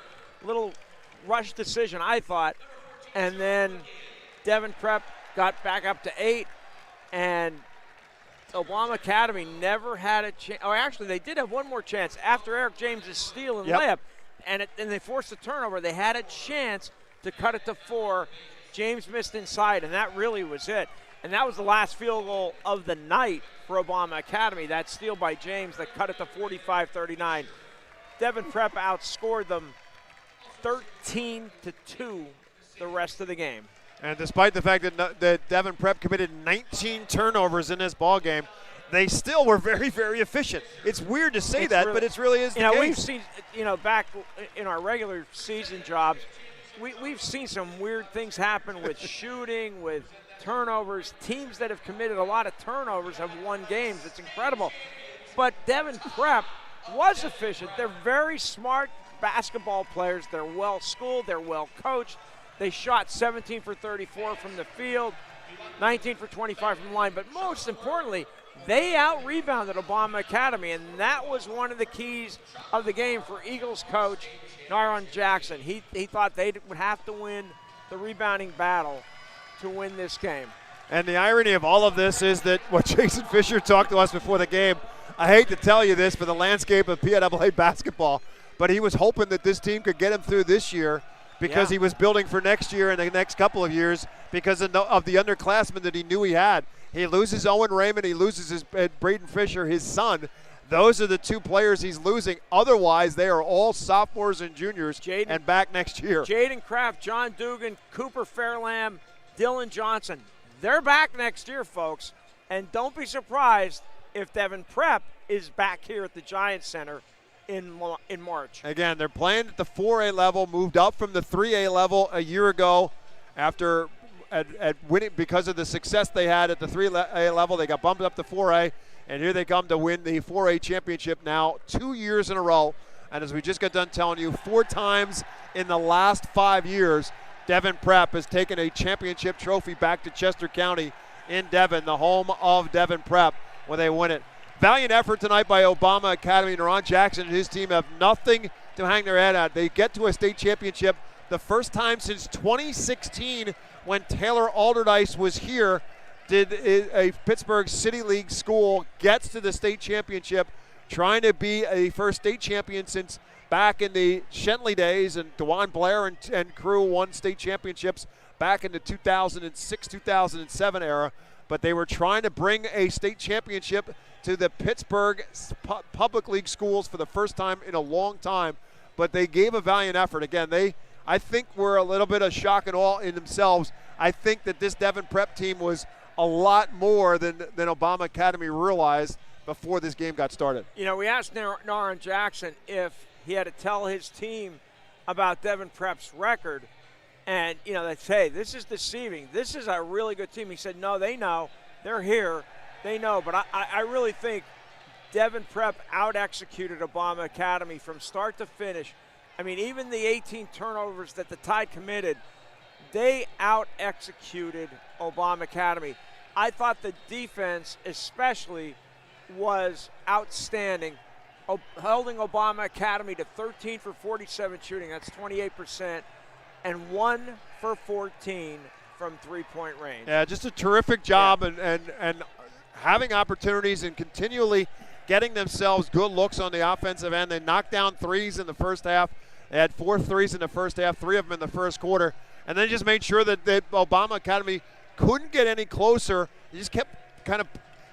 Little rush decision, I thought. And then Devon Prep got back up to 8, and Obama Academy never had a chance. Oh, actually, they did have one more chance after Eric James's steal and layup, and they forced a turnover. They had a chance to cut it to 4. James missed inside, and that really was it. And that was the last field goal of the night for Obama Academy, that steal by James that cut it to 45-39. Devon Prep outscored them 13-2 the rest of the game. And despite the fact that Devon Prep committed 19 turnovers in this ball game, they still were very, very efficient. It's weird to say that, but it really is the case. We've seen, back in our regular season jobs, we've seen some weird things happen with shooting, with turnovers. Teams that have committed a lot of turnovers have won games. It's incredible. But Devon Prep was efficient. They're very smart basketball players. They're well schooled. They're well coached. They shot 17 for 34 from the field, 19 for 25 from the line. But most importantly, they out-rebounded Obama Academy, and that was one of the keys of the game for Eagles coach Naron Jackson. He thought they would have to win the rebounding battle to win this game. And the irony of all of this is that what Jason Fisher talked to us before the game, I hate to tell you this for the landscape of PIAA basketball, but he was hoping that this team could get him through this year because he was building for next year and the next couple of years because of the underclassmen that he knew he had. He loses Owen Raymond. He loses his Braden Fisher, his son. Those are the two players he's losing. Otherwise, they are all sophomores and juniors and back next year. Jaden Kraft, John Dugan, Cooper Fairlamb, Dylan Johnson. They're back next year, folks. And don't be surprised if Devon Prep is back here at the Giants Center in March. Again, they're playing at the 4A level, moved up from the 3A level a year ago after at winning because of the success they had at the 3A level. They got bumped up to 4A, and here they come to win the 4A championship now 2 years in a row. And as we just got done telling you, 4 times in the last 5 years, Devon Prep has taken a championship trophy back to Chester County in Devon, the home of Devon Prep, where they win it. valiant effort tonight by Obama Academy. Neron Jackson and his team have nothing to hang their head at. They get to a state championship the first time since 2016 when Taylor Alderdice was here. Did a Pittsburgh City League school gets to the state championship, trying to be a first state champion since back in the Shenley days, and DeJuan Blair and crew won state championships back in the 2006-2007 era. But they were trying to bring a state championship to the Pittsburgh Public League schools for the first time in a long time. But they gave a valiant effort. Again, I think were a little bit of shock and awe in themselves. I think that this Devon Prep team was a lot more than Obama Academy realized before this game got started. You know, we asked Neron Jackson if he had to tell his team about Devon Prep's record. And, you know, they say, this is deceiving. This is a really good team. He said, no, they know. They're here. They know. But I really think Devon Prep out-executed Obama Academy from start to finish. I mean, even the 18 turnovers that the Tide committed, they out-executed Obama Academy. I thought the defense especially was outstanding, holding Obama Academy to 13 for 47 shooting. That's 28%. And 1 for 14 from three-point range. Yeah, just a terrific job, and having opportunities and continually getting themselves good looks on the offensive end. They knocked down threes in the first half. They had 4 threes in the first half, 3 of them in the first quarter, and then just made sure that Obama Academy couldn't get any closer. He just kept kind of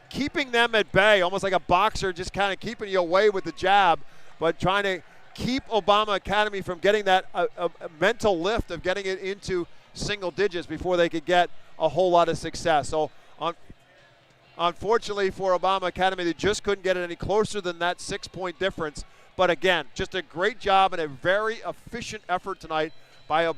keeping them at bay, almost like a boxer, just kind of keeping you away with the jab, but trying to keep Obama Academy from getting that a mental lift of getting it into single digits before they could get a whole lot of success. So unfortunately for Obama Academy, they just couldn't get it any closer than that 6-point difference. But again, just a great job and a very efficient effort tonight by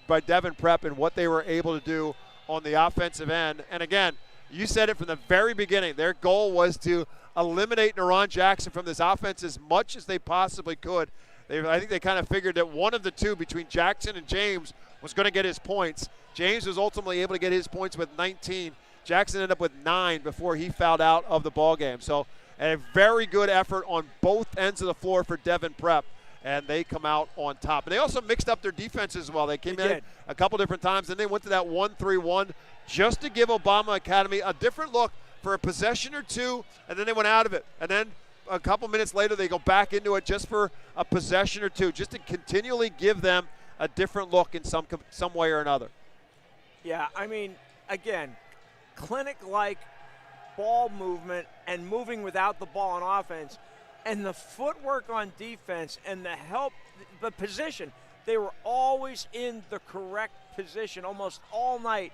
by Devon Prep and what they were able to do on the offensive end. And again, you said it from the very beginning. Their goal was to eliminate Neron Jackson from this offense as much as they possibly could. I think they kind of figured that one of the two between Jackson and James was going to get his points. James was ultimately able to get his points with 19. Jackson ended up with 9 before he fouled out of the ballgame. So a very good effort on both ends of the floor for Devon Prep, and they come out on top. And they also mixed up their defense as well. They came in a couple different times, and they went to that 1-3-1 just to give Obama Academy a different look for a possession or two, and then they went out of it. And then a couple minutes later, they go back into it just for a possession or two, just to continually give them a different look in some way or another. Yeah, I mean, again, clinic-like ball movement and moving without the ball on offense, and the footwork on defense and the position. They were always in the correct position almost all night.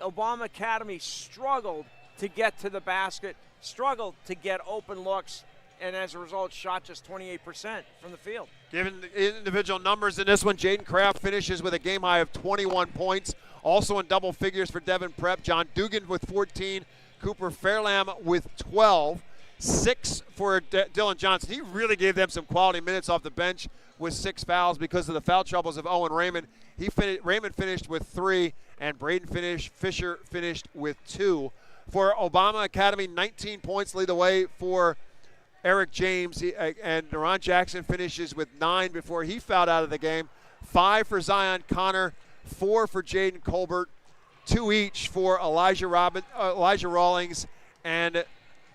Obama Academy struggled to get to the basket, struggled to get open looks, and as a result, shot just 28% from the field. Given the individual numbers in this one, Jaden Kraft finishes with a game high of 21 points. Also in double figures for Devon Prep, John Dugan with 14, Cooper Fairlam with 12, 6 for Dylan Johnson. He really gave them some quality minutes off the bench with 6 fouls because of the foul troubles of Owen Raymond. Raymond finished with 3, and Braden Fisher finished with 2. For Obama Academy, 19 points lead the way for Eric James, and Neron Jackson finishes with 9 before he fouled out of the game. 5 for Zion Connor, 4 for Jaden Colbert, 2 each for Elijah Rawlings and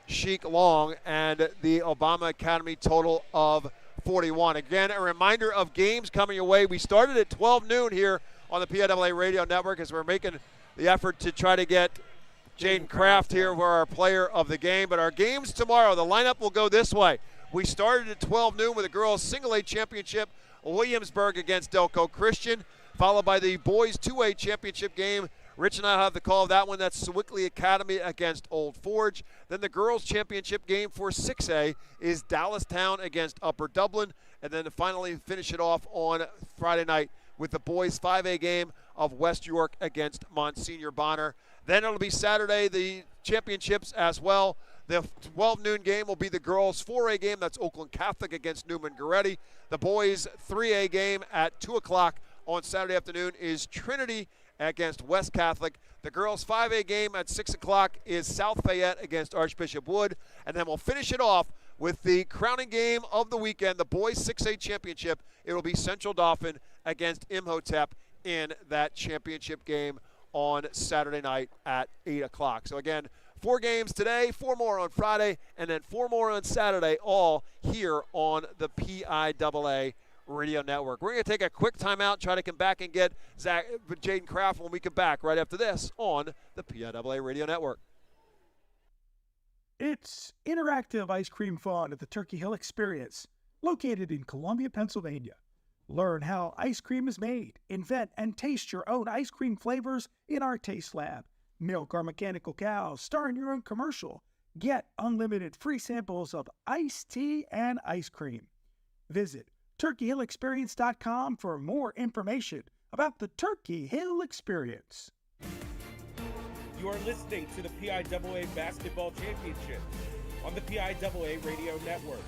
Sheik Long, and the Obama Academy total of 41. Again, a reminder of games coming your way. We started at 12 noon here on the PIAA Radio Network as we're making the effort to try to get Jaden Kraft here for our player of the game. But our games tomorrow, the lineup will go this way. We started at 12 noon with the girls' single A championship, Williamsburg against Delco Christian, followed by the boys' 2A championship game. Rich and I have the call of that one. That's Sewickley Academy against Old Forge. Then the girls' championship game for 6A is Dallastown against Upper Dublin. And then to finally finish it off on Friday night with the boys' 5A game of West York against Monsignor Bonner. Then it'll be Saturday, the championships as well. The 12 noon game will be the girls' 4A game. That's Oakland Catholic against Newman Goretti. The boys' 3A game at 2 o'clock on Saturday afternoon is Trinity against West Catholic. The girls' 5A game at 6 o'clock is South Fayette against Archbishop Wood. And then we'll finish it off with the crowning game of the weekend, the boys 6A championship. It will be Central Dauphin against Imhotep in that championship game on Saturday night at 8 o'clock. So again, 4 games today, 4 more on Friday, and then 4 more on Saturday, all here on the PIAA Radio Network. We're going to take a quick timeout, try to come back and get Jaden Kraft when we come back right after this on the PIAA Radio Network. It's interactive ice cream fun at the Turkey Hill Experience, located in Columbia, Pennsylvania. Learn how ice cream is made, invent and taste your own ice cream flavors in our Taste Lab. Milk our mechanical cows, star in your own commercial. Get unlimited free samples of iced tea and ice cream. Visit turkeyhillexperience.com for more information about the Turkey Hill Experience. You are listening to the PIAA Basketball Championship on the PIAA Radio Network.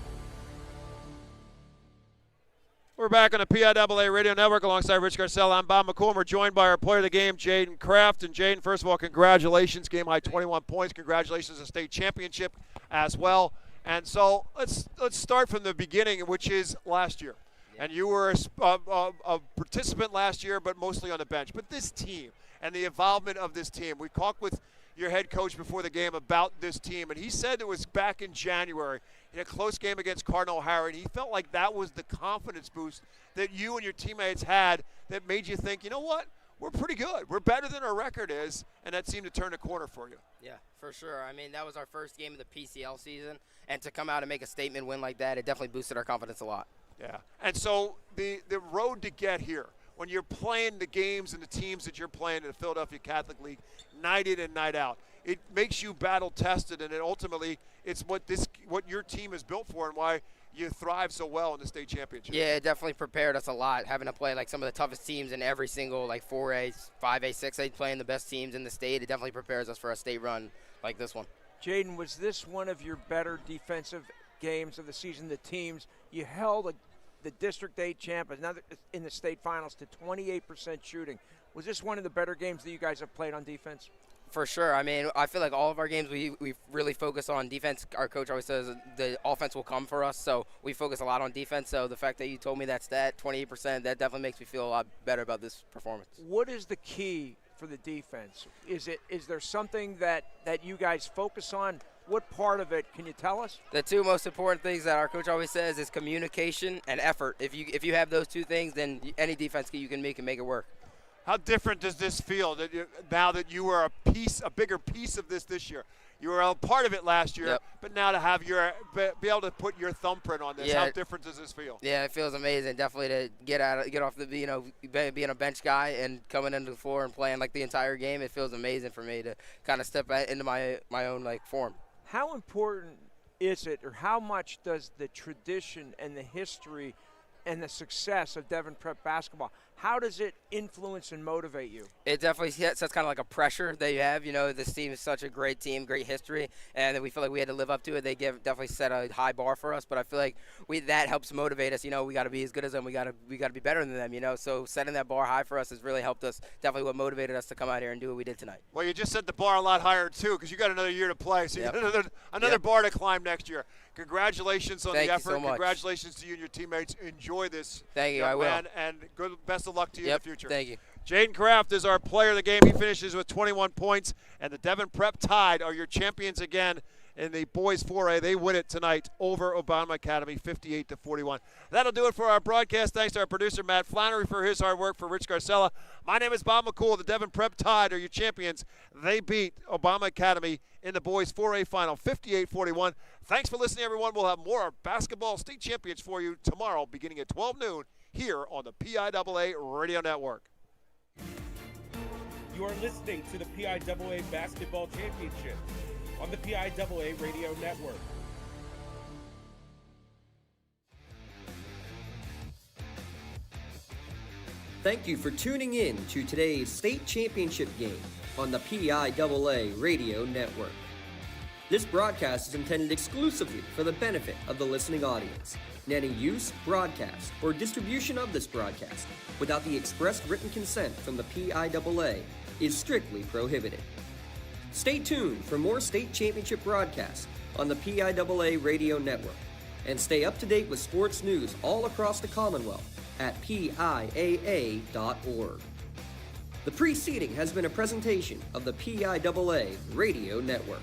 We're back on the PIAA Radio Network alongside Rich Garcella. I'm Bob McCool. We're joined by our player of the game, Jaden Kraft. And Jaden, first of all, congratulations. Game high 21 points. Congratulations on the state championship as well. And so let's start from the beginning, which is last year. And you were a participant last year, but mostly on the bench. But this team and the involvement of this team, we talked with your head coach before the game about this team, and he said it was back in January in a close game against Cardinal O'Hara, and he felt like that was the confidence boost that you and your teammates had that made you think, you know what, we're pretty good. We're better than our record is, and that seemed to turn a corner for you. Yeah, for sure. I mean, that was our first game of the PCL season, and to come out and make a statement win like that, it definitely boosted our confidence a lot. Yeah, and so the road to get here, when you're playing the games and the teams that you're playing in the Philadelphia Catholic League, night in and night out, it makes you battle-tested, and it ultimately it's what your team is built for and why you thrive so well in the state championship. Yeah, it definitely prepared us a lot, having to play like some of the toughest teams in every single 4A, 5A, 6A, playing the best teams in the state. It definitely prepares us for a state run like this one. Jaden, was this one of your better defensive games of the season? The teams you held the District 8 champ in the state finals to 28% shooting. Was this one of the better games that you guys have played on defense? For sure. I mean, I feel like all of our games we really focus on defense. Our coach always says the offense will come for us, so we focus a lot on defense. So the fact that you told me that stat, 28%, that definitely makes me feel a lot better about this performance. What is the key for the defense? Is there something that you guys focus on? What part of it can you tell us? The two most important things that our coach always says is communication and effort. If you have those two things, then any defense you can make it work. How different does this feel now that you were a bigger piece of this year? You were a part of it last year, yep. But now to be able to put your thumbprint on this, yeah. How different does this feel? Yeah, it feels amazing. Definitely to get off being a bench guy and coming into the floor and playing the entire game. It feels amazing for me to kind of step into my own form. How important is it, or how much does the tradition and the history and the success of Devon Prep basketball, how does it influence and motivate you? It definitely sets kind of like a pressure that you have. This team is such a great team, great history, and we feel like we had to live up to it. They definitely set a high bar for us, but I feel like that helps motivate us. We got to be as good as them. We got to be better than them. So setting that bar high for us has really helped us. Definitely what motivated us to come out here and do what we did tonight. Well, you just set the bar a lot higher too, because you got another year to play. So yep. you got another yep. bar to climb next year. Congratulations on Thank the effort. You so much. Congratulations to you and your teammates. Enjoy this. Thank you. I will. And best of luck to you yep. in the future. Thank you. Jaden Kraft is our player of the game. He finishes with 21 points, and the Devon Prep Tide are your champions again in the boys 4A. They win it tonight over Obama Academy, 58-41. That'll do it for our broadcast. Thanks to our producer, Matt Flannery, for his hard work. For Rich Garcella, my name is Bob McCool. The Devon Prep Tide are your champions. They beat Obama Academy in the boys 4A final, 58-41. Thanks for listening, everyone. We'll have more basketball state champions for you tomorrow, beginning at 12 noon here on the PIAA Radio Network. You are listening to the PIAA Basketball Championship on the PIAA Radio Network. Thank you for tuning in to today's state championship game on the PIAA Radio Network. This broadcast is intended exclusively for the benefit of the listening audience, and any use, broadcast, or distribution of this broadcast without the express written consent from the PIAA is strictly prohibited. Stay tuned for more state championship broadcasts on the PIAA Radio Network, and stay up to date with sports news all across the Commonwealth at PIAA.org. The preceding has been a presentation of the PIAA Radio Network.